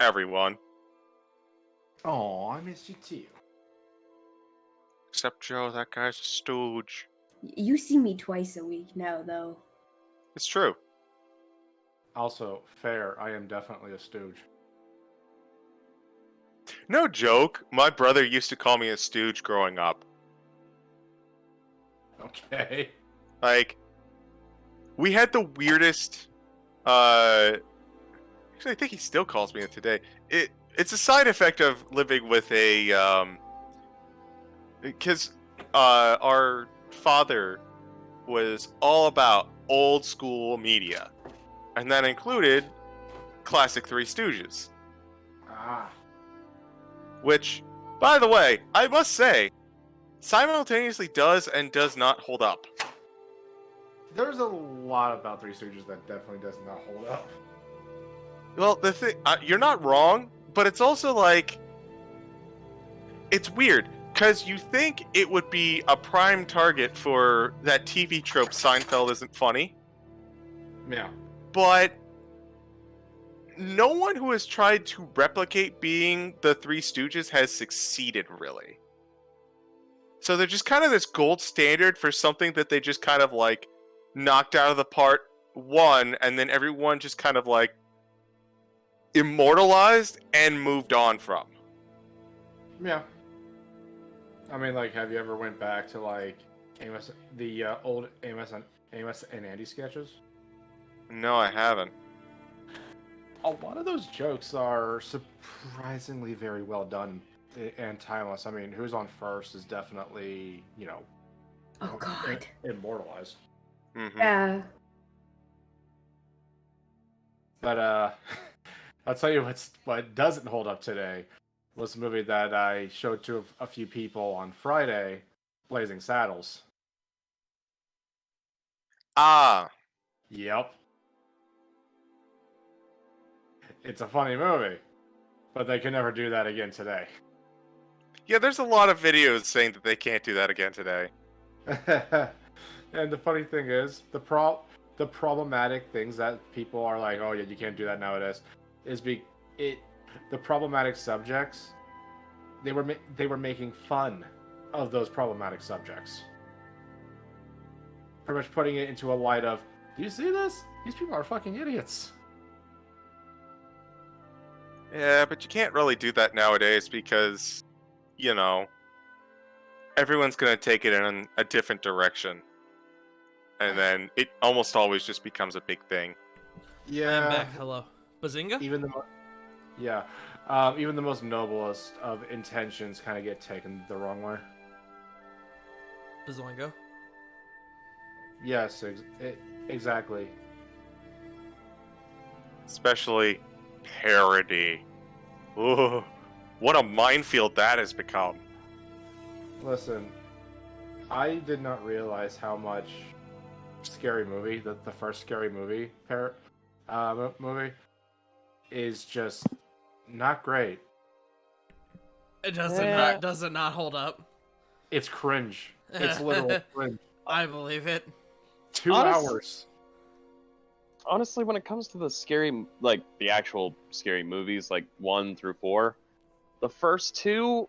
everyone. Oh, I missed you too. Except Joe, that guy's a stooge. You see me twice a week now, though. It's true. Also, fair, I am definitely a stooge. No joke, my brother used to call me a stooge growing up. Okay. Like, we had the weirdest, actually I think he still calls me it today. It's a side effect of living with a, because, our father was all about old school media. And that included classic Three Stooges. Ah. Which, by the way, I must say, simultaneously does and does not hold up. There's a lot about Three Stooges that definitely does not hold up. Well, the thing, you're not wrong, but it's also like, it's weird, because you think it would be a prime target for that TV trope Seinfeld isn't funny, Yeah. but no one who has tried to replicate being the Three Stooges has succeeded, really. So they're just kind of this gold standard for something that they just kind of like knocked out of the park one, and then everyone just kind of like immortalized and moved on from. Yeah. I mean, like, have you ever went back to like the old Amos and Andy sketches? No, I haven't. A lot of those jokes are surprisingly very well done and timeless. I mean, Who's on First is definitely, Oh, God. immortalized. Mm-hmm. Yeah. But I'll tell you what doesn't hold up today was a movie that I showed to a few people on Friday, Blazing Saddles. Ah, Yep. It's a funny movie, but they can never do that again today. yeah, there's a lot of videos saying that they can't do that again today. And the funny thing is, the problematic things that people are like, oh yeah, you can't do that nowadays, is the problematic subjects. They were making fun of those problematic subjects. Pretty much putting it into a light of, do you see this? These people are fucking idiots. Yeah, but you can't really do that nowadays because, everyone's gonna take it in a different direction. And then it almost always just becomes a big thing. Yeah. I'm back. Hello. Bazinga? Even the most noblest of intentions kind of get taken the wrong way. Bazoingo? Yes, exactly. Especially parody. Ooh, what a minefield that has become. Listen, I did not realize how much Scary Movie, the first Scary Movie movie, is just not great. It does it not hold up? It's cringe. It's literal cringe. I believe it. 2 Honest- hours. Honestly, when it comes to the actual scary movies, like 1 through 4, the first 2,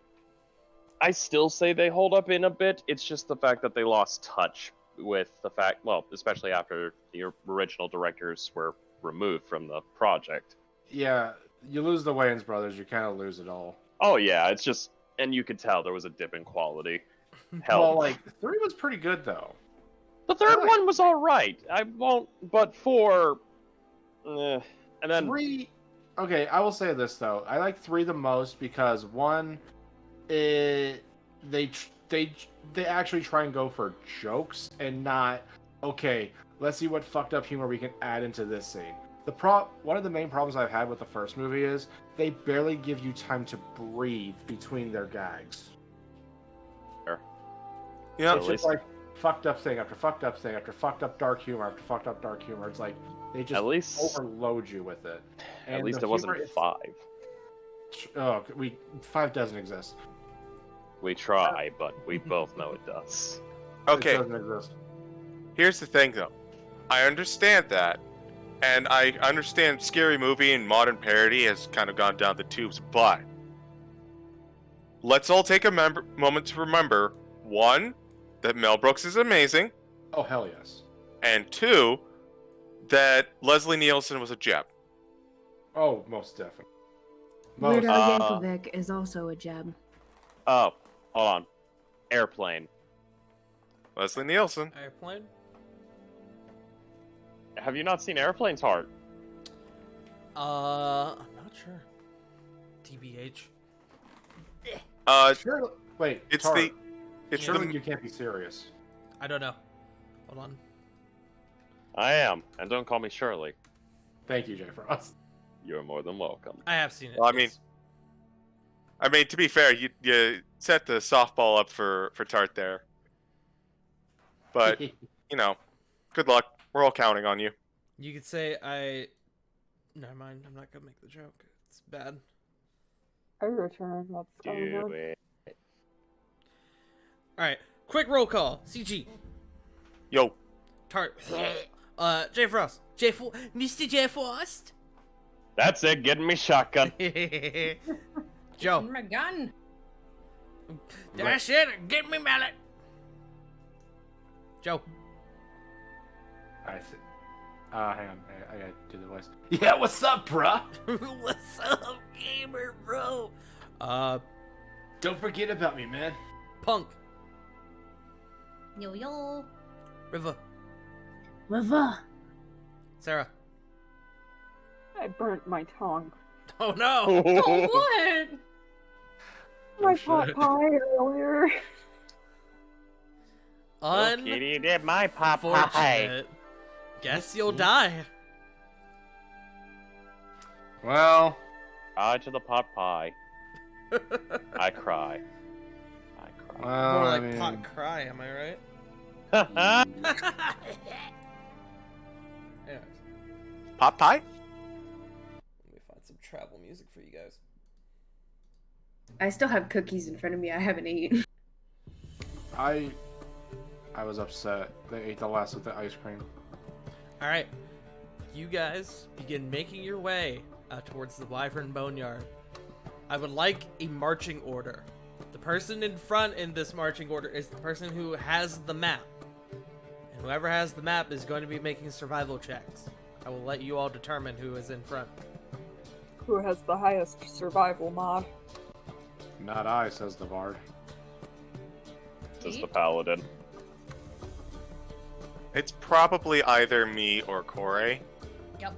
I still say they hold up in a bit. It's just the fact that they lost touch with the fact, well, especially after the original directors were removed from the project. Yeah, you lose the Wayans brothers, you kind of lose it all. Oh yeah, it's just, and you could tell there was a dip in quality. Hell, Well, like 3 was pretty good though. the third one was all right. I won't, but 4, and then 3. Okay, I will say this though. I like 3 the most because 1, they actually try and go for jokes and not, okay, let's see what fucked up humor we can add into this scene. one of the main problems I've had with the first movie is they barely give you time to breathe between their gags. Yeah, It's just like fucked up thing after fucked up thing after fucked up dark humor after fucked up dark humor. It's like they just At least, overload you with it. at least the it wasn't humor is- 5. Oh, 5 doesn't exist. We try, but we both know it does. okay. It doesn't exist. Here's the thing, though. I understand that, and I understand Scary Movie and modern parody has kind of gone down the tubes, but let's all take a moment to remember, 1, that Mel Brooks is amazing, Oh hell yes. and 2, that Leslie Nielsen was a gem. Oh, most definitely. Weird Most. Al Yankovic is also a gem. Oh, hold on. Airplane. Leslie Nielsen. Airplane. Have you not seen Airplane's Heart? I'm not sure. TBH. Surely, wait, It's Tart, it's surely the you can't be serious. I don't know. Hold on. I am, and don't call me Shirley. Thank you, Jay Frost. You're more than welcome. I have seen it. Well, I mean, to be fair, you set the softball up for Tart there, but you know, good luck. We're all counting on you. You could say I. Never mind. I'm not gonna make the joke. It's bad. I return. What's going Do on? it. All right. Quick roll call. CG. Yo, Tart. J Frost. Mr. J Frost. That's it, getting me shotgun. Joe. My gun. That's it. Get me mallet. Joe. I see. Hang on. I gotta do the voice. Yeah, what's up, bruh? What's up, gamer bro? Don't forget about me, man. Punk. Yo yo. River. River. Sarah. I burnt my tongue. Oh no. Oh what? My shit. pot pie earlier. Kitty did my pop pie. Unfortunate. Guess you'll die. Well, Eye to the pot pie. I cry. I cry. well, More I like mean, pot cry, am I right? Anyways, Pop pie? let me find some travel music for you guys. I still have cookies in front of me. I haven't eaten. I was upset. They ate the last of the ice cream. All right, you guys begin making your way towards the Wyvern Boneyard. I would like a marching order. The person in front in this marching order is the person who has the map. And whoever has the map is going to be making survival checks. I will let you all determine who is in front. Who has the highest survival mod? Not I, says the bard. Says the paladin. It's probably either me or Corey. Yep.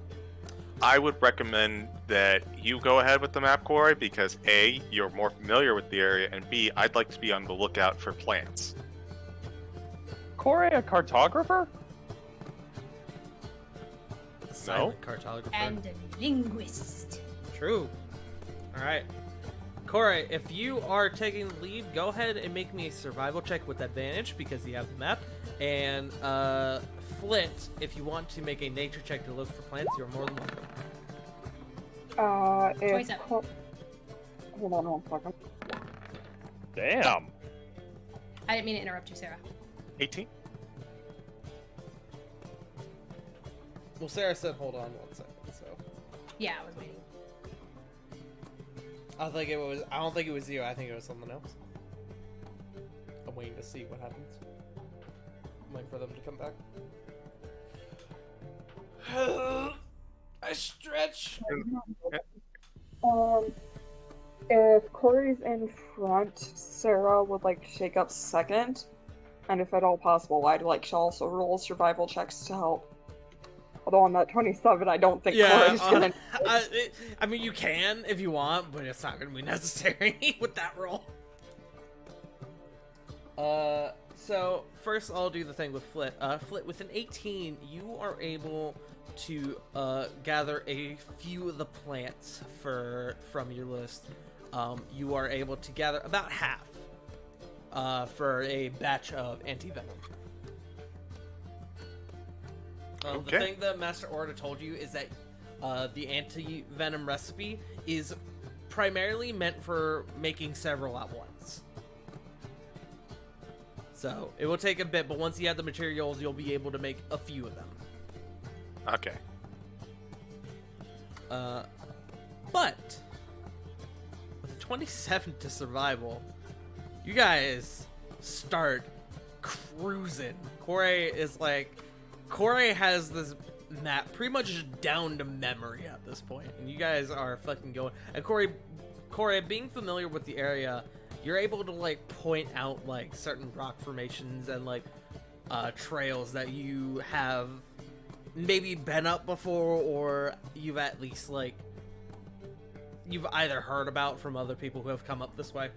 I would recommend that you go ahead with the map, Corey, because A, you're more familiar with the area, and B, I'd like to be on the lookout for plants. Corey, a cartographer? The silent cartographer. And a linguist. True. Alright. Corey, if you are taking the lead, go ahead and make me a survival check with advantage because you have the map. And Flint, if you want to make a nature check to look for plants, you're more than welcome. If 27. Hold on 1 second. Damn. I didn't mean to interrupt you, Sarah. 18? Well, Sarah said hold on 1 second, so Yeah, I was waiting. I don't think it was you. I think it was something else. I'm waiting to see what happens. I'm waiting for them to come back. I stretch. If Corey's in front, Sarah would like shake up second, and if at all possible, I'd like to also roll survival checks to help. Although on that 27, I don't think Corey's gonna. I mean, you can if you want, but it's not going to be necessary with that roll. So first, I'll do the thing with Flit. Flit, with an 18, you are able to gather a few of the plants from your list. You are able to gather about half for a batch of anti-venom. Okay. The thing the Master Order told you is that the anti-venom recipe is primarily meant for making several at once. So it will take a bit, but once you have the materials, you'll be able to make a few of them. Okay. But with a 27 to survival, you guys start cruising. Corey has this map pretty much down to memory at this point, and you guys are fucking going. And Corey, being familiar with the area, you're able to like point out like certain rock formations and like trails that you have maybe been up before, or you've at least like you've either heard about from other people who have come up this way.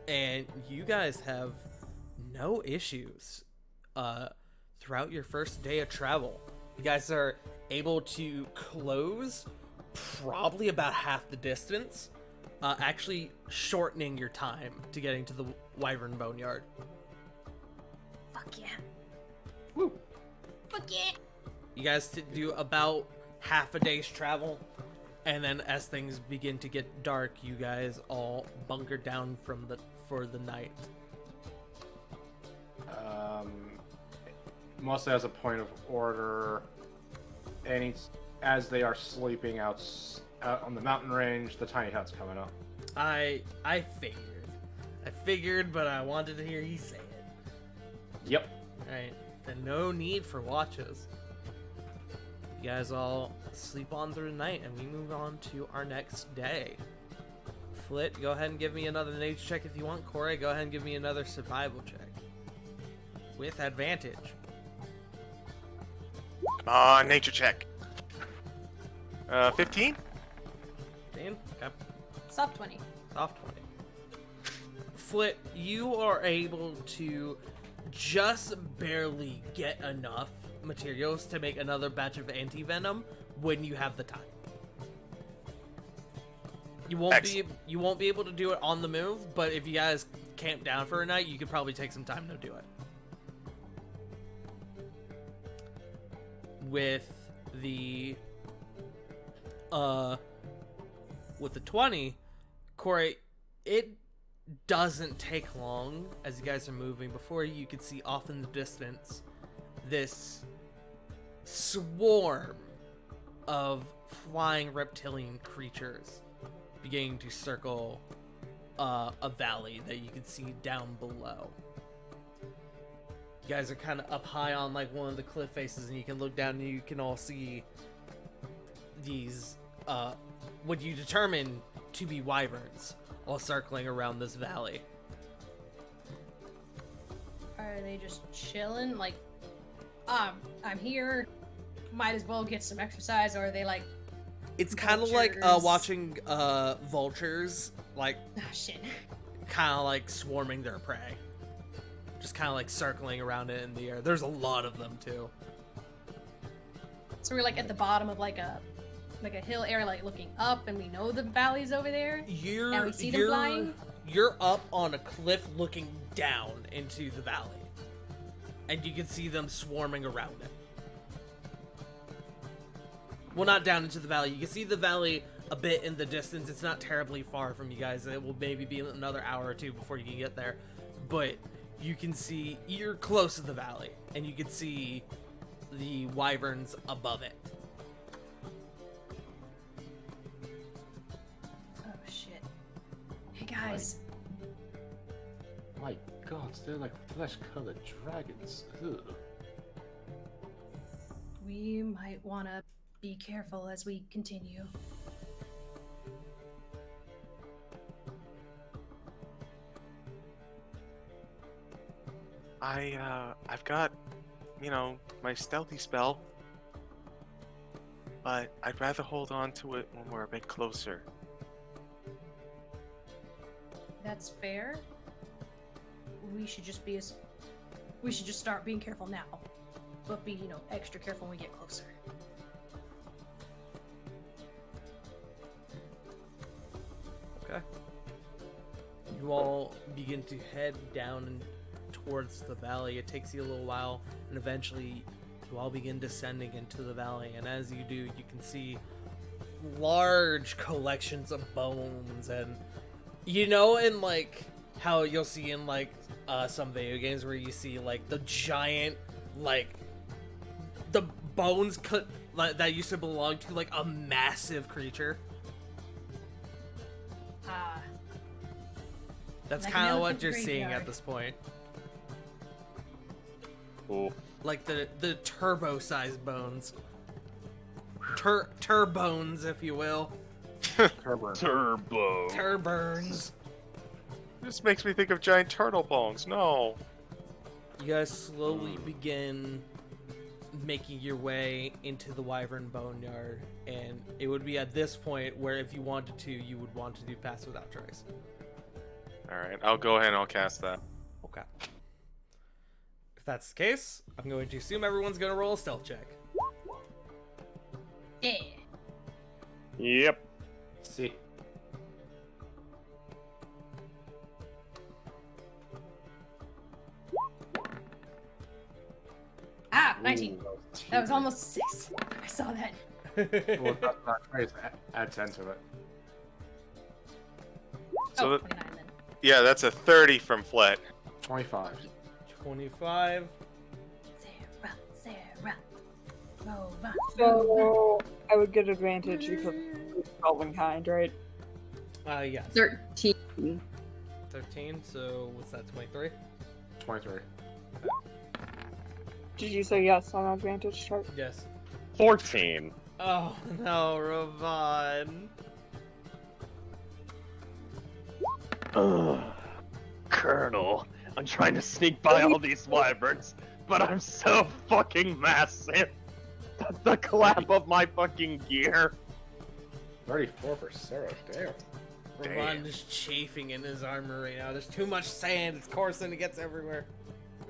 And you guys have no issues throughout your first day of travel. You guys are able to close probably about half the distance, actually shortening your time to getting to the Wyvern Boneyard. Fuck yeah. Woo. Fuck yeah. You guys do about half a day's travel, and then as things begin to get dark, you guys all bunker down for the night. Mostly as a point of order, as they are sleeping out on the mountain range, the tiny hut's coming up. I figured, but I wanted to hear you say it. Yep. Alright, then no need for watches. You guys all sleep on through the night, and we move on to our next day. Flit, go ahead and give me another nature check if you want. Corey, go ahead and give me another survival check. With advantage. Come on, nature check. 15? 15? Okay. Soft 20. Soft 20. Flit, you are able to just barely get enough materials to make another batch of anti-venom when you have the time. You won't be able to do it on the move, but if you guys camp down for a night, you could probably take some time to do it. With the 20, Corey, it doesn't take long as you guys are moving before you can see off in the distance this swarm of flying reptilian creatures beginning to circle a valley that you can see down below. You guys are kind of up high on like one of the cliff faces, and you can look down and you can all see these what you determine to be wyverns all circling around this valley. Are they just chilling? Like, I'm here. Might as well get some exercise, or are they like? It's kind of like watching vultures, like shit. kind of like swarming their prey. Just kind of like circling around it in the air. There's a lot of them too. So we're like at the bottom of like a hill area, like looking up, and we know the valley's over there. And we see them flying. You're up on a cliff looking down into the valley, and you can see them swarming around it. Well, not down into the valley. You can see the valley a bit in the distance. It's not terribly far from you guys. It will maybe be another hour or two before you can get there. But you can see, you're close to the valley, and you can see the wyverns above it. Oh, shit. Hey, guys. My God, they're like flesh-colored dragons. Ugh. We might want to be careful as we continue. I've got, my stealthy spell, but I'd rather hold on to it when we're a bit closer. That's fair. we should just start being careful now, but be extra careful when we get closer. Okay. You all begin to head down towards the valley. It takes you a little while, and eventually you all begin descending into the valley. And as you do, you can see large collections of bones, and in like how you'll see in like some video games where you see like the giant like the bones that used to belong to like a massive creature. That's like kind of an what elephant you're seeing graveyard. at this point. Cool. Like the turbo-sized bones. Turbones, if you will. Turbo. Turburns. This makes me think of giant turtle bones. No. You guys slowly begin making your way into the Wyvern Boneyard, and it would be at this point where if you wanted to, you would want to do Pass Without Trace. Alright, I'll go ahead and I'll cast that. Okay. If that's the case, I'm going to assume everyone's going to roll a stealth check. Yeah. Yep. See. Ah, 19. Ooh, That was almost 6. I saw that. Well, that's not crazy. Add 10 to it. So Oh, that- 29 then. Yeah, that's a 30 from Flet. 25. 25. Sarah. Move on. So I would get advantage because it's Elvenkind, right? Yes. 13. 13, so what's that, 23? 23. Did you say yes on advantage chart? Yes. 14. Oh no, Ravon. Ugh. Colonel, I'm trying to sneak by all these wyverns, but I'm so fucking massive. That's the clap of my fucking gear. 34 for Sarah. Damn. Ravon is chafing in his armor right now. There's too much sand. It's coursing. It gets everywhere.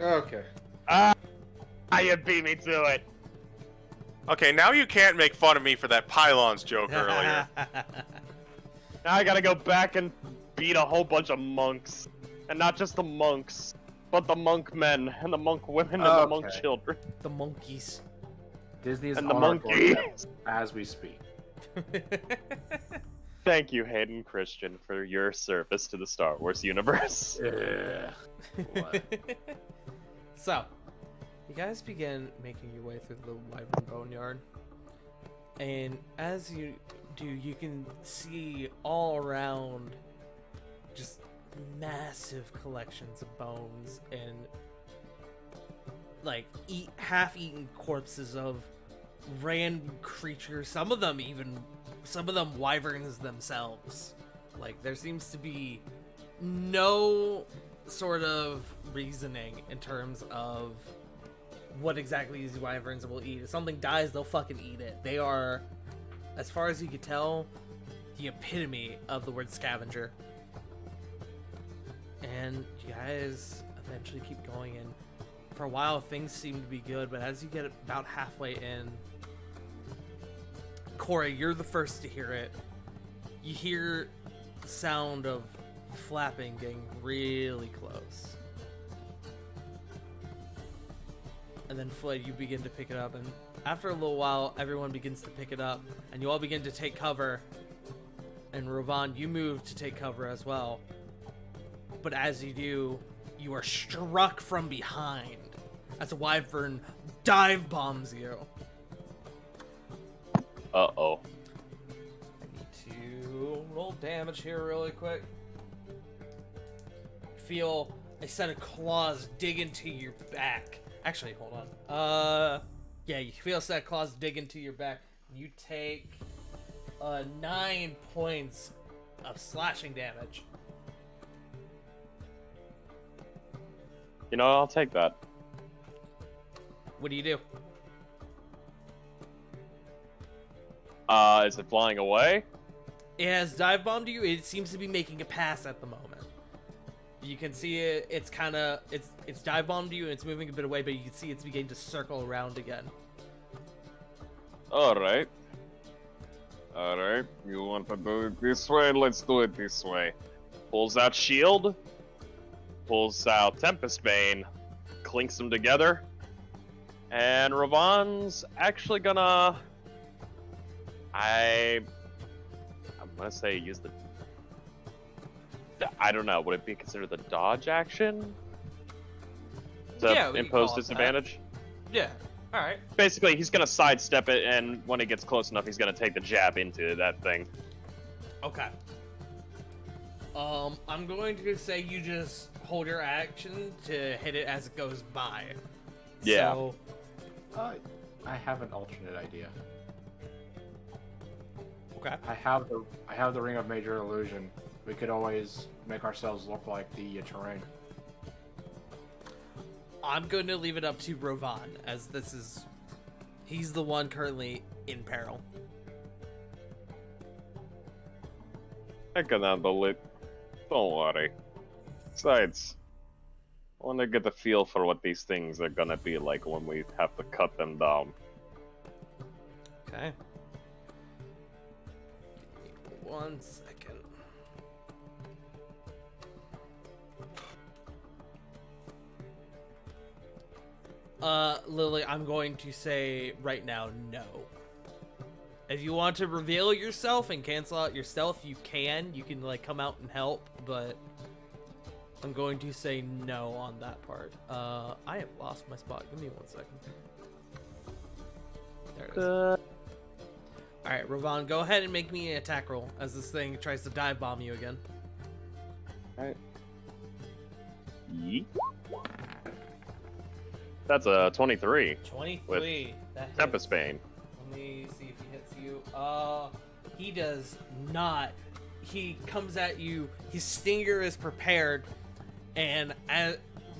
Okay. You beat me to it. Okay, now you can't make fun of me for that pylons joke earlier. Now I gotta go back and beat a whole bunch of monks. And not just the monks, but the monk men, and the monk women, and the monk Okay. children, The monkeys. Disney's and the on our monkeys. doorsteps as we speak. Thank you, Hayden Christian, for your service to the Star Wars universe. Yeah. What? So, you guys begin making your way through the Wyvern Boneyard. And as you do, you can see all around just massive collections of bones and like half-eaten corpses of random creatures. Some of them wyverns themselves. Like, there seems to be no sort of reasoning in terms of what exactly these wyverns will eat. If something dies, they'll fucking eat it. They are, as far as you can tell, the epitome of the word scavenger. And you guys eventually keep going, and for a while things seem to be good, but as you get about halfway in, Corey, you're the first to hear it. You hear the sound of flapping getting really close. And then Floyd, you begin to pick it up, and after a little while, everyone begins to pick it up, and you all begin to take cover. And Ravon, you move to take cover as well. But as you do, you are struck from behind as a wyvern dive bombs you. Uh-oh. I need to roll damage here really quick. Feel a set of claws dig into your back. Actually, hold on. Yeah, you feel a set of claws dig into your back. You take 9 points of slashing damage. You know, I'll take that. What do you do? Is it flying away? It has dive bombed you. It seems to be making a pass at the moment. You can see it. It's kind of it's dive bombed you and it's moving a bit away, but you can see it's beginning to circle around again. All right. You want to do it this way? Let's do it this way. Pulls out shield. Pulls out Tempest Bane. Clinks them together. And Ravon's actually gonna... I'm gonna say use the... I don't know, would it be considered the dodge action? To we can impose call it disadvantage? Yeah. All right. Basically, he's gonna sidestep it, and when it gets close enough, he's gonna take the jab into that thing. Okay. I'm going to say you just hold your action to hit it as it goes by. Yeah. So, I have an alternate idea. okay. I have the Ring of Major Illusion. We could always make ourselves look like the terrain. I'm going to leave it up to Rovan, as he's the one currently in peril. I can handle it. Don't worry. Besides, I want to get a feel for what these things are gonna be like when we have to cut them down. Okay. Give me 1 second. Lily, I'm going to say right now, no. If you want to reveal yourself and cancel out your stealth, you can. You can, like, come out and help, but I'm going to say no on that part. I have lost my spot. Give me 1 second. There it is. Alright, Ravon, go ahead and make me an attack roll as this thing tries to dive bomb you again. Alright. Yeet. That's a 23. 23. That hits. Tempest Bane. Let me see if he hits you. He does not. He comes at you. His stinger is prepared, and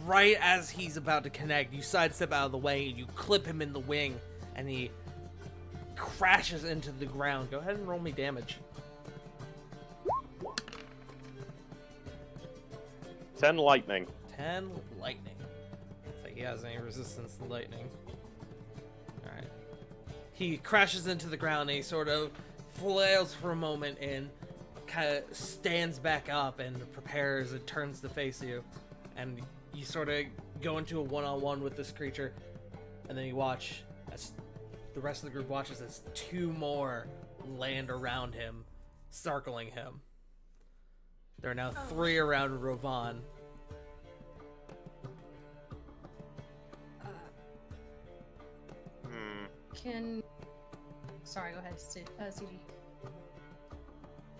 right as he's about to connect, you sidestep out of the way and you clip him in the wing, and he crashes into the ground. Go ahead and roll me damage. 10 lightning. 10 lightning. If he has any resistance to lightning. Alright. He crashes into the ground and he sort of flails for a moment and kind of stands back up and prepares and turns to face you. And you sort of go into a one-on-one with this creature. And then you watch as the rest of the group watches as 2 more land around him, circling him. There are now 3 around Rovan. Sorry, go ahead, CG.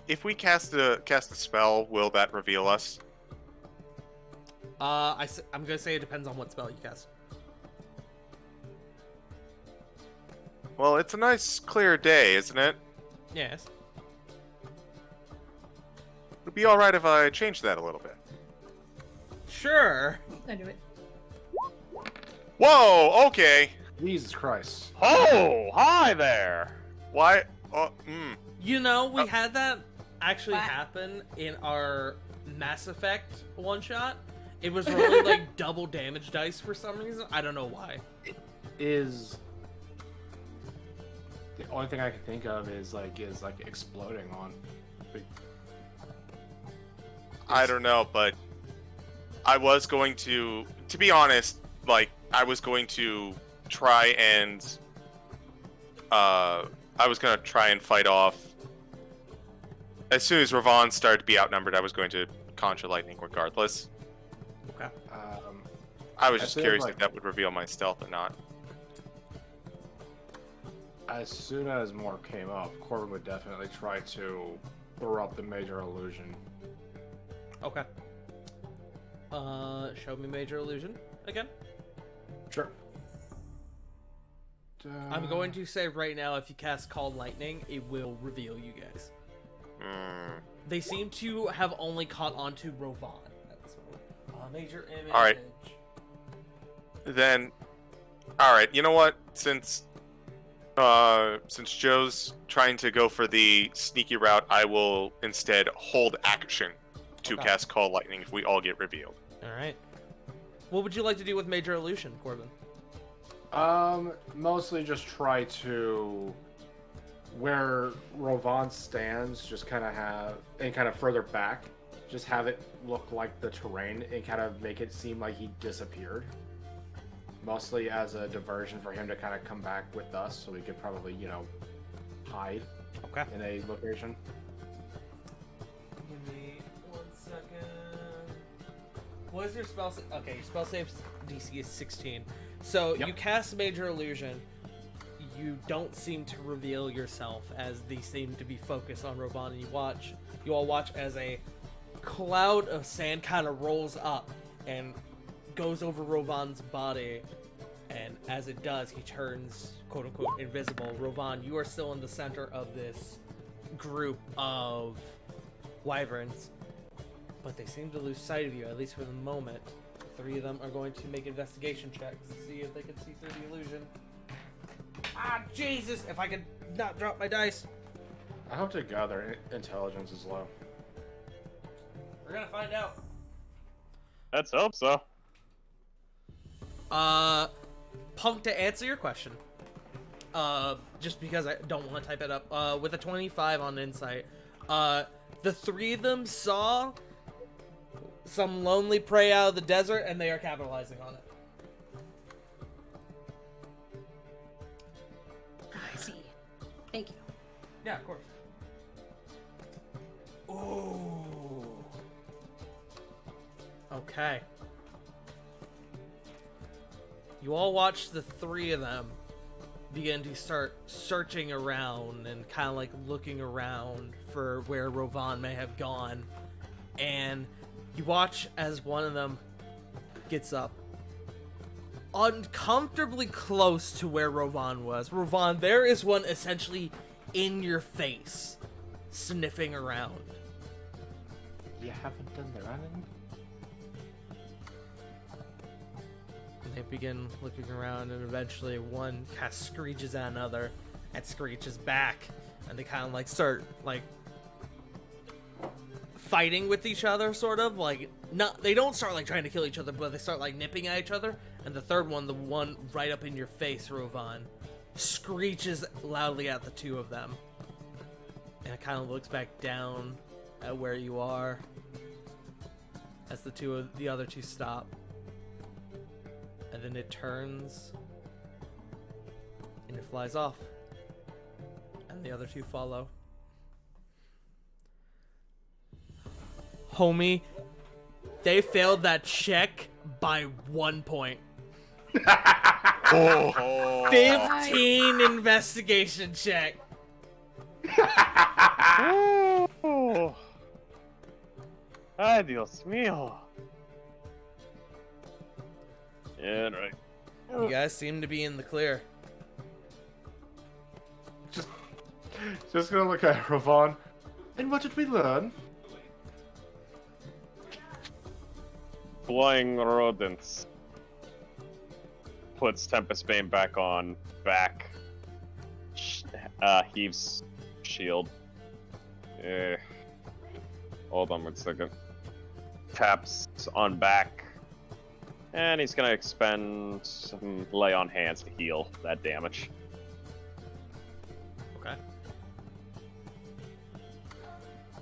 If we cast a spell, will that reveal us? I'm gonna say it depends on what spell you cast. Well, it's a nice clear day, isn't it? Yes. It'd be alright if I changed that a little bit. Sure. I do it. Whoa, okay. Jesus Christ. Oh, hi there. Why? You know, we had that actually What? happen in our Mass Effect one-shot. It was rolling like double damage dice for some reason. I don't know why. Is the only thing I can think of is exploding on. I don't know, but I was going to be honest, like, I was going to try and fight off. As soon as Ravon started to be outnumbered, I was going to conjure lightning regardless. Okay. I was I just feel curious like- if that would reveal my stealth or not. As soon as more came up, Corbin would definitely try to throw up the Major Illusion. Okay. Show me Major Illusion again. Sure. I'm going to say right now, if you cast Call Lightning, it will reveal you guys. They seem to have only caught on to Rovan at this moment. Major image. All right. Then, alright, you know what? Since Joe's trying to go for the sneaky route, I will instead hold action to Okay. cast Call Lightning if we all get revealed. All right. What would you like to do with Major Illusion, Corbin? Mostly just try to where Rovan stands, just kind of further back, just have it look like the terrain and kind of make it seem like he disappeared. Mostly as a diversion for him to kind of come back with us, so we could probably, hide Okay. in a location. Give me 1 second. What is your spell? Okay, your spell save DC is 16. So Yep. you cast Major Illusion. You don't seem to reveal yourself as these seem to be focused on Rovan, and you all watch as a cloud of sand kind of rolls up and goes over Rovan's body, and as it does, he turns quote unquote invisible. Rovan, you are still in the center of this group of wyverns, but they seem to lose sight of you, at least for the moment. The 3 of them are going to make investigation checks to see if they can see through the illusion. Ah, Jesus! If I could not drop my dice. I hope to God their intelligence is low. We're gonna find out. Let's hope so. Punk, to answer your question, just because I don't want to type it up, with a 25 on insight, the 3 of them saw some lonely prey out of the desert, and they are capitalizing on it. I see. Thank you. Yeah, of course. Ooh. Okay. You all watch the 3 of them begin to start searching around and kind of like looking around for where Rovan may have gone. And you watch as one of them gets up uncomfortably close to where Rovan was. Rovan, there is one essentially in your face, sniffing around. You haven't done the running? They begin looking around, and eventually one kind of screeches at another and screeches back, and they kind of like start like fighting with each other, sort of like not. They don't start like trying to kill each other, but they start like nipping at each other. And the third one, the one right up in your face, Rovan, screeches loudly at the 2 of them, and it kind of looks back down at where you are as the other two stop. And then it turns and it flies off. And the other 2 follow. Homie, they failed that check by 1 point. Oh. 15 investigation check. Oh. Ay, Dios mío. Yeah, right. You guys seem to be in the clear. Just gonna look at Rovan. And what did we learn? Flying rodents. Puts Tempest Bane back on. Back. Heaves shield. Hold on 1 second. Taps on back. And he's gonna expend some lay on hands to heal that damage. Okay.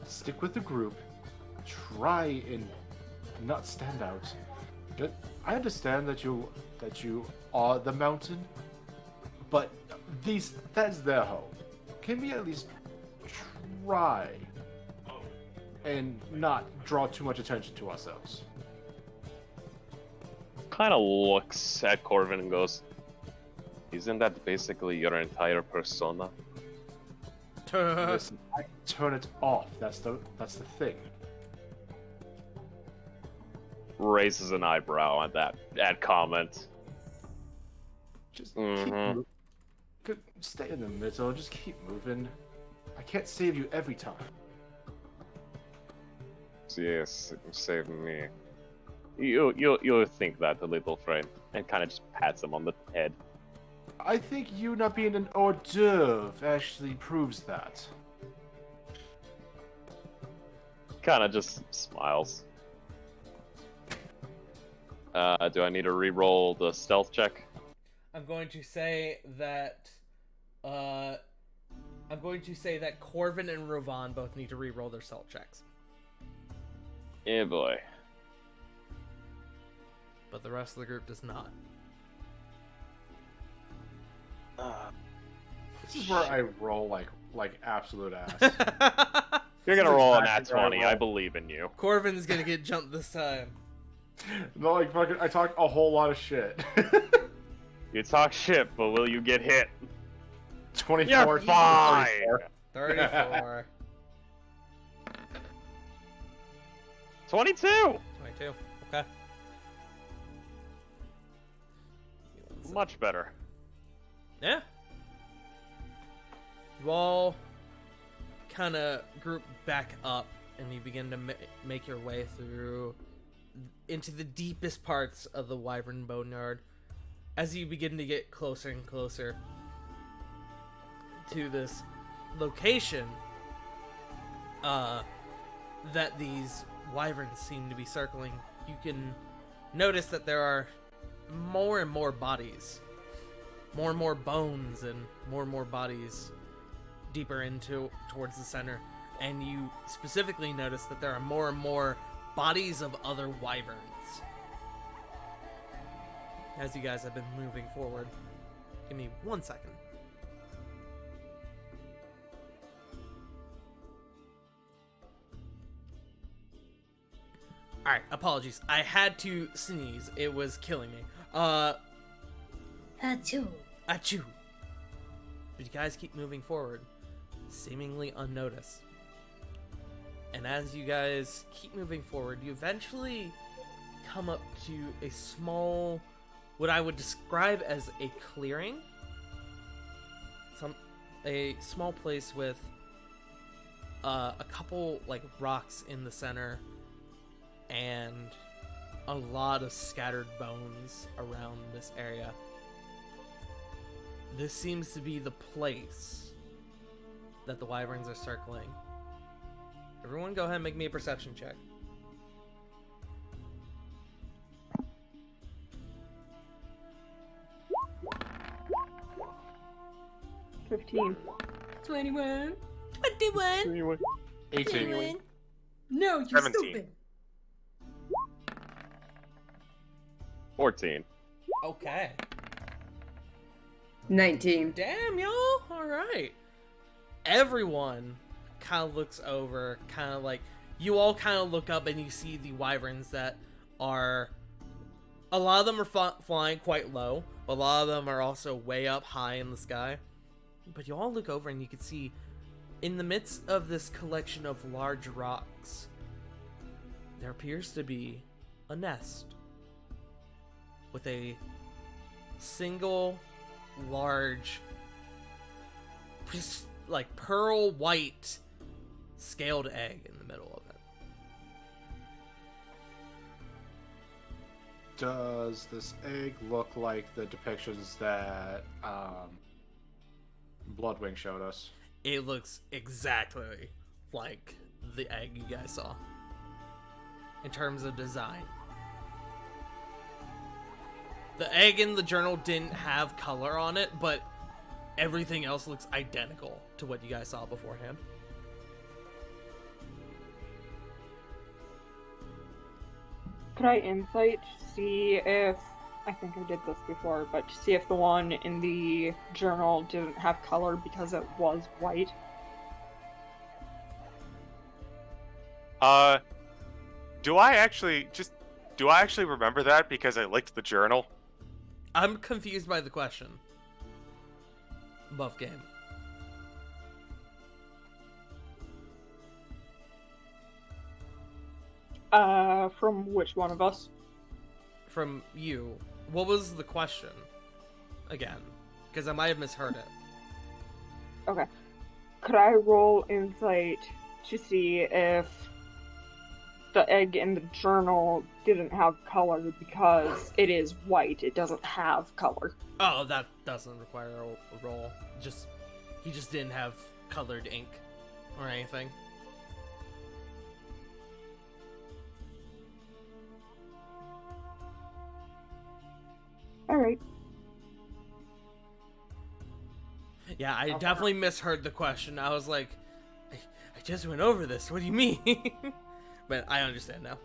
Stick with the group. Try and not stand out. But I understand that you are the mountain, but that's their home. Can we at least try and not draw too much attention to ourselves? Kind of looks at Corvin and goes, "Isn't that basically your entire persona?" Listen, I turn it off. That's the thing. Raises an eyebrow at that comment. Just Mhm. stay in the middle. Just keep moving. I can't save you every time. Yes, save me. You think that, a little friend, and kind of just pats him on the head. I think you not being an hors d'oeuvre actually proves that. kind of just smiles. Do I need to re-roll the stealth check? I'm going to say that Corvin and Rovan both need to re-roll their stealth checks. Yeah, boy. But the rest of the group does not. This is where I roll like absolute ass. You're gonna This is roll an exactly nat where I 20. I roll. believe in you. Corvin's gonna get jumped this time. No, like fucking, I talk a whole lot of shit. You talk shit, but will you get hit? 24. You're fine. 34. 22. 22. Okay. Much better. Yeah. You all kind of group back up and you begin to make your way through into the deepest parts of the Wyvern Boneyard as you begin to get closer and closer to this location that these wyverns seem to be circling. You can notice that there are more and more bodies, more and more bones, and more bodies deeper into towards the center. And you specifically notice that there are more and more bodies of other wyverns as you guys have been moving forward. Give me 1 second. Alright, apologies. I had to sneeze. It was killing me. Achoo. Achoo. But you guys keep moving forward, seemingly unnoticed. And as you guys keep moving forward, you eventually come up to a small, what I would describe as a clearing. A small place with a couple like rocks in the center and a lot of scattered bones around this area. This seems to be the place that the wyverns are circling. Everyone go ahead and make me a perception check. $15. 21. 21. 18. No, you're 17. stupid. 14. Okay. 19. Damn, y'all. All right. Everyone kind of looks over, kind of like, you all kind of look up and you see the wyverns that are, a lot of them are flying quite low, but a lot of them are also way up high in the sky. But you all look over and you can see, in the midst of this collection of large rocks, there appears to be a nest with a single large, like pearl white scaled egg in the middle of it. Does this egg look like the depictions that Bloodwing showed us? It looks exactly like the egg you guys saw in terms of design. The egg in the journal didn't have color on it, but everything else looks identical to what you guys saw beforehand. Could I insight to see if, I think I did this before, but to see if the one in the journal didn't have color because it was white? Do I actually remember that because I licked the journal? I'm confused by the question. Buff game. From which one of us? From you. What was the question? Again. Because I might have misheard it. Okay. Could I roll insight to see if the egg in the journal didn't have color because it is white, it doesn't have color? Oh, that doesn't require a roll. He just didn't have colored ink or anything. Alright. Yeah, I definitely misheard the question. I was like, I just went over this. What do you mean? But I understand now.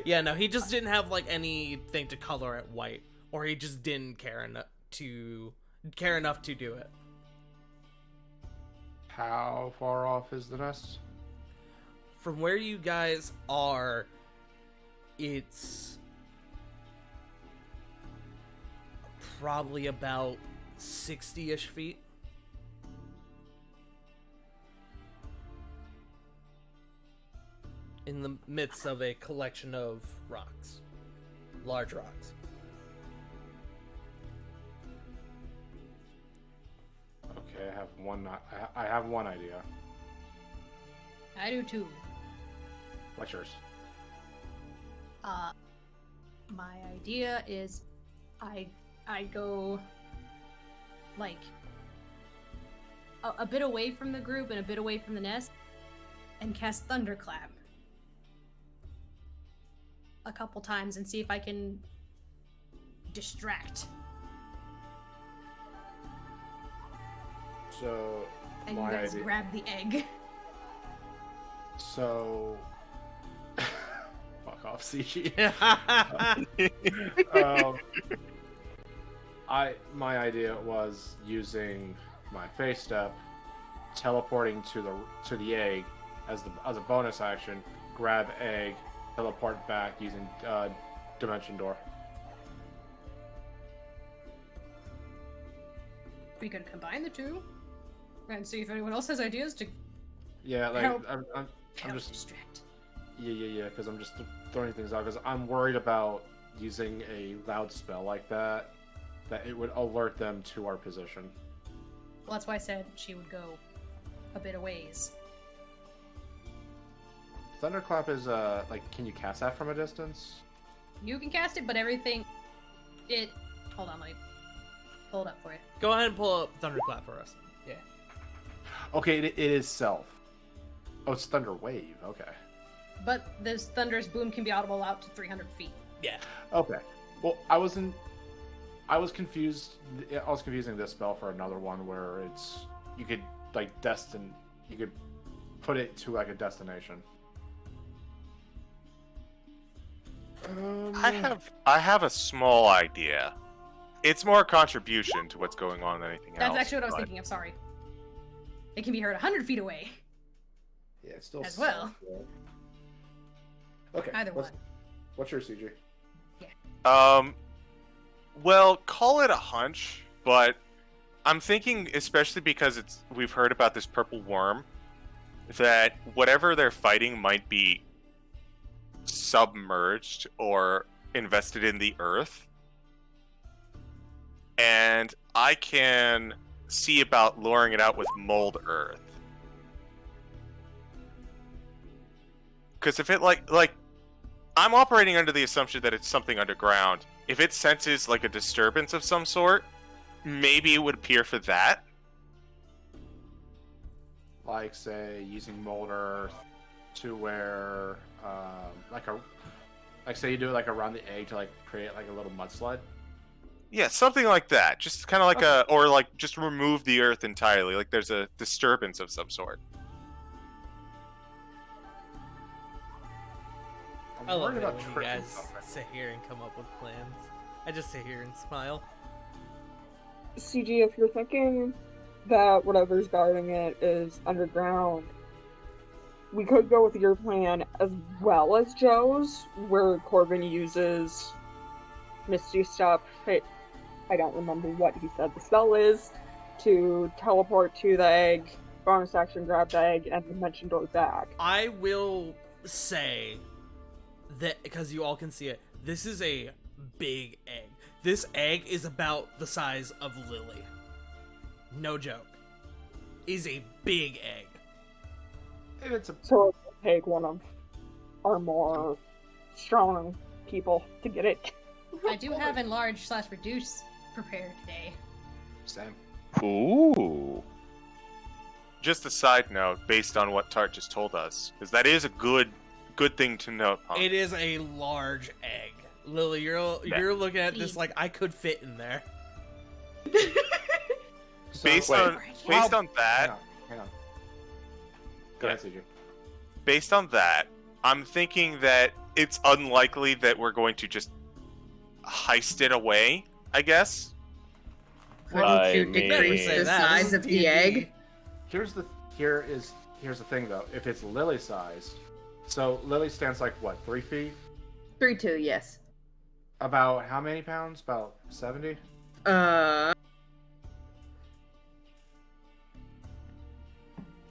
Yeah, no, he just didn't have like anything to color it white, or he just didn't care enough to do it. How far off is the nest? From where you guys are, it's probably about 60-ish feet. In the midst of a collection of rocks. Large rocks. Okay, I have one idea. I do too. What's yours? My idea is I go like a bit away from the group and a bit away from the nest and cast Thunderclap a couple times and see if I can distract. So, And you my guys idea. grab the egg. So, fuck off, CG. My idea was using my face step, teleporting to the egg as a bonus action, grab egg, teleport back using dimension door. We could combine the two and see if anyone else has ideas to Yeah, like Help. I'm help just distract. yeah, because I'm just throwing things out because I'm worried about using a loud spell like that it would alert them to our position. Well, that's why I said she would go a bit a ways. Thunderclap is like, can you cast that from a distance? You can cast it, but everything hold on, let me pull it up for you. Go ahead and pull up Thunderclap for us. Yeah. Okay, it is self. Oh, it's Thunder Wave. Okay. But this thunderous boom can be audible out to 300 feet. Yeah. Okay. Well, I was confused. I was confusing this spell for another one where you could put it to like a destination. I have a small idea. It's more a contribution to what's going on than anything else. That's actually what I was but- thinking of, sorry. It can be heard 100 feet away. Yeah, it's still As well. Okay. Either one. What's your CG? Well, call it a hunch, but I'm thinking, especially because we've heard about this purple worm, that whatever they're fighting might be submerged or invested in the earth. And I can see about luring it out with mold earth. Because if it like I'm operating under the assumption that it's something underground. If it senses like a disturbance of some sort, maybe it would appear for that. Like, say, using mold earth to where, say you do it like around the egg to like create like a little mudslide. Yeah, something like that. Just kind of like or like just remove the earth entirely. Like there's a disturbance of some sort. I love it about when you tricking guys something. sit here and come up with plans. I just sit here and smile. CG, if you're thinking that whatever's guarding it is underground, we could go with your plan as well as Joe's, where Corbin uses Misty Step. I don't remember what he said the spell is, to teleport to the egg, bonus action grab the egg, and dimension door back. I will say that, because you all can see it, this is a big egg. This egg is about the size of Lily. No joke. Is a big egg. And it's a So it would take one of our more strong people to get it. I do have enlarge/reduce prepared today. same. Ooh. Just a side note, based on what Tart just told us, because that is a good thing to note. Huh? It is a large egg. Lily, you're looking at this like I could fit in there. So, Based wait, on that, hang on. Go ahead, CJ. based on that, I'm thinking that it's unlikely that we're going to just heist it away, I guess. Couldn't you mean- decrease Say the that. size This of is the D&D. egg? Here's the thing though. If it's Lily sized, so Lily stands like what, 3 feet? 3-2, yes. About how many pounds? About 70?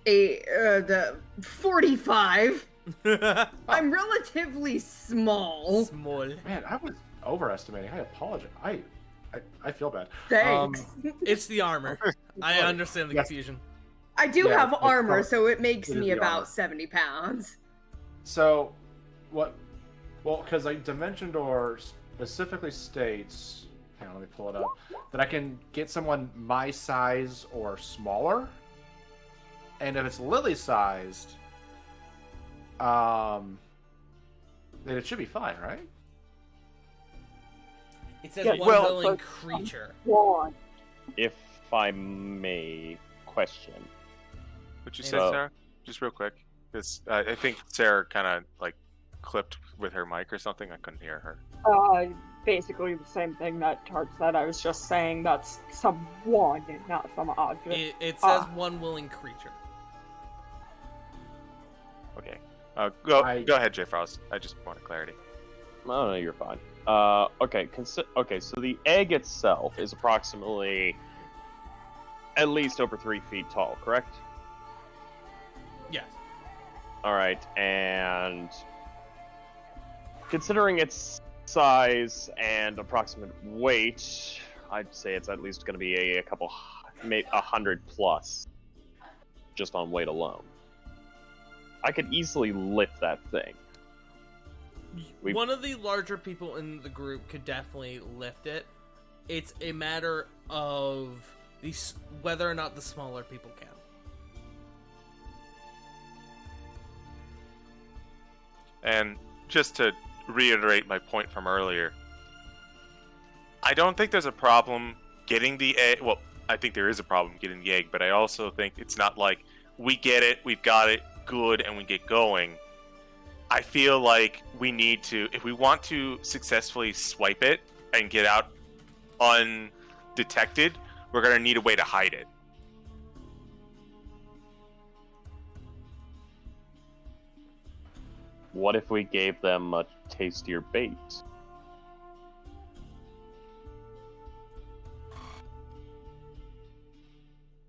The 45. I'm relatively small. Small. Man, I was overestimating. I apologize. I feel bad. Thanks. It's the armor. I understand the Yes. confusion. I do Yeah, have it's armor, probably- so it makes it is me the about armor. 70 pounds. So, what? Well, because like Dimension Door specifically states, hang on, let me pull it up, that I can get someone my size or smaller. And if it's Lily sized, then it should be fine, right? It says Yeah, one well, willing but- creature. One. If I may question. What you Hey, said, so- Sarah? Just real quick. This, I think Sarah kind of like clipped with her mic or something. I couldn't hear her. Basically the same thing that Tart said. I was just saying that's someone, not some object. It says one willing creature. Okay. Go I- ahead, J Frost. I just wanted clarity. Oh, no, you're fine. Okay, okay, so the egg itself is approximately at least over 3 feet tall, correct? Yes. Alright, and considering its size and approximate weight, I'd say it's at least going to be a couple, maybe 100 plus, just on weight alone. I could easily lift that thing. We- One of the larger people in the group could definitely lift it. It's a matter of whether or not the smaller people can. And just to reiterate my point from earlier, I don't think there's a problem getting the egg. Well, I think there is a problem getting the egg, but I also think it's not like we get it, we've got it, good, and we get going. I feel like we need to, if we want to successfully swipe it and get out undetected, we're going to need a way to hide it. What if we gave them a tastier bait?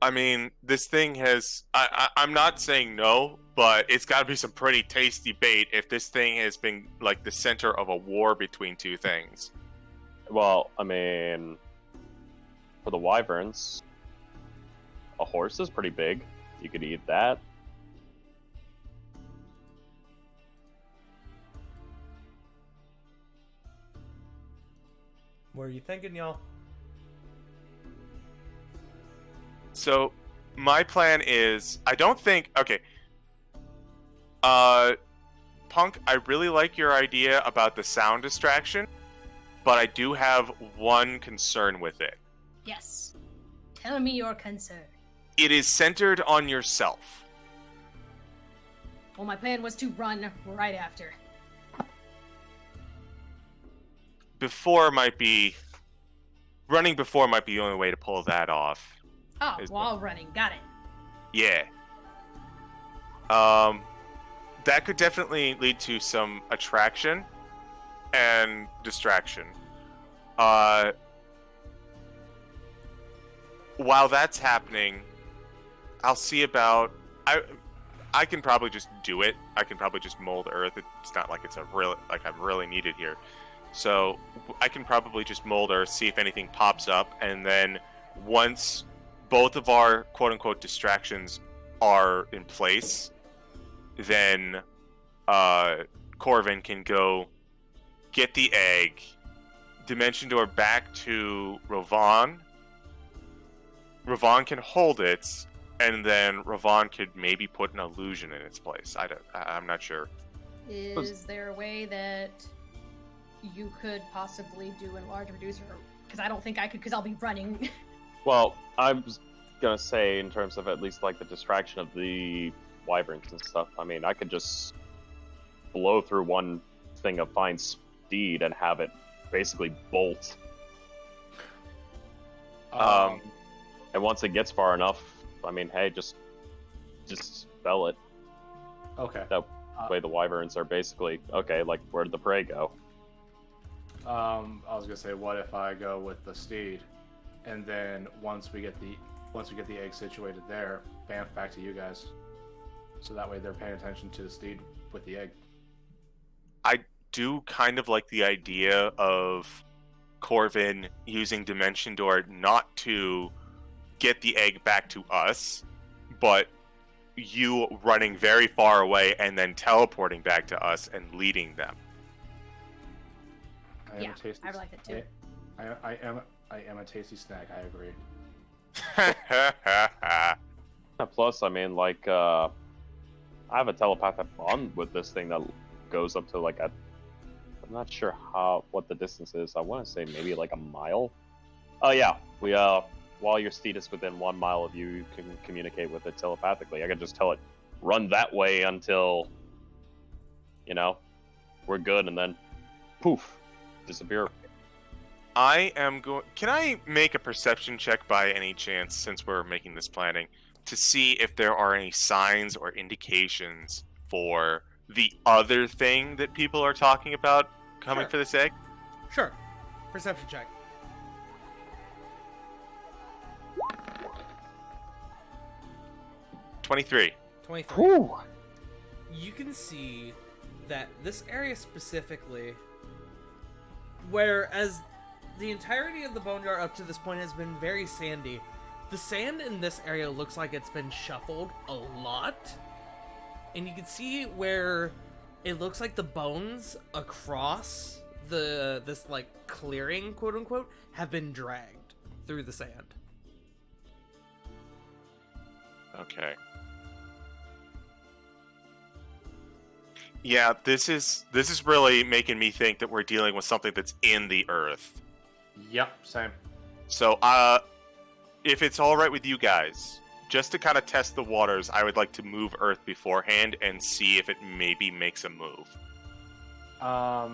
I mean, this thing has. I'm not saying no, but it's got to be some pretty tasty bait if this thing has been like the center of a war between two things. Well, I mean, for the wyverns, a horse is pretty big. You could eat that. What are you thinking, y'all? So, my plan is. I don't think. Okay. Punk, I really like your idea about the sound distraction, but I do have one concern with it. Yes. Tell me your concern. It is centered on yourself. Well, my plan was to run right after. Running before might be the only way to pull that off. Oh, Is- while running. Got it. Yeah. That could definitely lead to some attraction and distraction. While that's happening, I'll see about I can probably just do it. I can probably just mold earth. It's not like I'm really needed here. So I can probably just mold earth, see if anything pops up, and then once both of our quote-unquote distractions are in place, then Corvin can go get the egg, Dimension Door back to Ravon. Ravon can hold it, and then Ravon could maybe put an illusion in its place. I'm not sure. Is there a way that you could possibly do enlarge, reduce, or because I don't think I could, because I'll be running. Well, I was gonna say in terms of at least like the distraction of the wyverns and stuff. I mean, I could just blow through one thing of fine speed and have it basically bolt. And once it gets far enough, I mean, hey, just spell it. Okay. That way the wyverns are basically, okay, like, where did the prey go? I was gonna say, what if I go with the steed, and then once we get the egg situated there, bamf back to you guys. So that way they're paying attention to the steed with the egg. I do kind of like the idea of Corvin using Dimension Door not to get the egg back to us, but you running very far away and then teleporting back to us and leading them. Yeah, I like that too. I am a tasty snack. I agree. Plus, I mean, like, I have a telepathic bond with this thing that goes up to like I'm not sure what the distance is. I want to say maybe like a mile. Oh yeah, we while your steed is within 1 mile of you, you can communicate with it telepathically. I can just tell it run that way until we're good, and then poof, disappear. I am going. Can I make a perception check by any chance, since we're making this planning, to see if there are any signs or indications for the other thing that people are talking about coming Sure. for this egg? Sure. Perception check. 23. 23. Whew. You can see that this area specifically, whereas the entirety of the boneyard up to this point has been very sandy, the sand in this area looks like it's been shuffled a lot. And you can see where it looks like the bones across this like clearing, quote unquote, have been dragged through the sand. Okay. Yeah, this is really making me think that we're dealing with something that's in the earth. Yep, same. So, if it's all right with you guys, just to kind of test the waters, I would like to move Earth beforehand and see if it maybe makes a move. I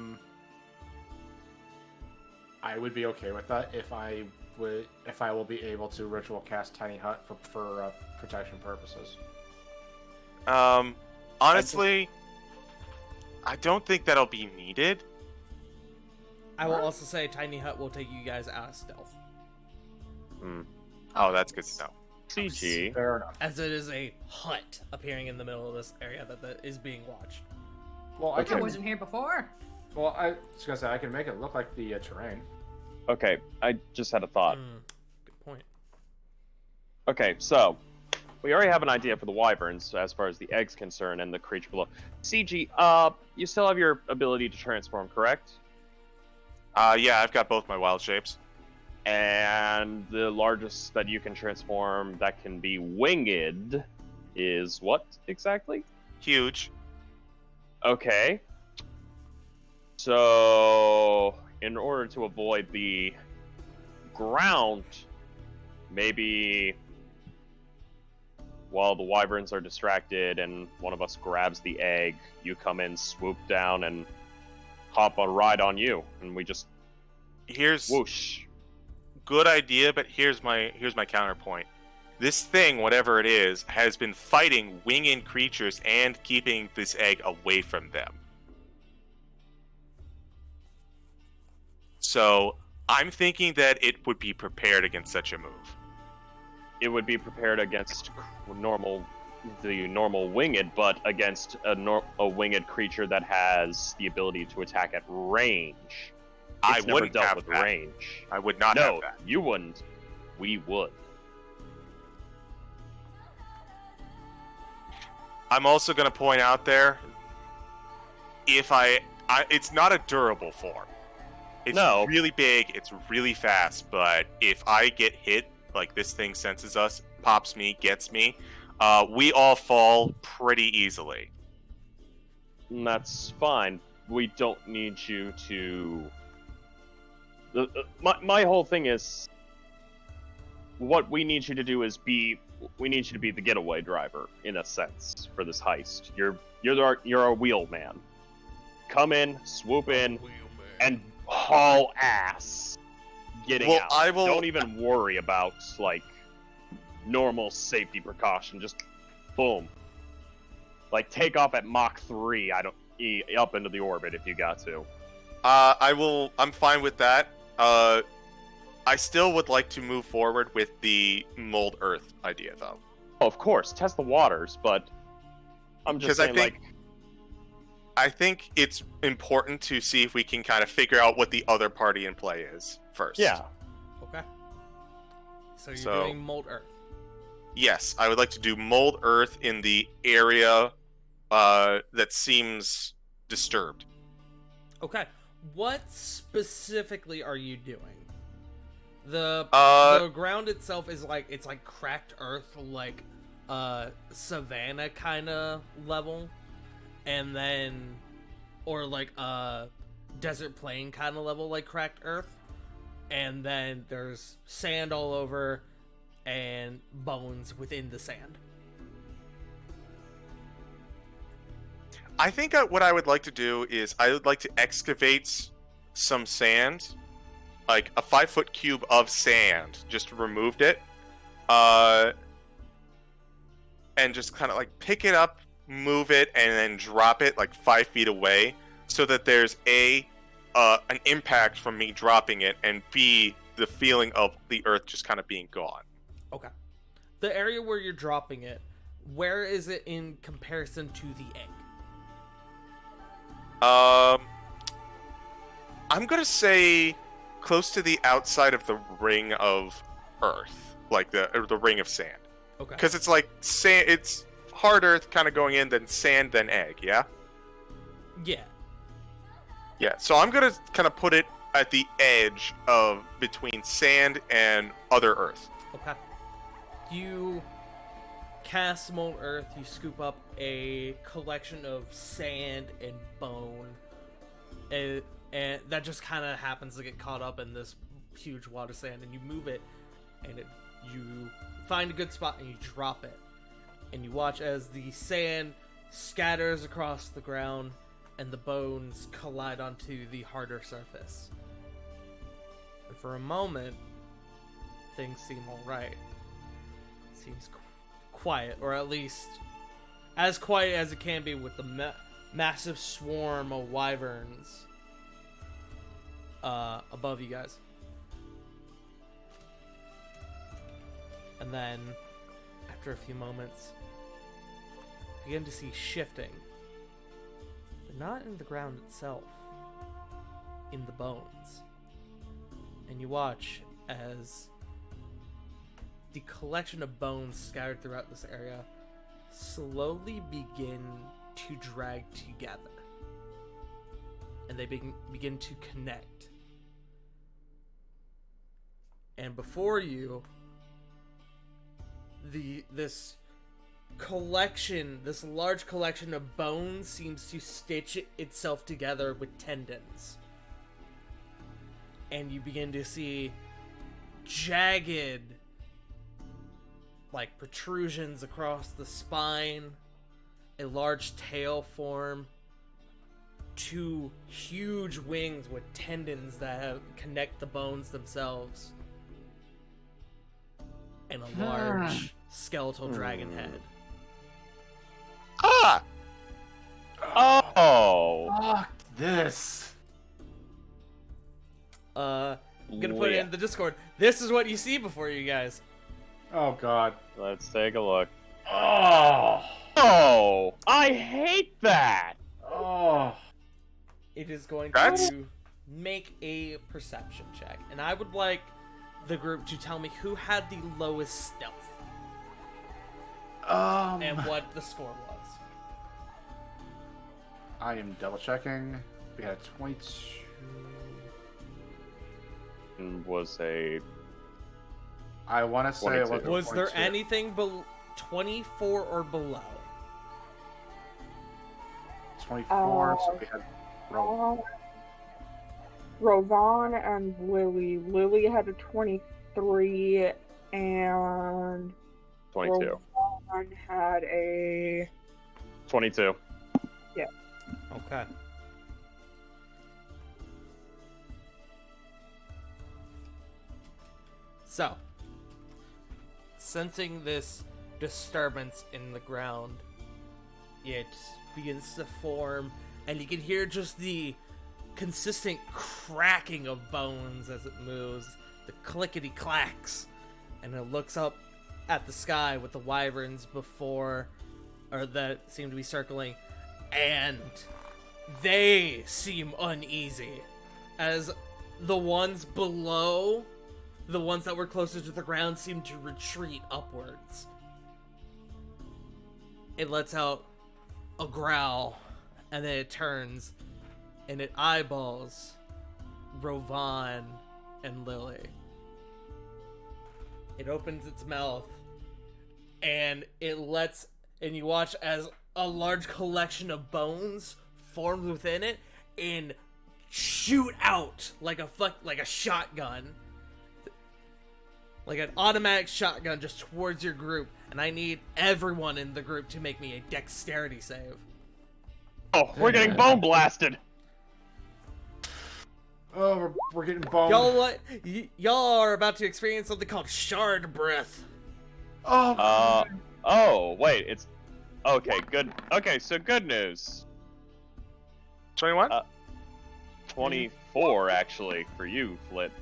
would be okay with that if I will be able to ritual cast Tiny Hut for protection purposes. Honestly, I don't think that'll be needed. I will also say Tiny Hut will take you guys out of stealth, Oh, that's good to know. CG. Fair enough. as it is a hut appearing in the middle of this area that is being watched. Well, I wasn't here before. Well, I was gonna say I can make it look like the terrain. Okay, I just had a thought. Good point. Okay, so we already have an idea for the wyverns as far as the egg's concerned and the creature below. CG, you still have your ability to transform, correct? Yeah, I've got both my wild shapes. And the largest that you can transform that can be winged is what exactly? Huge. Okay. So, in order to avoid the ground, maybe while the wyverns are distracted and one of us grabs the egg, you come in, swoop down, and hop a ride on you, and we just Here's whoosh. good idea, but here's my counterpoint. This thing, whatever it is, has been fighting winged creatures and keeping this egg away from them. So I'm thinking that it would be prepared against such a move. It would be prepared against the normal winged, but against a winged creature that has the ability to attack at range. I It's never wouldn't dealt have with that. range. I would not No, have that. you wouldn't. We would. I'm also going to point out there, if it's not a durable form. It's No. really big, it's really fast, but if I get hit, like this thing senses us, pops me, gets me, we all fall pretty easily. And that's fine. we don't need you to. My whole thing is, what we need you to do is we need you to be the getaway driver in a sense for this heist. You're a wheelman. Come in, swoop in, and haul ass. Getting out. Don't even worry about like normal safety precaution. Just boom. Like take off at Mach 3. Up into the orbit if you got to. I'm fine with that. I still would like to move forward with the mold Earth idea, though. Oh, of course, test the waters, but I'm just saying, I think it's important to see if we can kind of figure out what the other party in play is first. Yeah. Okay. So you're doing mold Earth. Yes, I would like to do mold Earth in the area that seems disturbed. Okay. What specifically are you doing? The ground itself is like it's like cracked earth, like savanna kind of level, and then or like desert plain kind of level, like cracked earth, and then there's sand all over and bones within the sand. I think what I would like to do is I would like to excavate some sand, like a 5-foot cube of sand, just removed it, and just kind of like pick it up, move it, and then drop it like 5 feet away, so that there's an impact from me dropping it, and B, the feeling of the earth just kind of being gone. Okay. The area where you're dropping it, where is it in comparison to the egg? I'm gonna say close to the outside of the ring of earth, like the ring of sand. Okay. Because it's like sand, it's hard earth kind of going in, then sand, then egg. Yeah. Yeah. Yeah. So I'm gonna kind of put it at the edge of between sand and other earth. Okay. You cast mold earth, you scoop up a collection of sand and bone, and that just kind of happens to get caught up in this huge wad of sand, and you move it, and you find a good spot and you drop it, and you watch as the sand scatters across the ground and the bones collide onto the harder surface. And for a moment, things seem alright. Seems quiet, or at least as quiet as it can be with the massive swarm of wyverns above you guys. And then, after a few moments, you begin to see shifting, but not in the ground itself, in the bones. And you watch as the collection of bones scattered throughout this area slowly begin to drag together, and they begin to connect. And before you, this large collection of bones seems to stitch itself together with tendons, and you begin to see jagged, like, protrusions across the spine, a large tail form, 2 huge wings with tendons that connect the bones themselves, and a large skeletal dragon head. Ah! Oh! Fuck this. I'm gonna put it in the Discord. This is what you see before you guys. Oh god. Let's take a look. Oh. Oh! I hate that! Oh. It is going That's- to make a perception check, and I would like the group to tell me who had the lowest stealth and what the score was. I am double checking. We had 22. Was a... I want to say it 22. was. Was there anything 24 or below? 24, so Oh. we had Rovan and Lily. Lily had a 23 and 22. Rovan had a 22. Okay. So, sensing this disturbance in the ground, it begins to form, and you can hear just the consistent cracking of bones as it moves, the clickety clacks, and it looks up at the sky with the wyverns before, or that seem to be circling, and they seem uneasy as the ones below, the ones that were closer to the ground, seem to retreat upwards. It lets out a growl, and then it turns, and it eyeballs Rovan and Lily. It opens its mouth, and and you watch as a large collection of bones forms within it and shoot out like a shotgun. Like an automatic shotgun just towards your group, and I need everyone in the group to make me a dexterity save. Oh, we're getting bone blasted. Oh, we're getting boned. Y'all are about to experience something called shard breath. Oh. Oh, wait, it's okay. Good. Okay, so good news. 21? 24 actually for you, Flit.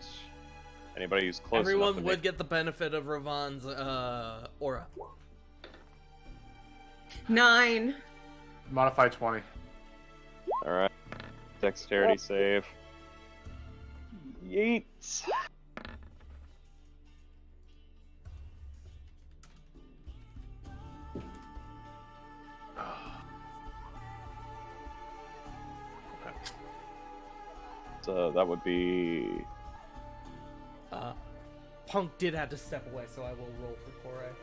Anybody who's close. Everyone would get the benefit of Rovan's aura. 9. Modify 20. All right. Dexterity save. Yeet. So that would be. Punk did have to step away, so I will roll for Kore.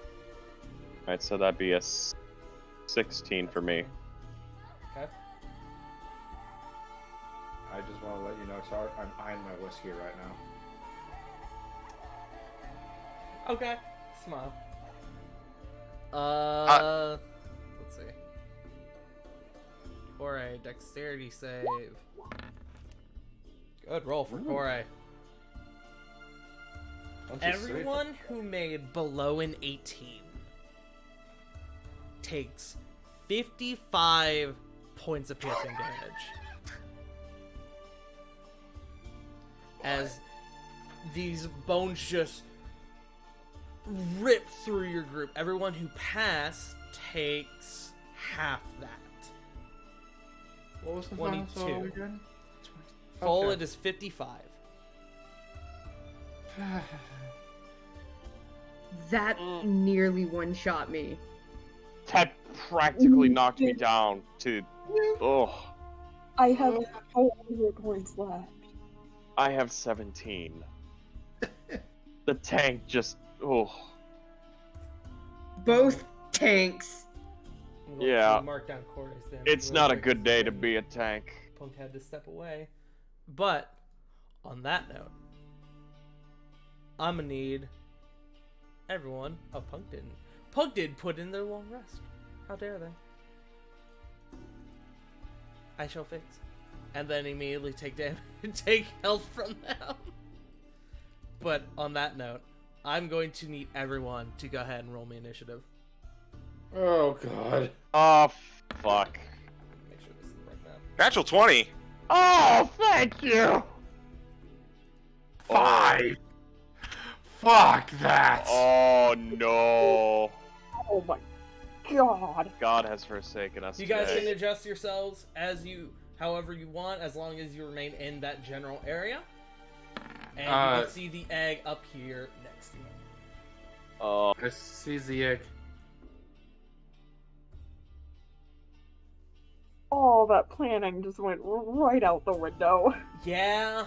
Alright, so that'd be a 16 for me. Okay. I just want to let you know, sorry, I'm eyeing my whiskey right now. Okay. Smile. Let's see. Kore, dexterity save. Good roll for Kore. Everyone who made below an 18 takes 55 points of piercing damage. As these bones just rip through your group. Everyone who passed takes half that. What was the 22. final total again? Full, Okay. it is 55. That nearly one-shot me. That practically knocked me down to. Oh, I have 400 points left. I have 17. The tank just. Oh. Both tanks. Yeah. Mark down Kore's damage It's really not a quick. good day to be a tank. Punk had to step away. But, on that note, I'm gonna need everyone. Oh, Punk didn't. Punk did put in their long rest. How dare they? I shall fix. And then immediately take damage, take health from them. But on that note, I'm going to need everyone to go ahead and roll me initiative. Oh god. Oh, fuck. Make sure this is the right map. Natural 20. Oh, thank you! 5! Fuck that! Oh, no. Oh my god. God has forsaken us You guys today. can adjust yourselves however you want, as long as you remain in that general area. And you can see the egg up here next to you. Oh, I seize the egg. All that planning just went right out the window. Yeah.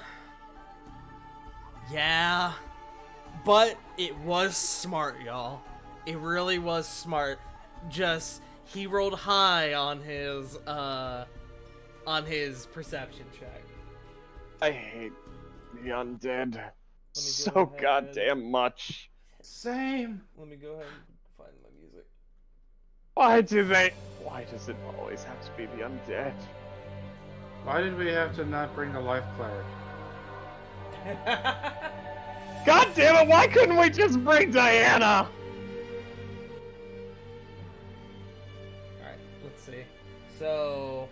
But it was smart, y'all. It really was smart. Just, he rolled high on his on his perception check. I hate the undead go so ahead. goddamn much. Same. Let me go ahead and find my music. Why does it always have to be the undead? Why did we have to not bring the life cleric? God damn it, why couldn't we just bring Diana? Alright, let's see. So,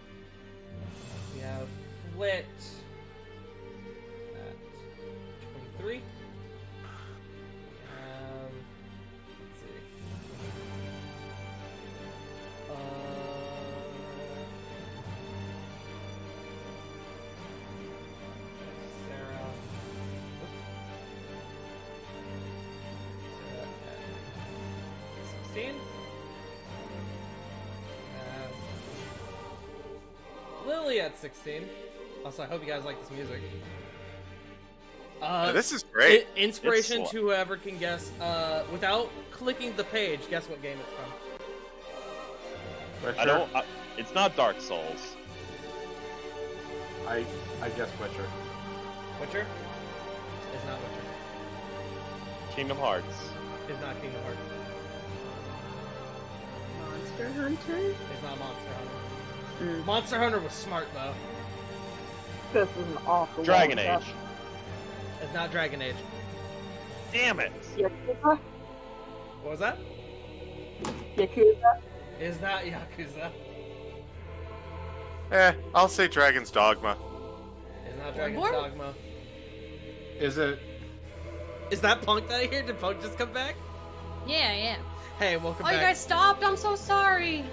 we have Flit at 23. We have, let's see. Sarah. Sarah at 16. Lily at 16. Also, I hope you guys like this music. This is great. Inspiration It's to whoever can guess. Without clicking the page, guess what game it's from. Witcher? I don't. It's not Dark Souls. I guess Witcher. Witcher? It's not Witcher. Kingdom Hearts. It's not Kingdom Hearts. Monster Hunter? It's not Monster Hunter. Mm. Monster Hunter was smart though. This is an awful Dragon long Age. step. It's not Dragon Age. Damn it! Yakuza? What was that? Yakuza? It's not Yakuza. I'll say Dragon's Dogma. It's not Dragon's Bloodborne? Dogma. Is it? Is that Punk that I hear? Did Punk just come back? Yeah, yeah. Hey, welcome Oh, back. you guys stopped? I'm so sorry.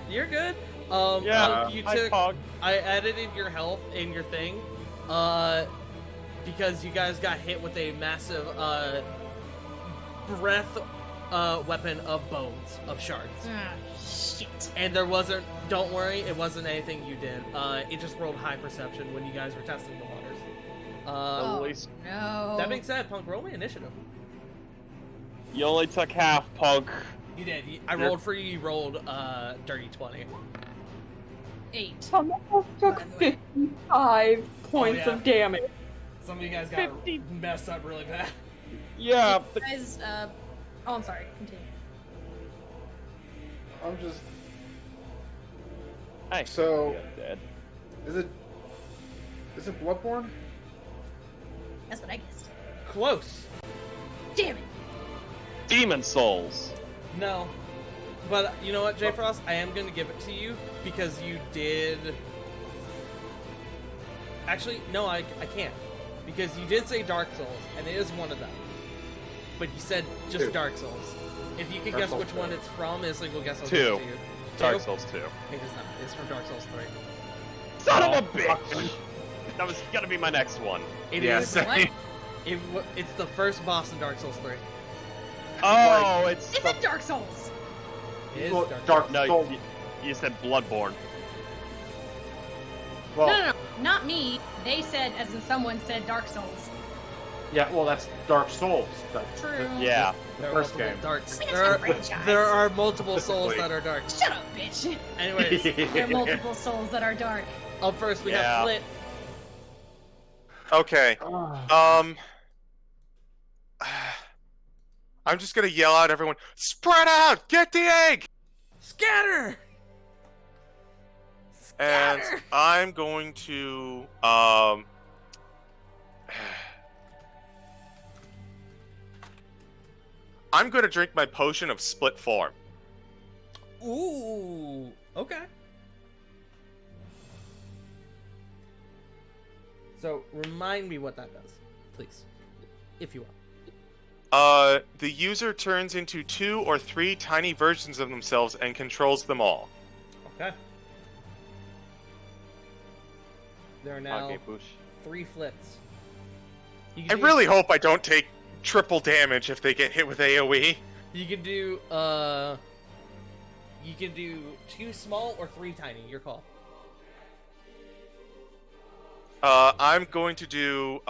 You're good. Yeah, you hi, took. Pog. I edited your health in your thing, because you guys got hit with a massive breath weapon of bones of shards, Ah, shit. and there wasn't. Don't worry, it wasn't anything you did. It just rolled high perception when you guys were testing the waters. Oh, least- no. That being said, Punk, roll me initiative. You only took half, Pug. You did. I rolled for you. You rolled dirty 20. 8. Someone took By the way. 55 points yeah. of damage. Some of you guys got messed up really bad. Yeah, You guys, oh, I'm sorry. Continue. I'm just. I So- dead. Is it Bloodborne? That's what I guessed. Close. Damn it. Demon Souls. No. But you know what, J Frost? I am going to give it to you because you did. Actually, no, I can't. Because you did say Dark Souls, and it is one of them. But you said just Two. Dark Souls. If you can Dark guess Souls which one 2. it's from, it's like, we'll guess I'll Two. give it to you. Dark Two? Souls 2. It is not. It's from Dark Souls 3. Son of a Oh, bitch! That was gonna be my next one. It Yeah, is. same. It's the first boss in Dark Souls 3. Oh, it's It's the... in Dark Souls. It is Well, Dark No, Souls. you said Bloodborne. Well, No, not me. They said, as in someone said, Dark Souls. yeah. Well, that's Dark Souls. True. Yeah. There are First multiple game. darks. I mean, it's There a are, franchise. there are multiple souls that are dark. Shut up, bitch. Anyways, There are multiple souls that are dark. up first we Yeah. have Flit. Okay. Ah. I'm just gonna yell out everyone, spread out! Get the egg! Scatter! And Scatter! I'm going to, I'm gonna drink my potion of split form. Ooh, okay. So remind me what that does, please, if you want. The user turns into 2 or 3 tiny versions of themselves and controls them all. Okay. There are now Okay, Boosh. 3 Flits. You I can do- really hope I don't take triple damage if they get hit with AoE. You can do 2 small or 3 tiny. Your call. I'm going to do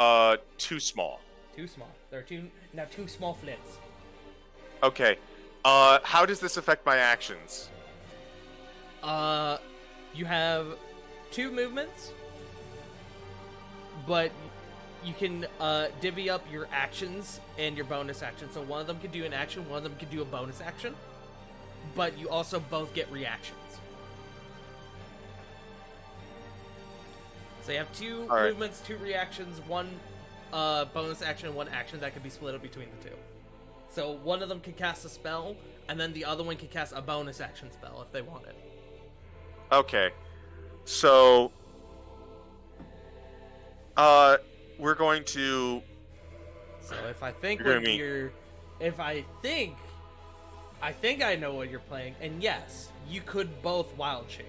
2 small. 2 small. There are 2 small Flits. Okay. How does this affect my actions? You have 2 movements, but you can divvy up your actions and your bonus action. So one of them can do an action, one of them can do a bonus action, but you also both get reactions. So you have 2 movements, 2 reactions, 1 bonus action, 1 action that can be split up between the 2. So one of them can cast a spell, and then the other one can cast a bonus action spell if they want it. Okay. So, we're going to... So if I think You're what gonna you're... If I think... I think I know what you're playing, and yes, you could both wild shape.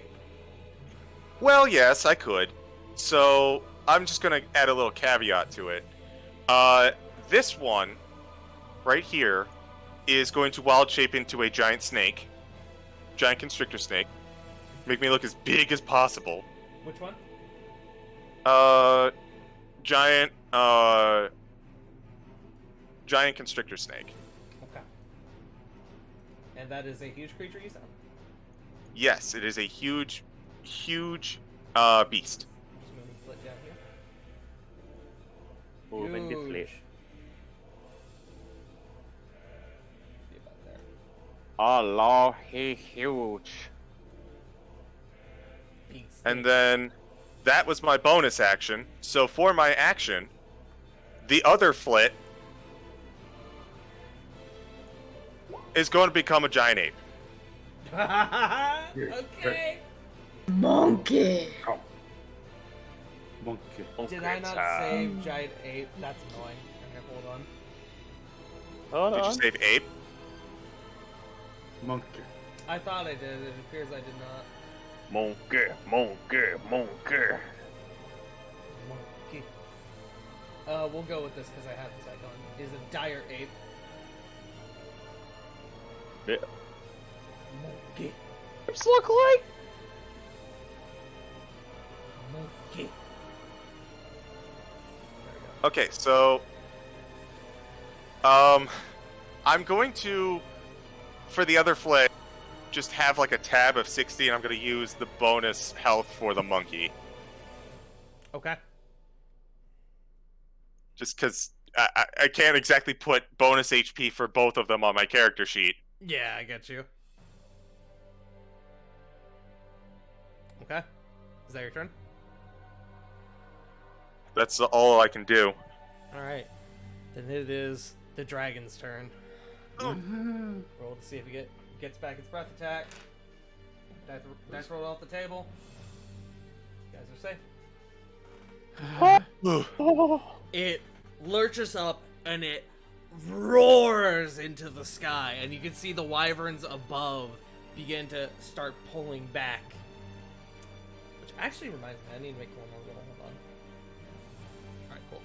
Well, yes, I could. So, I'm just going to add a little caveat to it. This one, right here, is going to wild shape into a giant snake. Giant constrictor snake. Make me look as big as possible. Which one? Giant constrictor snake. Okay. And that is a huge creature, you said? Yes, it is a huge beast. Just moving the foot down here. Moving the flip. Be about there. Oh, Lord, he's huge. Beast. And then that was my bonus action. So for my action, the other flit is going to become a giant ape. Okay. Monkey. Monkey. Did I not save giant ape? That's annoying. Okay, hold on. Hold Did on. you save ape? Monkey. I thought I did. It appears I did not. Monkey, monkey, monkey. Monkey. We'll go with this because I have this icon. Is a dire ape. Yeah. Monkey. What's look like? Monkey. Okay, so I'm going to, for the other flit, just have like a tab of 60, and I'm going to use the bonus health for the monkey. Okay. Just because I can't exactly put bonus HP for both of them on my character sheet. Yeah, I get you. Okay. Is that your turn? That's all I can do. Alright. Then it is the dragon's turn. Mm-hmm. Roll to see if it gets back its breath attack. Dice roll off the table. You guys are safe. It lurches up and it roars into the sky, and you can see the wyverns above begin to start pulling back. Which actually reminds me, I need to make one more roll. Hold on. Alright, cool.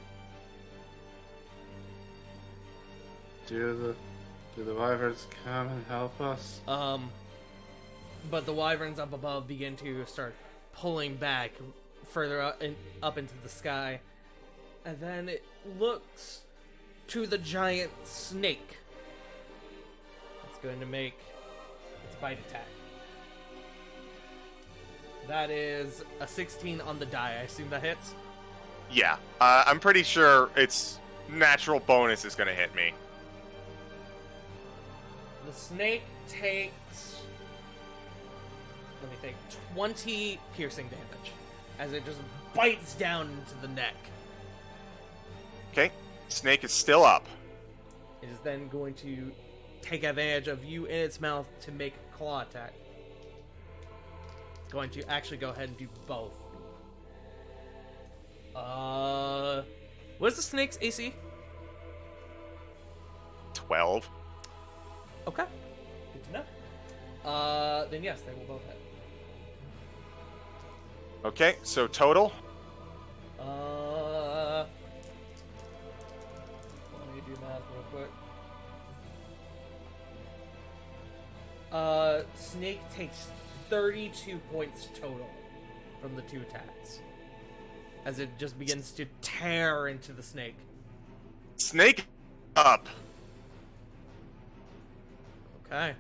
Do the wyverns come and help us? But the wyverns up above begin to start pulling back further up into the sky, and then it looks to the giant snake. It's going to make its bite attack. That is a 16 on the die. I assume that hits. Yeah, I'm pretty sure its natural bonus is going to hit me. The snake takes, let me think, 20 piercing damage as it just bites down into the neck. Okay, snake is still up. It is then going to take advantage of you in its mouth to make a claw attack. It's going to actually go ahead and do both. What is the snake's AC? 12. Okay. Good to know. Then yes, they will both hit. Okay, so total. Let me do math real quick. Snake takes 32 points total from the 2 attacks, as it just begins to tear into the snake. Snake up. Okay.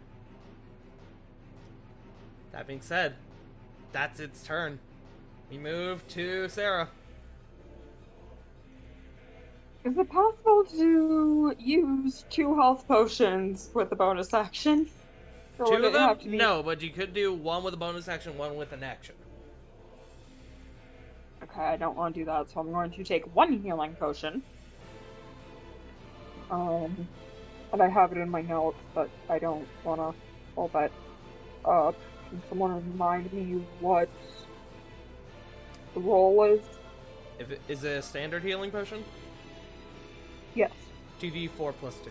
That being said, that's its turn. We move to Sarah. Is it possible to use 2 health potions with a bonus action? Or 2 would of it have them? to be... No, but you could do 1 with a bonus action, 1 with an action. Okay, I don't want to do that, so I'm going to take 1 healing potion. And I have it in my notes, but I don't want to pull that up. Can someone remind me what the roll is? Is it a standard healing potion? Yes. 2d4 plus 2.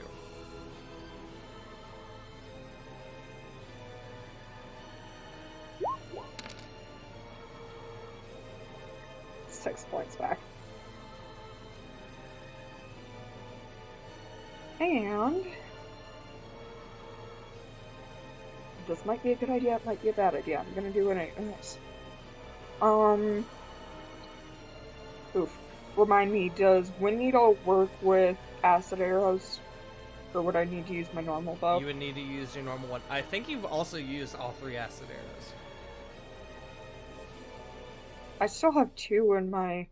Six points back. And this might be a good idea, it might be a bad idea. I'm gonna do it anyways. Oof. Remind me, does Wind Needle work with acid arrows? Or would I need to use my normal bow? You would need to use your normal one. I think you've also used all 3 acid arrows. I still have 2 in my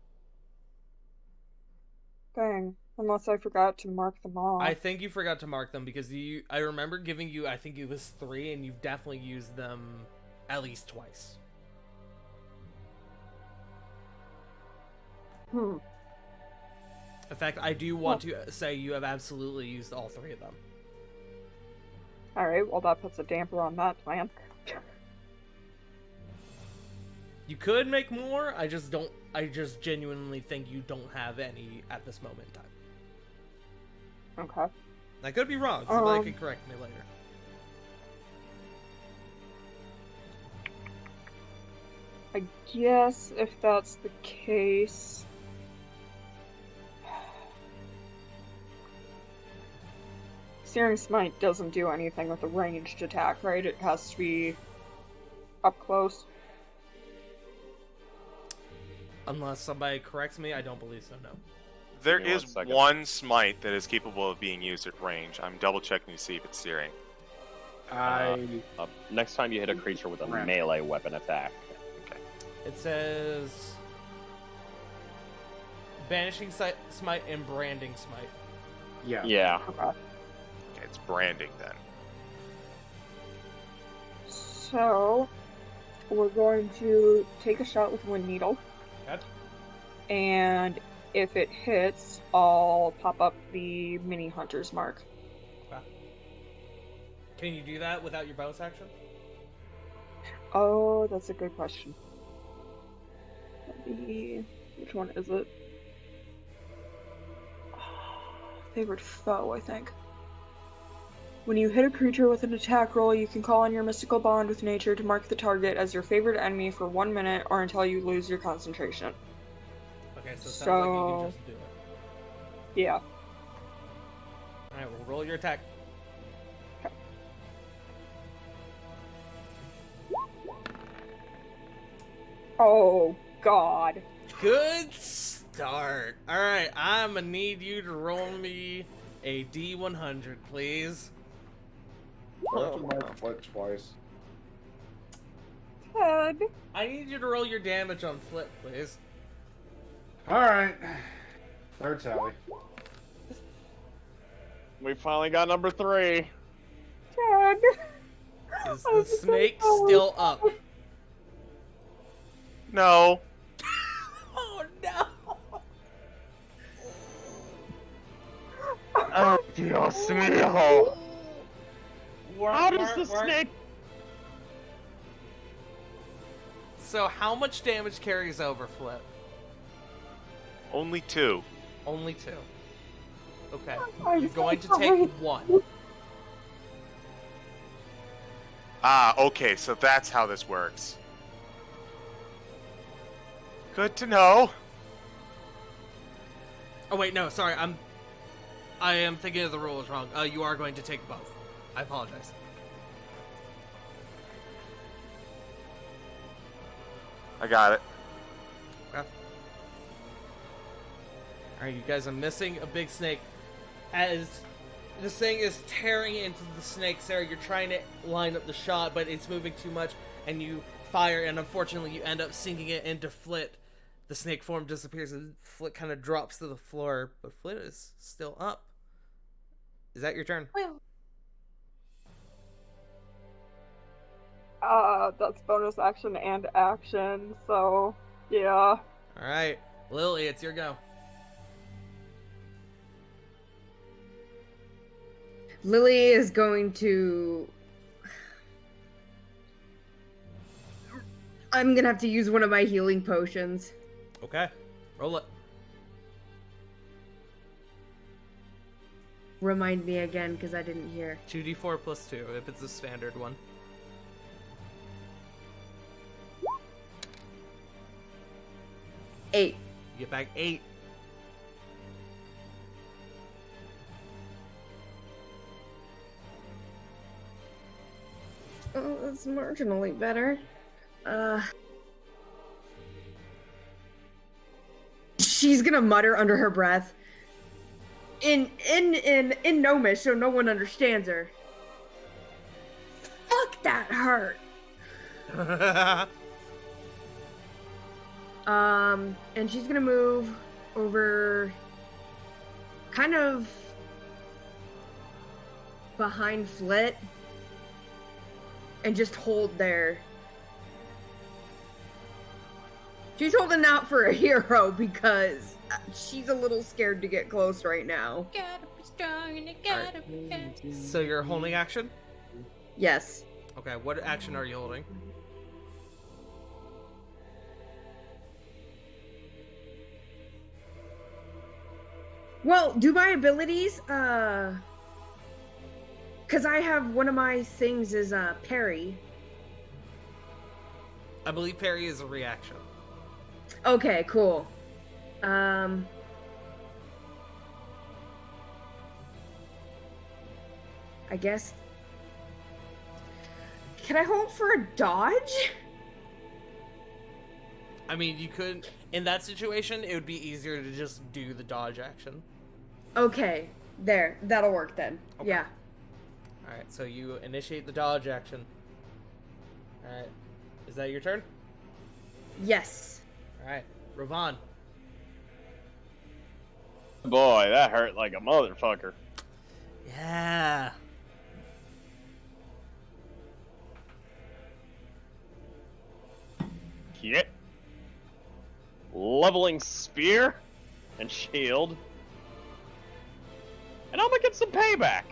thing, unless I forgot to mark them off. I think you forgot to mark them because I remember giving you, I think it was 3, and you've definitely used them at least twice. Hmm. In fact, I do want to say you have absolutely used all 3 of them. Alright, well that puts a damper on that plan. You could make more, I just genuinely think you don't have any at this moment in time. Okay. I could be wrong, somebody can correct me later. I guess if that's the case... Searing Smite doesn't do anything with a ranged attack, right? It has to be up close. Unless somebody corrects me, I don't believe so, no. There Give me is 1 second. 1 smite that is capable of being used at range. I'm double checking to see if it's searing. Next time you hit a creature with a melee weapon attack. It says... Banishing Smite and Branding Smite. Yeah. Yeah. Okay. Okay, it's branding then. So, we're going to take a shot with Wind Needle. Okay. And if it hits, I'll pop up the mini hunter's mark. Can you do that without your bonus action? Oh, that's a good question. Which one is it? Favorite foe, I think. When you hit a creature with an attack roll, you can call on your mystical bond with nature to mark the target as your favorite enemy for 1 minute or until you lose your concentration. Okay, so it sounds like you can just do it. Yeah. Alright, we'll roll your attack. Oh, God. Good start. Alright, I'm gonna need you to roll me a D100, please. Left my foot twice. Ted. I need you to roll your damage on flip, please. Alright. Third tally. We finally got number 3. Ted. Is the snake still up? No. Oh no! Oh, Dios mío! How does the snake... So how much damage carries over, Flip? Only 2. Only 2. Okay. I'm You're so going to sorry. take 1. Ah, okay, so that's how this works. Good to know. Oh wait, no, sorry, I am thinking of the rules wrong. You are going to take both. I apologize. I got it. Okay. Alright, you guys are missing a big snake. As this thing is tearing into the snake, Sarah, you're trying to line up the shot, but it's moving too much, and you fire, and unfortunately you end up sinking it into Flit. The snake form disappears and Flit kind of drops to the floor, but Flit is still up. Is that your turn? That's bonus action and action, so yeah. Alright. Lily, it's your go. Lily is going to... I'm gonna have to use one of my healing potions. Okay. Roll it. Remind me again, because I didn't hear. 2d4 plus 2, if it's a standard one. Eight. You get back 8. Oh, that's marginally better. She's gonna mutter under her breath. In Gnomish, so no one understands her. Fuck, that hurt. And she's gonna move over kind of behind Flit and just hold there. She's holding out for a hero because she's a little scared to get close right now. Gotta be strong and you gotta be fast. So you're holding action? Yes. Okay, what action are you holding? Well, do my abilities, because I have one of my things is parry. I believe parry is a reaction. Okay, cool. I guess. Can I hold for a dodge? I mean, you could... In that situation, it would be easier to just do the dodge action. Okay, there. That'll work then. Okay. Yeah. Alright, so you initiate the dodge action. Alright. Is that your turn? Yes. Alright. Ravon. Boy, that hurt like a motherfucker. Yeah. Yep. Leveling spear and shield. And I'm gonna get some payback.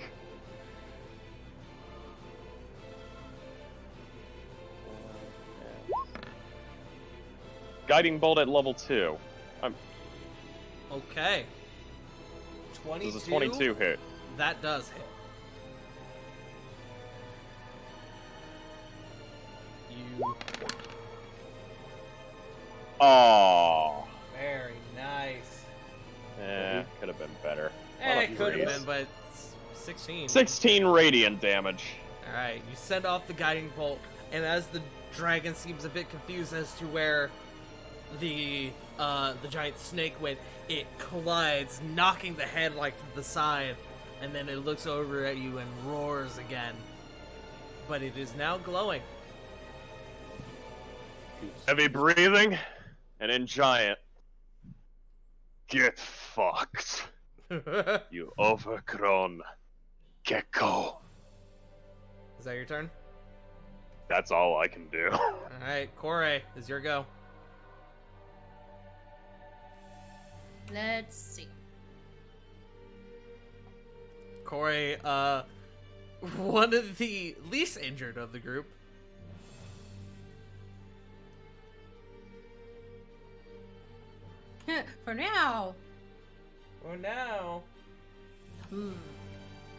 Guiding bolt at level 2. Okay. 22. This is a 22 hit. That does hit. You... Oh. Very nice. Could have been better. It could have been, but it's 16. 16 radiant damage. Alright, you send off the guiding bolt, and as the dragon seems a bit confused as to where the giant snake went, it collides, knocking the head like to the side, and then it looks over at you and roars again. But it is now glowing. Heavy breathing, and in giant. Get fucked. You overgrown gecko. Is that your turn? That's all I can do. Alright, Corey, is your go. Let's see. Corey, one of the least injured of the group. For now. Oh no.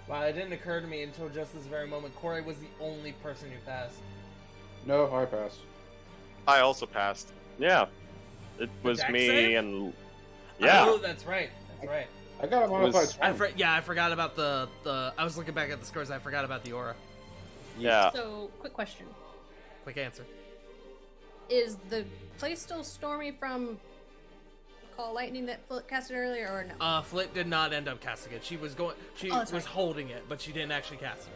Wow, it didn't occur to me until just this very moment. Corey was the only person who passed. No, I pass. I also passed. Yeah. It was dex me save? and... Yeah. Oh, that's right. That's right. I got a modified was- 20. Yeah, I forgot about the... I was looking back at the scores. I forgot about the aura. Yeah. So, quick question. Quick answer. Is the place still stormy from Call Lightning that Philip casted earlier, or no? Flit did not end up casting it. She was going... She Oh, that's was right. holding it, but she didn't actually cast it.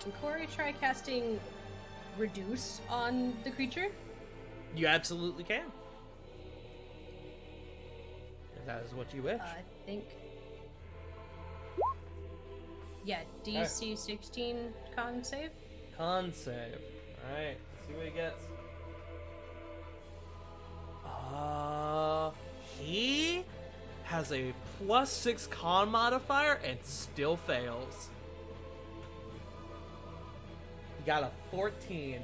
Can Corey try casting Reduce on the creature? You absolutely can. If that is what you wish. I think. Yeah, DC 16 con save. Con save. Alright, see what he gets. He has a +6 con modifier and still fails. He got a 14.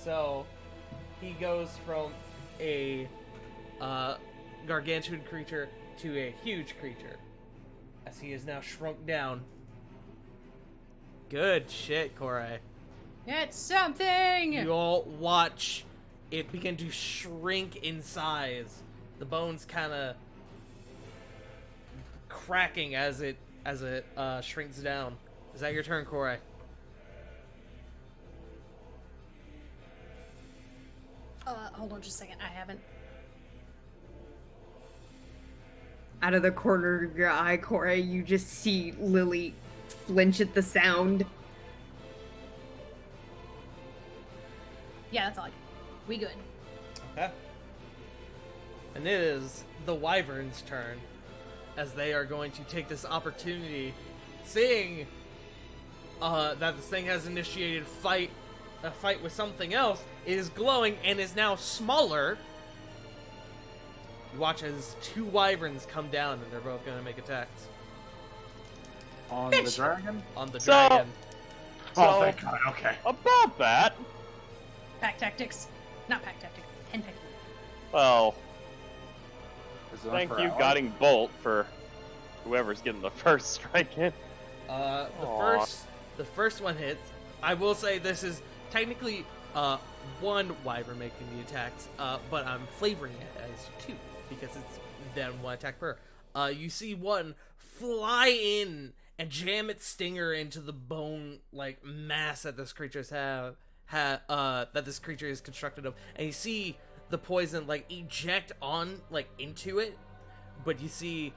So he goes from a gargantuan creature to a huge creature, as he is now shrunk down. Good shit, Korai. It's something! You all watch it begin to shrink in size. The bones kind of cracking as it shrinks down. Is that your turn, Korai? Hold on just a second. I haven't. Out of the corner of your eye, Corey, you just see Lily flinch at the sound. Yeah, that's all I got. We good. Okay. And it is the Wyvern's turn, as they are going to take this opportunity, seeing that this thing has initiated a fight with something else. It is glowing and is now smaller. You watch as 2 Wyverns come down, and they're both going to make attacks On the dragon? on the So- dragon. Oh, thank God. Okay. About that, Pack tactics. Not pack tactics. Pen packing. well, Is it thank for you, Ally? Guiding Bolt, for whoever's getting the first strike in. Aw. The first one hits. I will say this is technically one Wyvern making the attacks, but I'm flavoring it as 2 because it's then 1 attack per. You see one fly in and jam its stinger into the bone like mass that this creature's that this creature is constructed of, and you see the poison like eject on like into it, but you see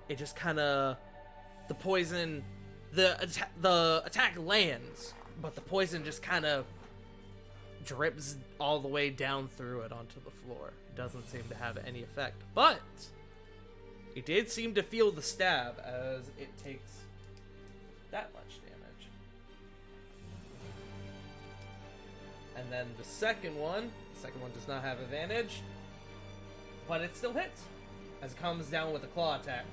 it just kind of the poison the attack lands, but the poison just kind of drips all the way down through it onto the floor. It doesn't seem to have any effect, but it did seem to feel the stab as it takes that much damage. And then the second one does not have advantage, but it still hits as it comes down with a claw attack.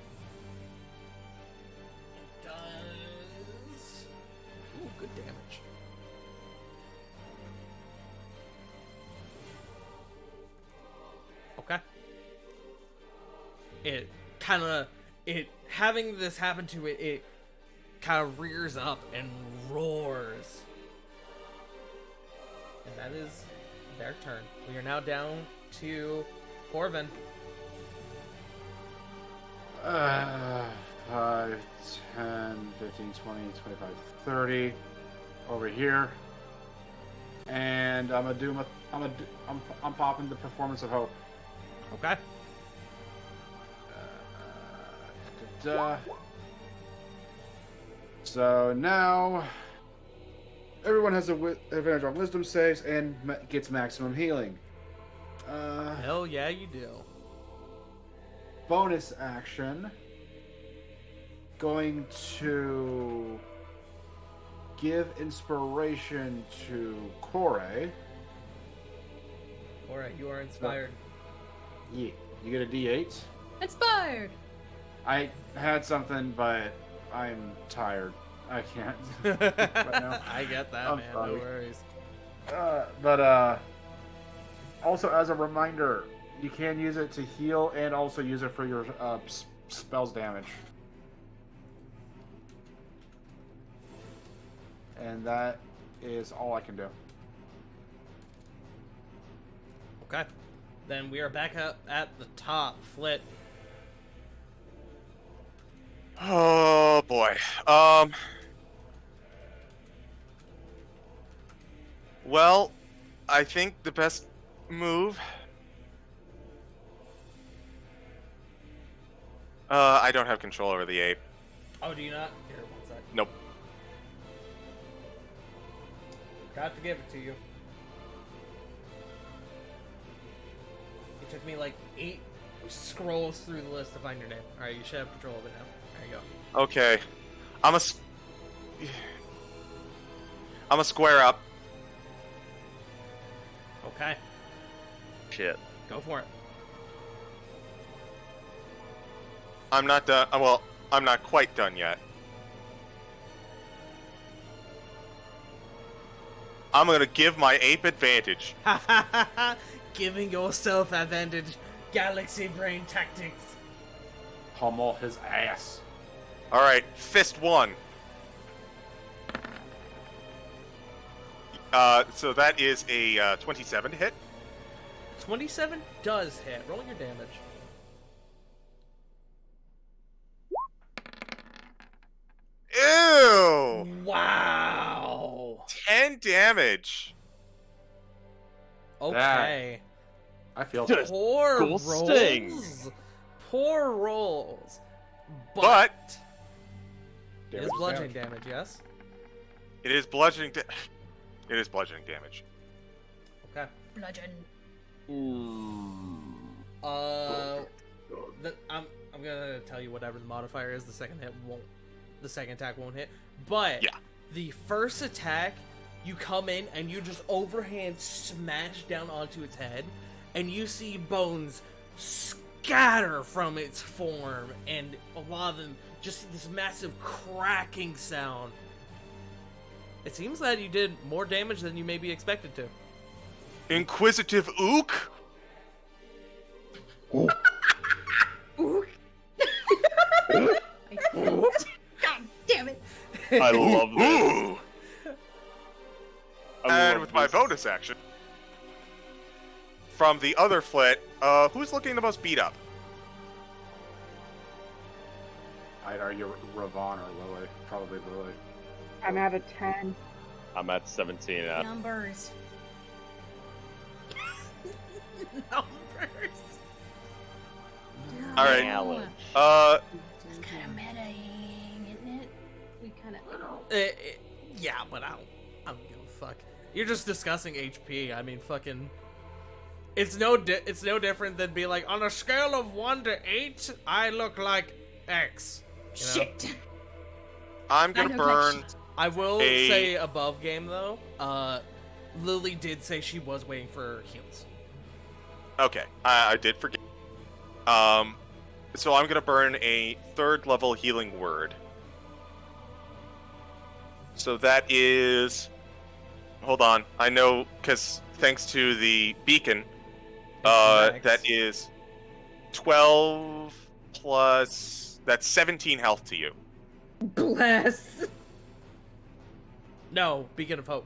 It does... Ooh, good damage. Okay. Having this happen to it, it kind of rears up and roars. And that is their turn. We are now down to Corvin. 5, 10, 15, 20, 25, 30 over here. And I'm popping the Performance of Hope. Okay. So now everyone has advantage on Wisdom saves and gets maximum healing. Hell yeah, you do. Bonus action. Going to give inspiration to Corey. Alright, you are inspired. Yeah, you get a D8. Inspired! I had something, but I'm tired. I can't right now. I get that, I'm man. sorry. No worries. But also as a reminder, you can use it to heal and also use it for your spells damage. And that is all I can do. Okay. Then we are back up at the top. Flit. Oh boy. Well, I think the best move I don't have control over the ape. Oh, do you not? Here, one sec. Nope. Got to give it to you. It took me like 8 scrolls through the list to find your name. Alright, you should have control of it now. There you go. Okay. I'm a square up. Okay, Shit. go for it. I'm not done. Well, I'm not quite done yet. I'm gonna give my ape advantage. Giving yourself advantage. Galaxy brain tactics. Pummel his ass. Alright, fist 1. So that is a 27 to hit. 27 does hit. Roll your damage. Ew! Wow. 10 damage. Okay. I feel Just Poor cool rolls. sting. Poor rolls. But- it is bludgeoning damage, yes? It is bludgeoning. It is bludgeoning damage. Okay. Bludgeon. I'm gonna tell you whatever the modifier is. The second attack won't hit. But Yeah. the first attack, you come in and you just overhand smash down onto its head, and you see bones scatter from its form, and a lot of them just this massive cracking sound. It seems that you did more damage than you maybe expected to. Inquisitive Ook? God damn it. I love this. Ooh! I And love with my this. bonus action, from the other flit, who's looking the most beat up? I'd argue Ravon or Lily. Probably Lily. I'm at a 10. I'm at 17 now. Numbers. Numbers. All right. Challenge. It's kind of metaing, isn't it? We kind of. Yeah, but I don't give a fuck. You're just discussing HP. I mean, fucking. It's no different than be like, on a scale of 1 to 8, I look like X. You know? Shit. I'm I gonna look burn. like shit. I will A- say above game though. Lily did say she was waiting for heals. Okay, I did forget. So I'm gonna burn a 3rd level healing word. So that is. Hold on, I know because thanks to the beacon, Max. that is 12 plus. That's 17 health to you. Bless. No, Beacon of Hope.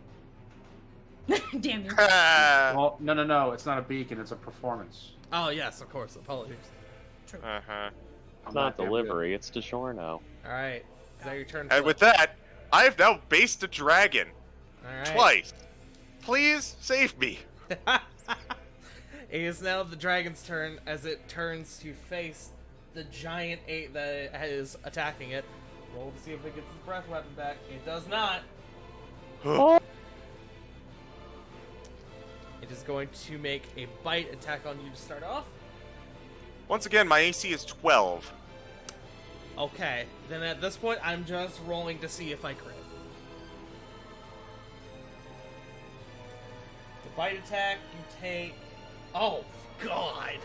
Damn you. Well, no. It's not a beacon. It's a performance. Oh yes, of course. Apologies. Uh-huh. It's not delivery, it's DeShore now. All right, is that your turn? And with that, I have now based a dragon all right. twice. Please save me. It is now the dragon's turn as it turns to face the giant ape that is attacking it. Roll to see if it gets its breath weapon back. It does not. It is going to make a bite attack on you to start off. Once again, my AC is 12. Okay, then at this point, I'm just rolling to see if I crit. The bite attack, you take... Oh, God! You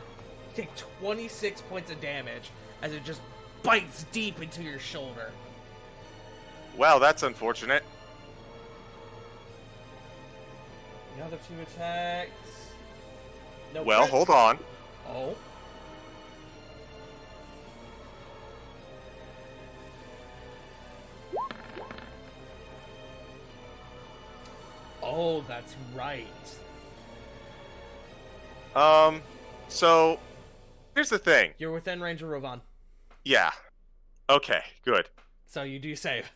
take 26 points of damage as it just bites deep into your shoulder. Wow, that's unfortunate. The other 2 attacks... No Well, crits. hold on. Oh. Oh, that's right. So, here's the thing. You're within range of Rovon, Yeah. Okay, good. so you do save.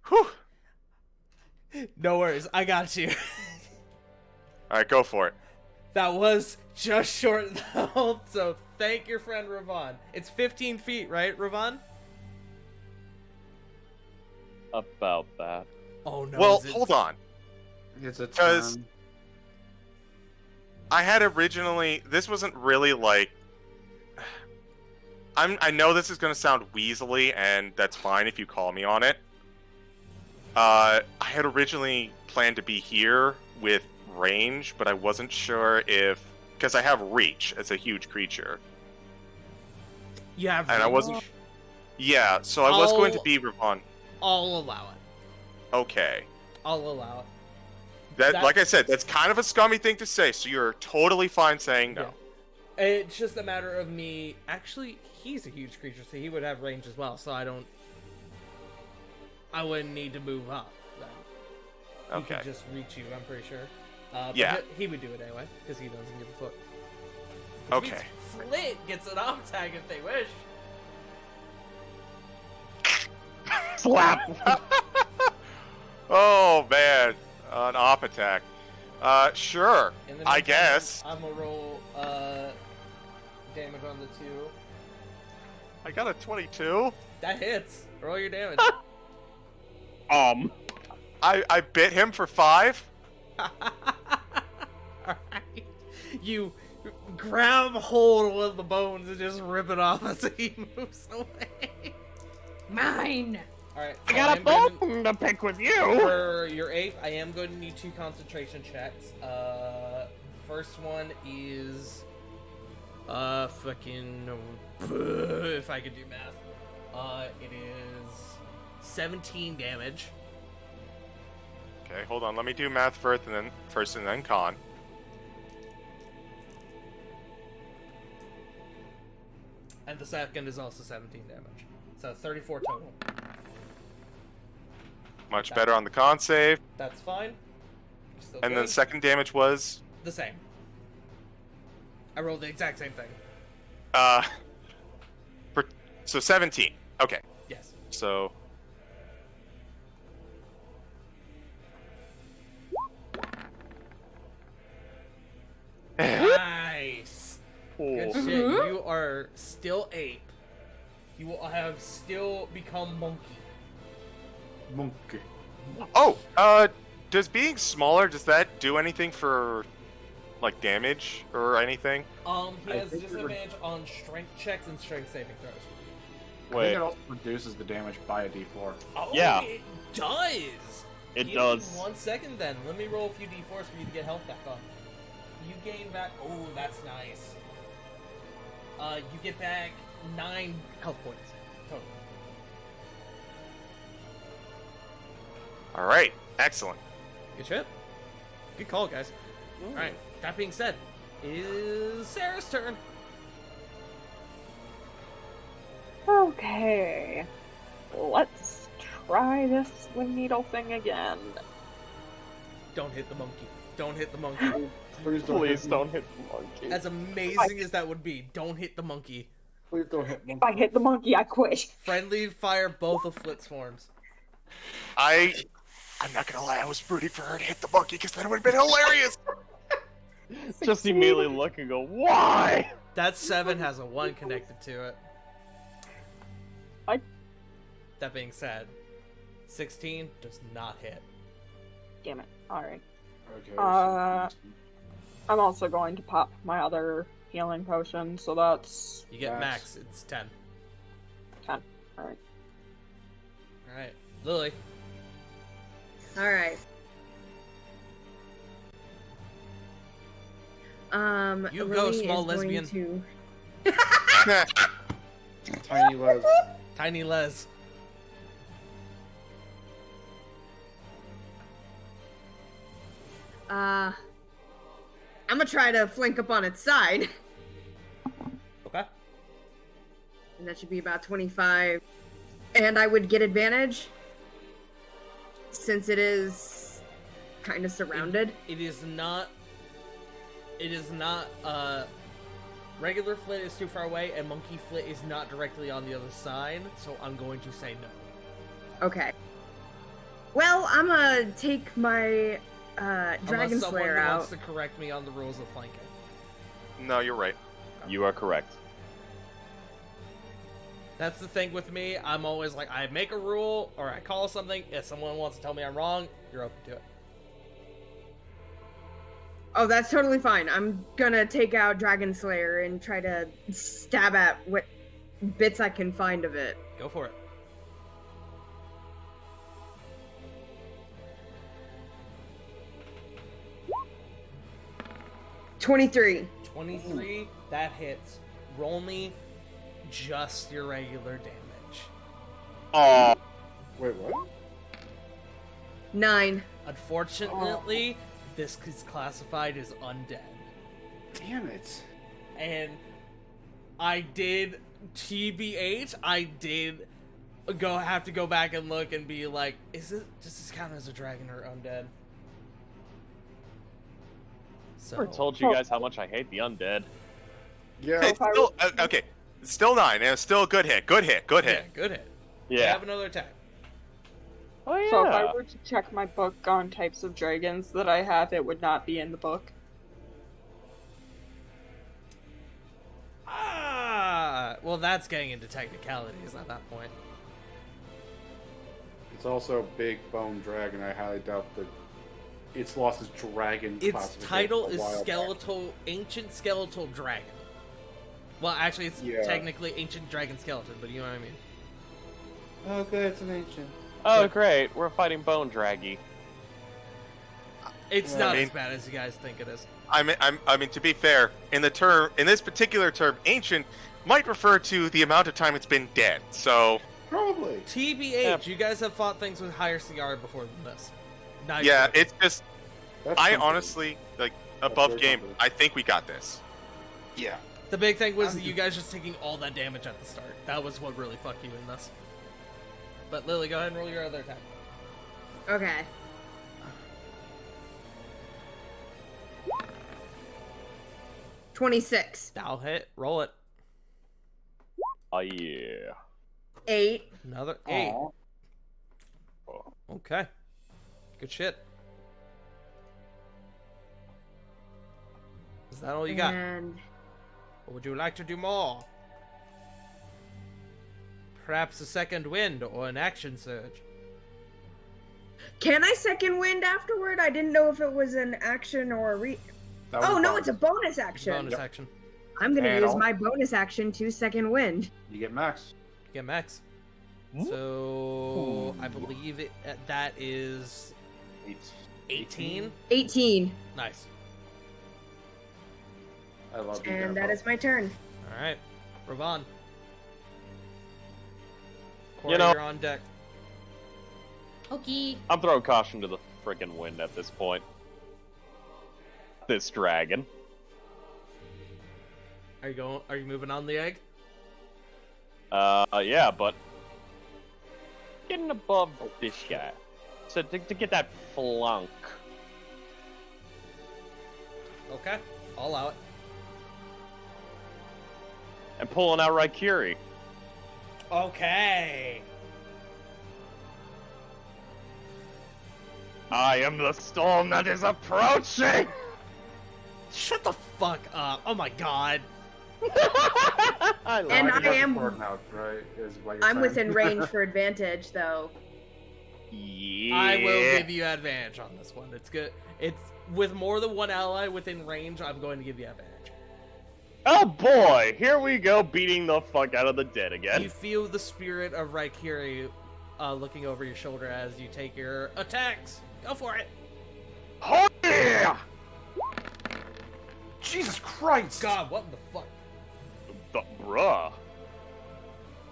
Whew. No worries, I got you. Alright, go for it. That was just short though, so thank your friend Ravon. It's 15 feet, right, Ravon? About that. Oh no. Well, is it- hold on. It's a 'Cause- turn. I had originally. This wasn't really like. I know this is gonna sound weaselly, and that's fine if you call me on it. I had originally planned to be here with range, but I wasn't sure if because I have reach as a huge creature. You have And I wasn't- range? Yeah, so I was going to I'll- be Ravon. I'll allow it. Okay. I'll allow it. That, like I said, that's kind of a scummy thing to say, so you're totally fine saying no. Yeah. It's just a matter of me. Actually, he's a huge creature, so he would have range as well. So I wouldn't need to move up. Then. He Okay. could just reach you. I'm pretty sure. But Yeah. he would do it anyway because he doesn't give a fuck. Which Okay. means Flit gets an off tag if they wish. Slap! Oh man, an op attack. Sure. In the I meantime, guess. I'm gonna roll damage on the 2. I got a 22. That hits. Roll your damage. I bit him for 5. Alright. You grab hold of the bones and just rip it off as he moves away. Mine. Alright. I got a bone to pick with you! For your ape, I am going to need 2 concentration checks. First one is fucking if I could do math. It is 17 damage. Okay, hold on. Let me do math first, and then con. And the second is also 17 damage. So 34 total. Much better on the con save. That's fine. Still And then good. second damage was The same. I rolled the exact same thing. so 17. Okay, Yes. so Nice. Good Oh. shit. Mhm. You are still ape. You will have still become monkey. Monkey. oh, does being smaller, does that do anything for like damage or anything? He I has think we were- disadvantage on strength checks and strength saving throws. I think Wait, it also reduces the damage by a d4. Oh, Yeah. it does. it Give does. me 1 second then. Let me roll a few d4s for you to get health back on. You gain back. Oh, that's nice. You get back 9 health points total. All right, excellent. Good shit. Good call, guys. All right. That being said, it is Sarah's turn. Okay. Let's try this wind needle thing again. Don't hit the monkey. Don't hit the monkey. Please Please don't hit the monkey. As amazing as that would be, don't hit the monkey. Please don't hit If I hit the monkey, I quit. Friendly fire both of Flit's forms. I'm not gonna lie, I was rooting for her to hit the monkey because that would have been hilarious. Just immediately look and go, why? That 7 has a 1 connected to it. That being said, 16 does not hit. Damn it. Alright. Okay. I'm also going to pop my other healing potion, so that's You get Max. max, it's 10. 10. Alright. Alright. Lily. All right. You go, Lily small is going lesbian. to- Tiny Les. Tiny Les. I'm gonna try to flank up on its side, Okay. and that should be about 25. And I would get advantage since it is kind of surrounded. It is not. Regular Flit is too far away, and Monkey Flit is not directly on the other side, so I'm going to say no. Okay. Well, I'm gonna take my Dragon Unless someone Slayer wants out. to correct me on the rules of flanking. No, you're right. You are correct. That's the thing with me. I'm always like, I make a rule or I call something. If someone wants to tell me I'm wrong, you're open to it. Oh, that's totally fine. I'm gonna take out Dragon Slayer and try to stab at what bits I can find of it. Go for it. $23. 23, that hits. Roll me just your regular damage. Oh, Wait, what? 9. Unfortunately, this is classified as undead. Damn it. And I did, TBH, I did have to go back and look and be like, does this count as a dragon or undead? So, I told you guys how much I hate the undead. Yeah. It's still, okay, it's still 9, and it's still a good hit. Good hit. Good yeah, hit. good hit. Yeah. Have another attack. Oh yeah. So if I were to check my book on types of dragons that I have, it would not be in the book. Well, that's getting into technicalities at that point. It's also Big Bone Dragon. I highly doubt that it's lost its dragon Its classification title a is while back. Skeletal, Ancient Skeletal Dragon. Well, actually, it's Yeah. technically Ancient Dragon Skeleton, but you know what I mean. Oh, good, it's an ancient. Oh great, we're fighting Bone Draggy. It's Yeah, not I mean- as bad as you guys think it is. I mean, to be fair, in this particular term, ancient might refer to the amount of time it's been dead. So Probably. TBH, you guys have fought things with higher CR before than this. Not yeah, even- it's just That's I something. honestly above very game. confident. I think we got this. Yeah. The big thing was you guys just taking all that damage at the start. That was what really fucked you in this. But Lily, go ahead and roll your other attack. Okay. $26. That'll hit. Roll it. Oh yeah. 8. Another 8. Aw. Okay. Good shit. Is that all you got? And Or would you like to do more? Perhaps a second wind or an action surge. can I second wind afterward? I didn't know if it was an action or a That was Oh no, fun. it's a bonus action. Bonus action. I'm gonna And use I'll- my bonus action to second wind. You get max. You get max. So I believe that is 18. 18. Nice. I love you. And that is my turn. All right, Ravon. You know- you're on deck. Okay. I'm throwing caution to the freaking wind at this point. This dragon. Are you moving on the egg? Yeah, but getting above this guy. So to get that flunk. Okay, I'll allow it. And pulling out Raikiri. Okay. I am the storm that is approaching! Shut the fuck up! Oh my god. I love And it. I am- Sword now, right? Is what you're I'm saying. within range for advantage though. Yeah. I will give you advantage on this one. It's good. It's with more than one ally within range. I'm going to give you advantage. Oh boy, here we go, beating the fuck out of the dead again. You feel the spirit of Raikiri looking over your shoulder as you take your attacks. Go for it. Oh yeah! Jesus Christ! God, what the fuck? Bruh.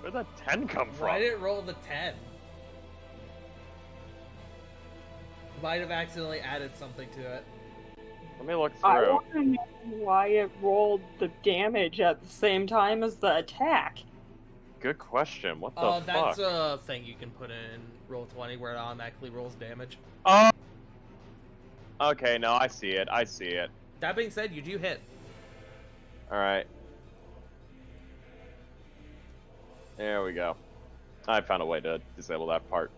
Where'd that 10 come from? Why did it roll the 10? Might have accidentally added something to it. Let me look I through. want to know why it rolled the damage at the same time as the attack. Good question. What the Oh, fuck? that's a thing you can put in Roll20 where it automatically rolls damage. Oh! Okay, no, I see it. I see it. That being said, you do hit. Alright. There we go. I found a way to disable that part.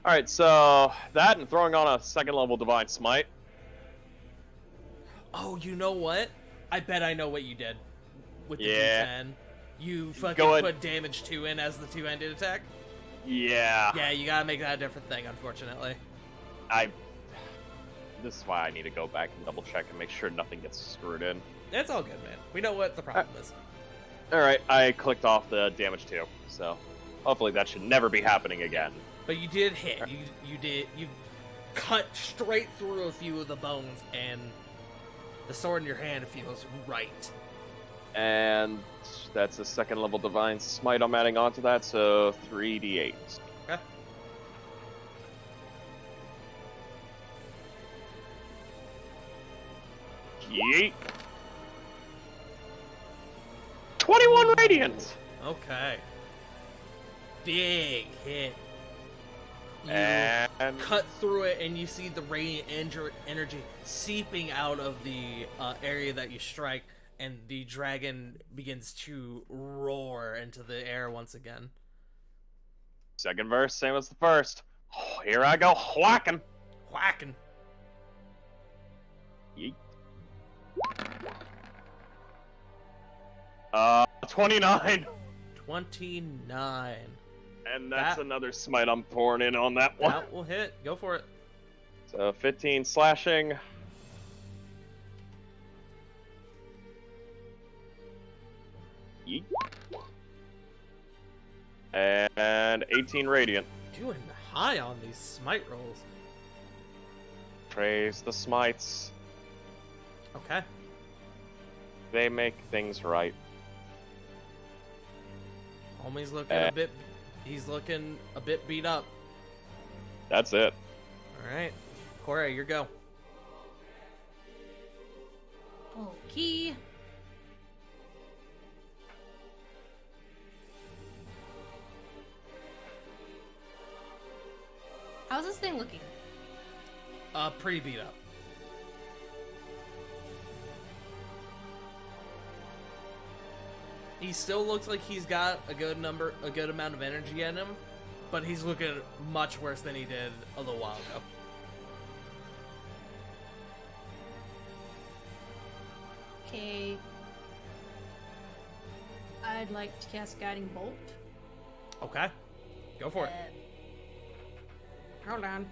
Alright, so that and throwing on a second level Divine Smite. Oh, you know what? I bet I know what you did with the Yeah. D10. You fucking Go ahead. put damage 2 in as the two-handed attack? Yeah. Yeah, you gotta make that a different thing, unfortunately. This is why I need to go back and double check and make sure nothing gets screwed in. It's all good, man. We know what the problem is. Alright, I clicked off the damage 2, so hopefully that should never be happening again. But you did hit. You cut straight through a few of the bones, and the sword in your hand feels right. And that's a second level Divine Smite I'm adding onto that, so 3d8. Okay. Yeet. 21 radiant! Okay. Big hit. You And cut through it, and you see the radiant energy seeping out of the area that you strike, and the dragon begins to roar into the air once again. second verse, same as the first. Oh, here I go, whacking. Whacking. Yeet. 29. 29. And that's That- another smite I'm pouring in on that one. That will hit. Go for it. So 15 slashing. Yeet. And 18 radiant. Doing high on these smite rolls. Praise the smites. Okay. They make things right. Homie's looking a bit. He's looking a bit beat up. That's it. All right, Corey, your go. Okay. How's this thing looking? Pretty beat up. He still looks like he's got a good amount of energy in him, but he's looking much worse than he did a little while ago. Okay. I'd like to cast Guiding Bolt. Okay, go for it. Hold on.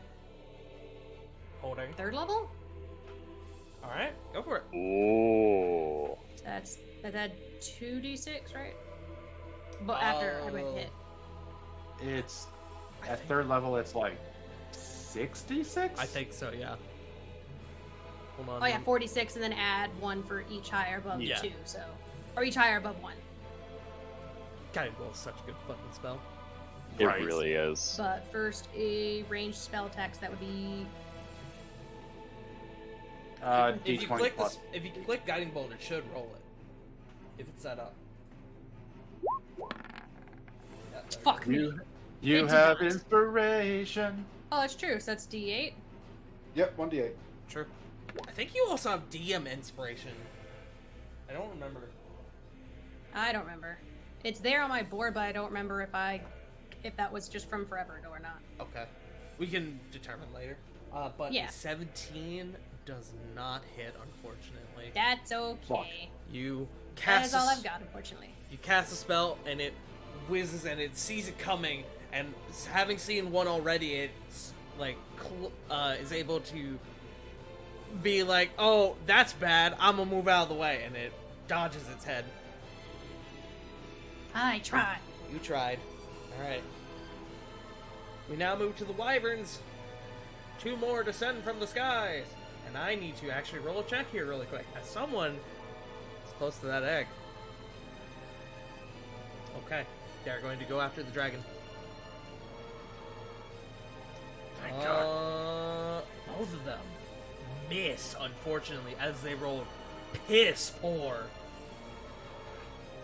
Holding. 3rd level? All right, go for it. Ooh. That's 2d6, right? But after I went hit. It's at third level. It's like 66. I think so. Yeah. Hold on. Oh yeah, 46, and then add 1 for each higher above Yeah. 2, so. Or each higher above 1. Guiding Bolt is such a good fucking spell. It Right. really is. But first, a ranged spell attack, that would be. If you D20 click plus. this, if you click Guiding Bolt, it should roll it. If it's set up. Yeah, there Fuck me. You It have did not. inspiration. Oh, that's true, so that's d8. Yep, 1d8. True. I think you also have DM inspiration. I don't remember. I don't remember. It's there on my board, but I don't remember if that was just from forever ago or not. Okay. We can determine later. But Yeah. 17 does not hit, unfortunately. That's okay. You That cast is all a I've got, unfortunately. You cast a spell and it whizzes and it sees it coming, and having seen one already, it's like is able to be like, oh, that's bad, I'm gonna move out of the way, and it dodges its head. I tried. You tried. Alright. We now move to the wyverns. 2 more descend from the skies. And I need to actually roll a check here really quick, as someone is close to that egg. Okay. They're going to go after the dragon. Thank God. Both of them miss, unfortunately, as they roll piss poor.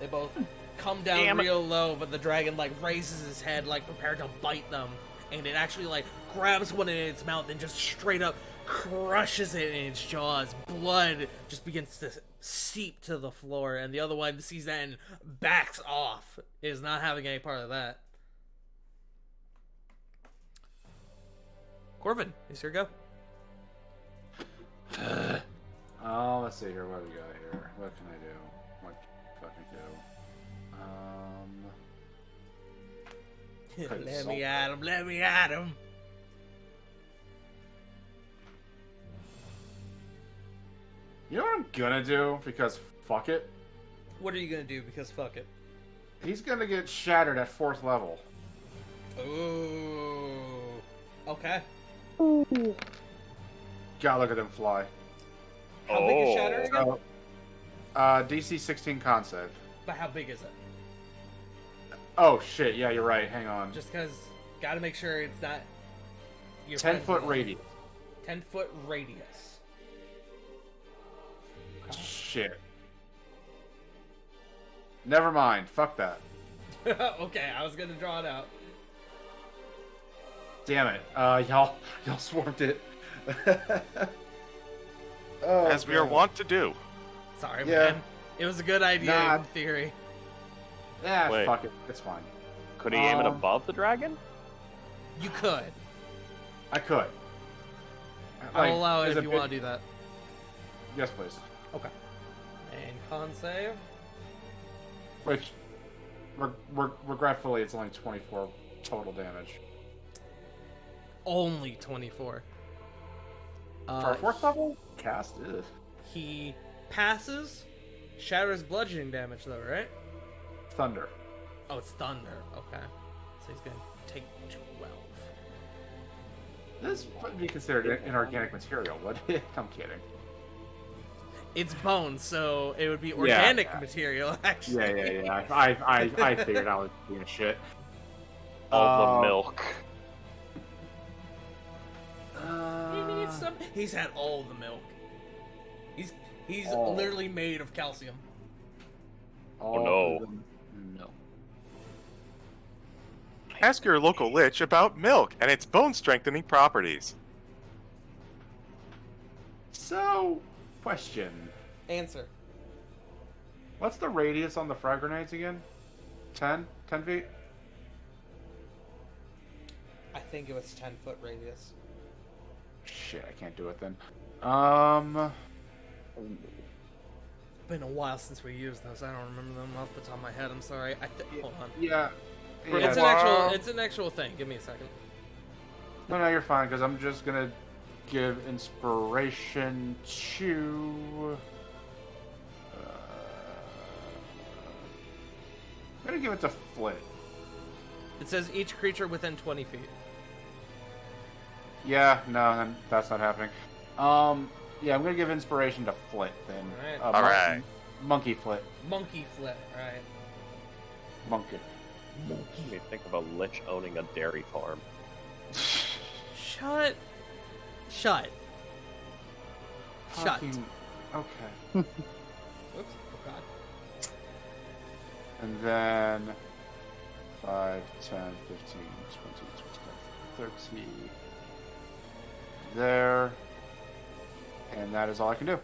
They both come down Damn it. real low, but the dragon like raises his head, like prepared to bite them, and it actually like grabs one in its mouth and just straight up crushes it in its jaws. Blood just begins to seep to the floor, and the other one sees that and backs off. Is not having any part of that. Corvin, is your go. Let's see here. What do we got here? What can I do? What can I fucking do? Let me at him. Let me at him. You know what I'm gonna do? Because fuck it. What are you gonna do? Because fuck it. He's gonna get shattered at 4th level. Ooh. Okay. Gotta look at him fly. How big is Shatter again? So, DC 16 con save. But how big is it? Oh shit, yeah, you're right. Hang on. Just because, gotta make sure it's not. 10-foot radius. 10-foot radius. Shit. Never mind. Fuck that. Okay, I was gonna draw it out. Damn it. Y'all swarmed it. Oh, As we are wont to do. Sorry, Yeah. man. It was a good idea Nah. in theory. Yeah, Wait. fuck it. It's fine. Could he aim it Um, above the dragon? You could. I could. I'll allow it there's if a you bit- want to do that. Yes, please. Okay. And con save. Which, regretfully, it's only 24 total damage. Only 24. For a 4th level cast, ugh. He passes. Shatters bludgeoning damage, though, right? Thunder. Oh, it's thunder. Okay. So he's gonna take 12. This would be considered inorganic material, would it? I'm kidding. It's bone, so it would be organic yeah. material, actually. Yeah. I figured I was being shit. All the milk. He needs some. He's had all the milk. He's All. literally made of calcium. no. No. Ask your local lich about milk and its bone strengthening properties. So, question. Answer. What's the radius on the frag grenades again? 10? 10 feet? I think it was 10-foot radius. Shit, I can't do it then. Been a while since we used those. I don't remember them off the top of my head. I'm sorry. Hold on. Yeah. It's an Yeah. actual. It's an actual thing. Give me a second. No, you're fine, because I'm just gonna give inspiration to... I'm gonna give it to Flit. It says each creature within 20 feet. Yeah, no, that's not happening. Yeah, I'm gonna give inspiration to Flit then. Alright. Alright. Monkey Flit. Monkey flip. Right. Monkey. You think of a lich owning a dairy farm. Shut. Fucking- Okay. Oops. Oh God. And then 5, 10, 15, 20, 25, 30. There. And that is all I can do.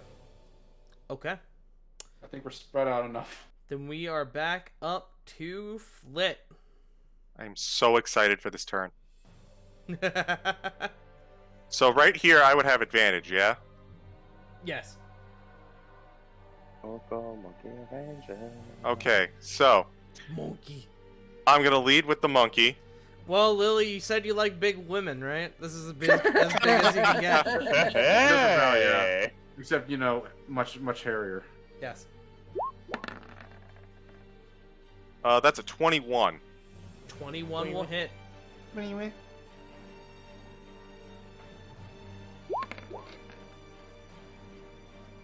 Okay. I think we're spread out enough. Then we are back up to Flit. I am so excited for this turn. So right here, I would have advantage, yeah? Yes. Okay, so Monkey. I'm gonna lead with the monkey. Well, Lily, you said you like big women, right? This is as big as you can get. Hey! Except, much hairier. Yes. That's a 21. 21 will hit. Anyway.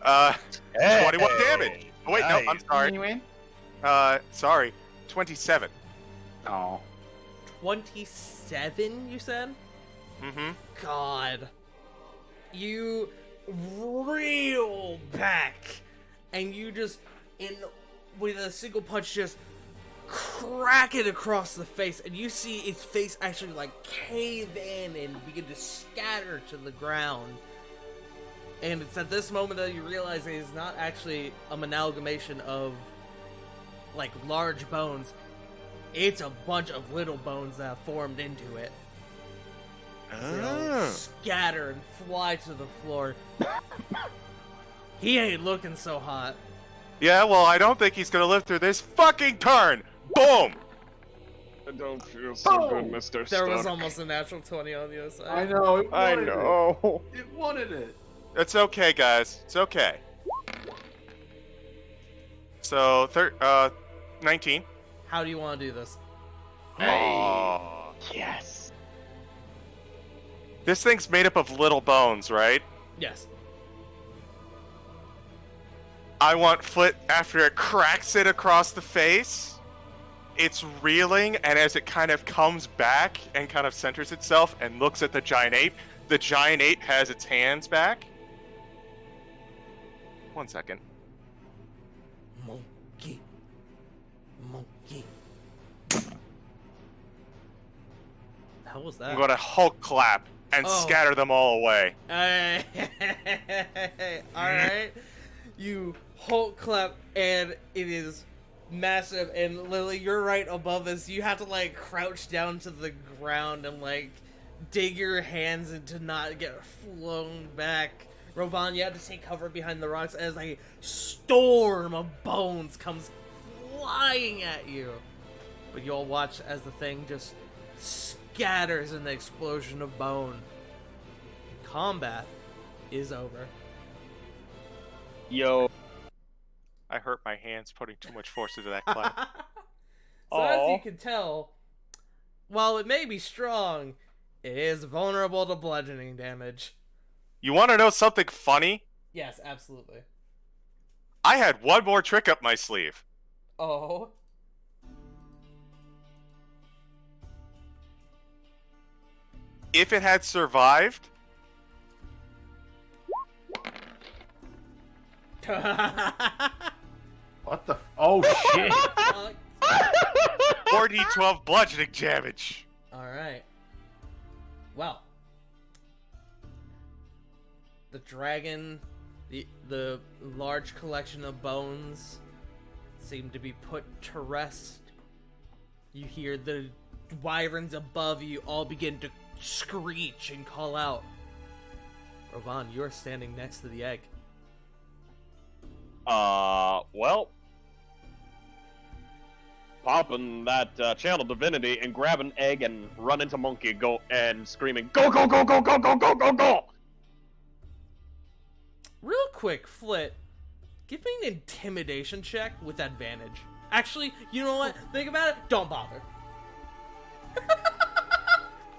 Hey! 21 damage. Oh, wait, no, I'm sorry. Anyway. Sorry, 27. Oh. 27, you said? Mm-hmm. God. You reel back, and you just, with a single punch, just crack it across the face, and you see its face actually, cave in and begin to scatter to the ground. And it's at this moment that you realize it is not actually an amalgamation of, large bones. It's a bunch of little bones that have formed into it. They all scatter and fly to the floor. He ain't looking so hot. Yeah, well, I don't think he's gonna live through this fucking turn. Boom. I don't feel so good, Mr. There was Stark. almost a natural 20 on the other side. I know. I know. It wanted it. It's okay, guys. It's okay. So, 19. How do you want to do this? Oh. Yes. This thing's made up of little bones, right? Yes. I want Flit, after it cracks it across the face, it's reeling, and as it kind of comes back and kind of centers itself and looks at the giant ape has its hands back. 1 second. Monkey. Monkey. The hell was that? I'm gonna Hulk clap and Oh. scatter them all away. Alright. You Hulk clap, and it is massive, and Lily, you're right above this. You have to, like, crouch down to the ground and, like, dig your hands in to not get flown back. Rovan, you have to take cover behind the rocks as a storm of bones comes flying at you. But you'll watch as the thing just scatters in the explosion of bone. Combat is over. Yo. I hurt my hands putting too much force into that clap. So as you Aw. can tell, while it may be strong, it is vulnerable to bludgeoning damage. You want to know something funny? Yes, absolutely. I had one more trick up my sleeve. Oh. If it had survived, What the? Oh shit! 4d12 bludgeoning damage. Alright. Well. The dragon, the large collection of bones seem to be put to rest. You hear the wyverns above you all begin to screech and call out. Rovan, you are standing next to the egg. Well, popping that channel divinity and grab an egg and run into Monkey, go and screaming, go, go, go, go, go, go, go, go, go! Real quick, Flit, give me an intimidation check with advantage. Actually, you know what? Think about it. Don't bother.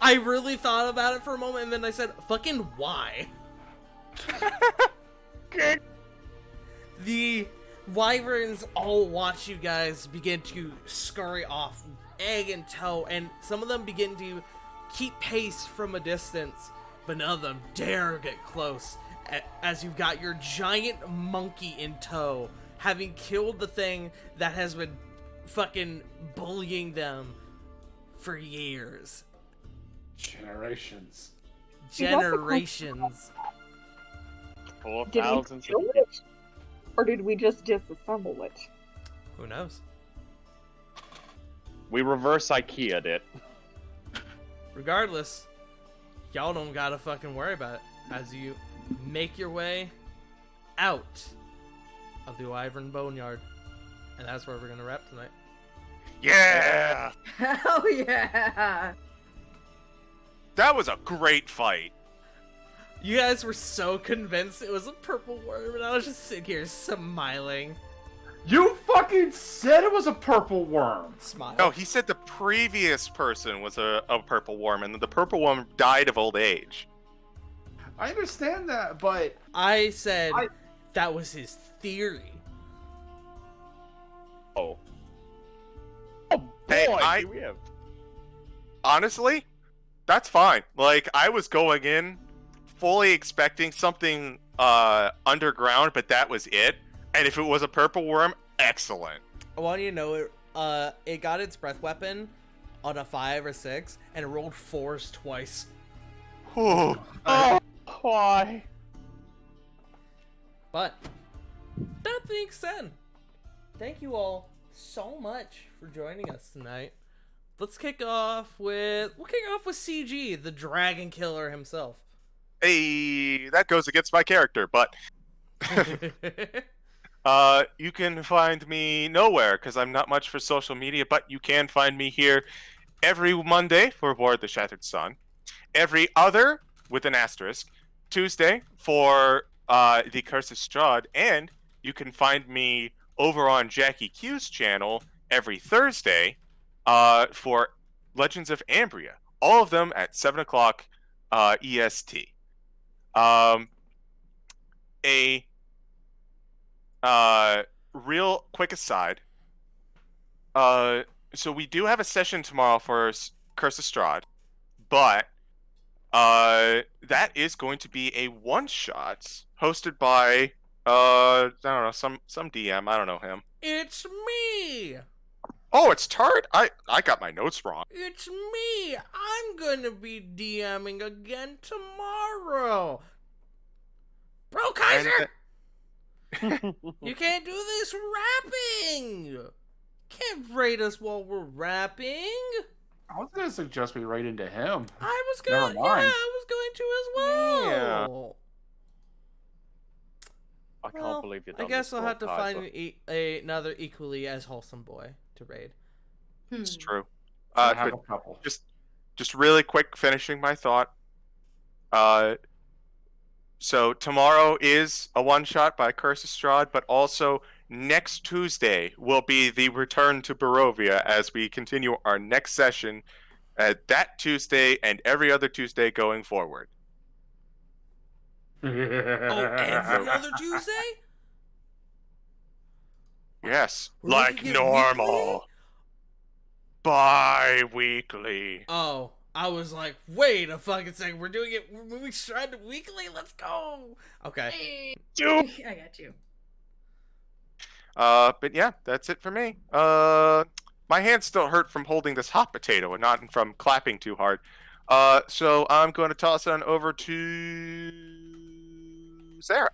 I really thought about it for a moment, and then I said, fucking why? The wyverns all watch you guys begin to scurry off, egg in tow, and some of them begin to keep pace from a distance, but none of them dare get close, as you've got your giant monkey in tow, having killed the thing that has been fucking bullying them for years. Generations. Generations. Did we 4,000 kill it? Or did we just disassemble it? Who knows? We reverse IKEA'd it. Regardless, y'all don't gotta fucking worry about it as you make your way out of the Wyvern Boneyard. And that's where we're gonna wrap tonight. Yeah! Hell yeah! That was a great fight. You guys were so convinced it was a purple worm, and I was just sitting here smiling. You fucking said it was a purple worm. Smile. No, he said the previous person was a purple worm, and the purple worm died of old age. I understand that, but I said that was his theory. Oh. Oh boy, Hey, do we have... Honestly, that's fine. Like, I was going in fully expecting something underground, but that was it. And if it was a purple worm, excellent. I want you to know it got its breath weapon on a 5 or 6, and it rolled 4s twice. Whew. Oh, why? But that being said, thank you all so much for joining us tonight. Let's kick off with CG, the dragon killer himself. Hey, that goes against my character, but You can find me nowhere because I'm not much for social media, but you can find me here every Monday for War of the Shattered Sun, every other with an asterisk Tuesday for the Curse of Strahd, and you can find me over on Jackie Q's channel every Thursday for Legends of Ambria. All of them at 7 o'clock EST. A real quick aside. So we do have a session tomorrow for Curse of Strahd, but that is going to be a one-shot hosted by I don't know, some DM. I don't know him. It's me. Oh, it's Tart. I got my notes wrong. It's me. I'm gonna be DMing again tomorrow. Bro, Kaiser. You can't do this rapping! Can't raid us while we're rapping! I was gonna suggest we raid into him. I was Never going mind. to as well! Yeah. I can't Well, believe you I done guess this, I'll have to Kaiser. find another equally as wholesome boy to raid. It's true. I have a couple. Just really quick, finishing my thought. So tomorrow is a one-shot by Curse of Strahd, but also next Tuesday will be the return to Barovia as we continue our next session at that Tuesday and every other Tuesday going forward. Oh, every other Tuesday? Yes, We're like making it normal. Bi-weekly. Oh, I was like, wait a fucking second, we're moving Strahd to weekly? Let's go! Okay. Hey, Dude. I got you. But yeah, that's it for me. My hands still hurt from holding this hot potato and not from clapping too hard. So I'm going to toss it on over to Sarah.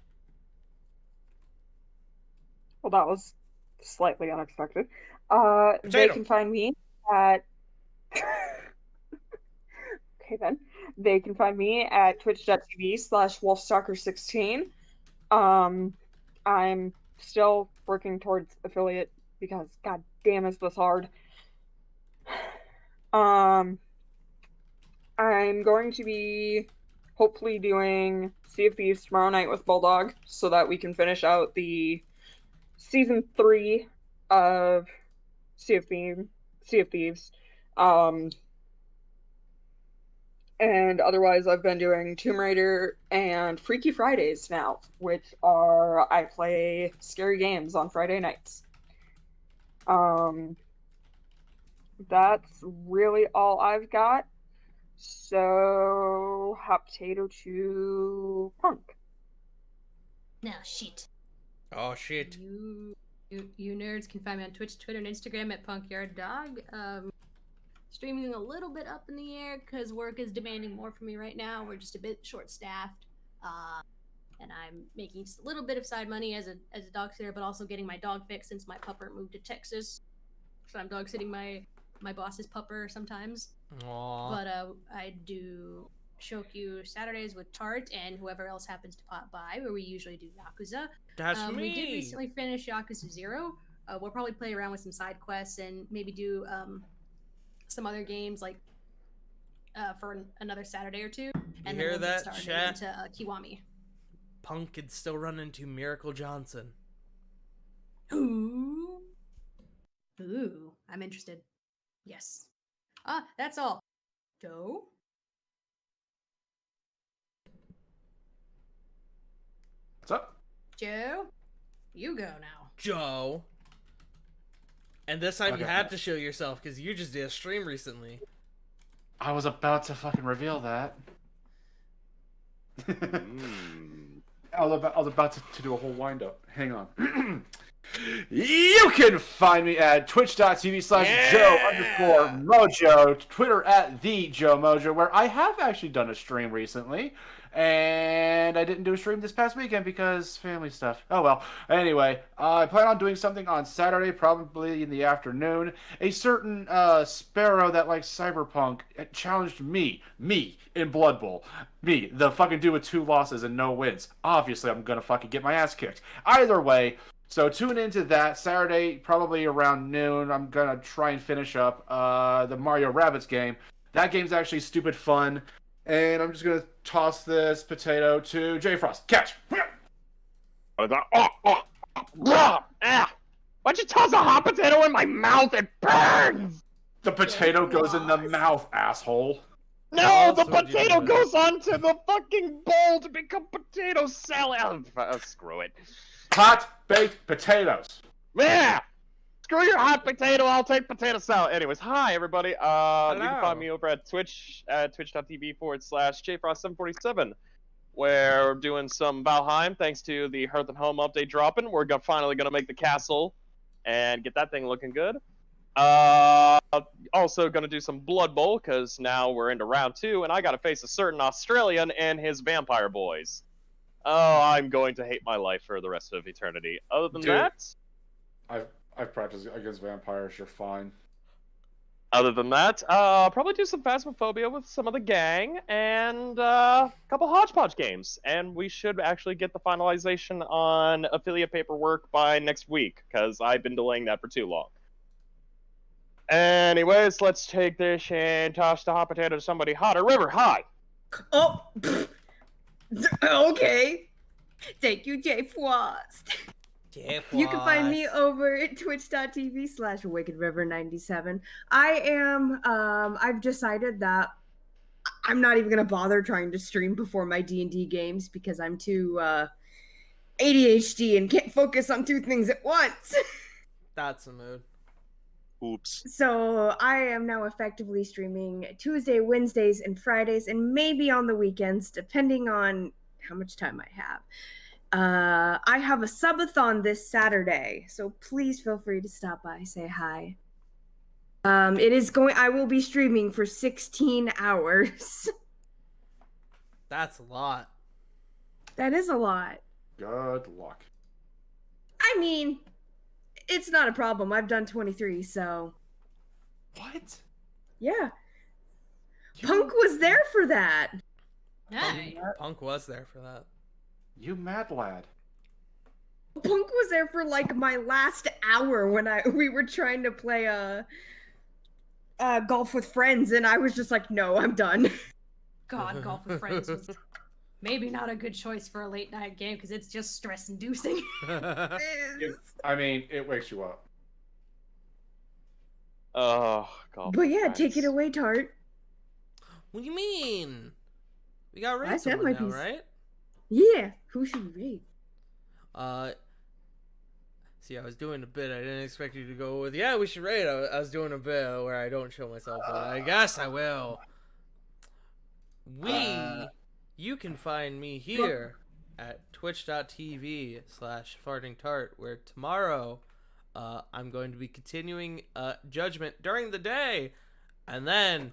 Well, that was slightly unexpected. They Potato. can find me at. Okay, then. They can find me at twitch.tv/wolfstalker16. I'm still working towards affiliate because, god damn, is this hard. I'm going to be hopefully doing Sea of Thieves tomorrow night with Bulldog so that we can finish out the season 3 of Sea of Thieves. And otherwise, I've been doing Tomb Raider and Freaky Fridays now, which are I play scary games on Friday nights. That's really all I've got. So, hot potato to Punk. Now, shit. Oh, shit. You nerds can find me on Twitch, Twitter, and Instagram at PunkYardDog. Streaming a little bit up in the air because work is demanding more from me right now. We're just a bit short-staffed, and I'm making just a little bit of side money as a dog sitter, but also getting my dog fixed since my pupper moved to Texas. So I'm dog sitting my boss's pupper sometimes. Aww. But I do Shokyu Saturdays with Tart and whoever else happens to pop by, where we usually do Yakuza. That's me. We did recently finish Yakuza 0. We'll probably play around with some side quests and maybe do some other games like for another Saturday or two. And hear then we'll that, get started chat? into Kiwami. Punk could still run into Miracle Johnson. Ooh, I'm interested. Yes. That's all. Joe? What's up? Joe? You go now. Joe. And this time you Okay. had to show yourself because you just did a stream recently. I was about to fucking reveal that. I was about to do a whole wind up. hang on. You can find me at twitch.tv/Joe_Mojo, Twitter at the Joe Mojo, where I have actually done a stream recently. And I didn't do a stream this past weekend because family stuff. Oh well. Anyway, I plan on doing something on Saturday, probably in the afternoon. A certain sparrow that likes cyberpunk challenged me in Blood Bowl. Me, the fucking dude with 2 losses and no wins. Obviously, I'm gonna fucking get my ass kicked. Either way, so tune into that Saturday, probably around noon. I'm gonna try and finish up the Mario Rabbids game. That game's actually stupid fun. And I'm just gonna toss this potato to J Frost. Catch! Why'd you toss a hot potato in my mouth? It burns! The potato goes in the mouth, asshole. No, the potato goes onto the fucking bowl to become potato salad. Screw it. Hot baked potatoes. Yeah! Screw your hot potato, I'll take potato salad. Anyways, hi everybody. You can find me over at Twitch, at twitch.tv/jfrost747, where we're doing some Valheim, thanks to the Hearth and Home update dropping. We're finally gonna make the castle and get that thing looking good. Also gonna do some Blood Bowl, because now we're into round 2, and I gotta face a certain Australian and his vampire boys. Oh, I'm going to hate my life for the rest of eternity. Other than that... I've practiced against vampires, you're fine. Other than that, probably do some Phasmophobia with some of the gang, and a couple Hodgepodge games. And we should actually get the finalization on affiliate paperwork by next week, because I've been delaying that for too long. Anyways, let's take this and toss the hot potato to somebody hotter. River, hi! Oh, okay. Thank you, J Frost. You can find me over at twitch.tv/WickedRiver97. I've decided that I'm not even gonna bother trying to stream before my D&D games because I'm too ADHD and can't focus on 2 things at once. That's a mood. Oops. So I am now effectively streaming Tuesday, Wednesdays, and Fridays, and maybe on the weekends, depending on how much time I have. I have a subathon this Saturday, so please feel free to stop by, say hi. I will be streaming for 16 hours. That's a lot. That is a lot. Good luck. I mean, it's not a problem. I've done 23, so. What? Yeah. Punk was there for that. Nice. Punk was there for that. You mad lad. Punk was there for like my last hour when we were trying to play Golf with Friends, and I was just like, no, I'm done. God, Golf with Friends was maybe not a good choice for a late night game because it's just stress inducing. I mean, it wakes you up. Oh, God. But yeah, take it away, Tart. What do you mean? We got I raid said someone my now, piece. right? Yeah, who should we raid? See, I was doing a bit. I didn't expect you to go with, yeah, we should raid. I was doing a bit where I don't show myself, but I guess I will. You can find me here at twitch.tv/fartingtart, where tomorrow I'm going to be continuing Judgment during the day, and then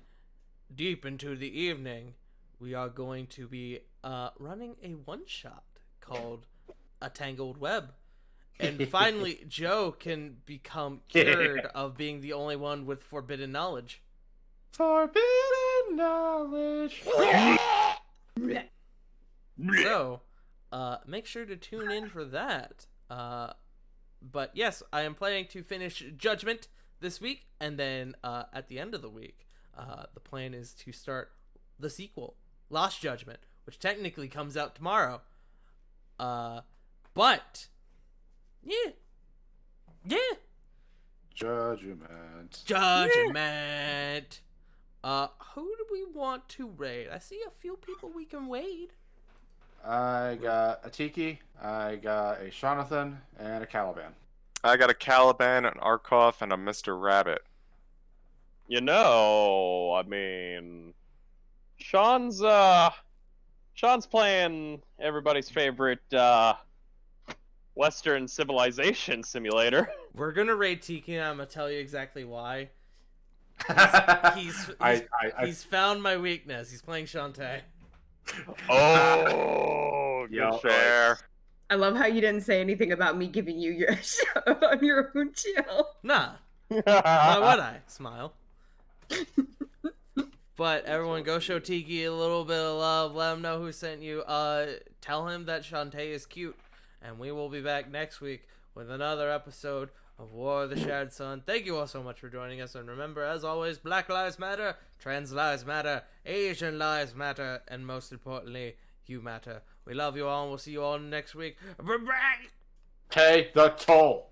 deep into the evening we are going to be running a one-shot called A Tangled Web. And finally, Joe can become cured of being the only one with forbidden knowledge. Forbidden knowledge. So, make sure to tune in for that. But yes, I am planning to finish Judgment this week, and then at the end of the week, the plan is to start the sequel, Lost Judgment, which technically comes out tomorrow. But yeah. Judgment. Who do we want to raid? I see a few people we can raid. I got a Tiki, I got a Jonathan, and a Caliban. I got a Caliban, an Arkoff, and a Mr. Rabbit. You know, I mean, Sean's playing everybody's favorite Western civilization simulator. We're gonna raid Tiki, and I'm gonna tell you exactly why. He's found my weakness. He's playing Shantae. Oh, good fair. I love how you didn't say anything about me giving you your shout on your own channel. Nah. Why would I? Smile. But everyone, go show Tiki a little bit of love. Let him know who sent you. Tell him that Shantae is cute. And we will be back next week with another episode of War of the Shattered Sun. Thank you all so much for joining us. And remember, as always, Black Lives Matter, Trans Lives Matter, Asian Lives Matter, and most importantly, you matter. We love you all, and we'll see you all next week. Bye-bye! Pay the toll.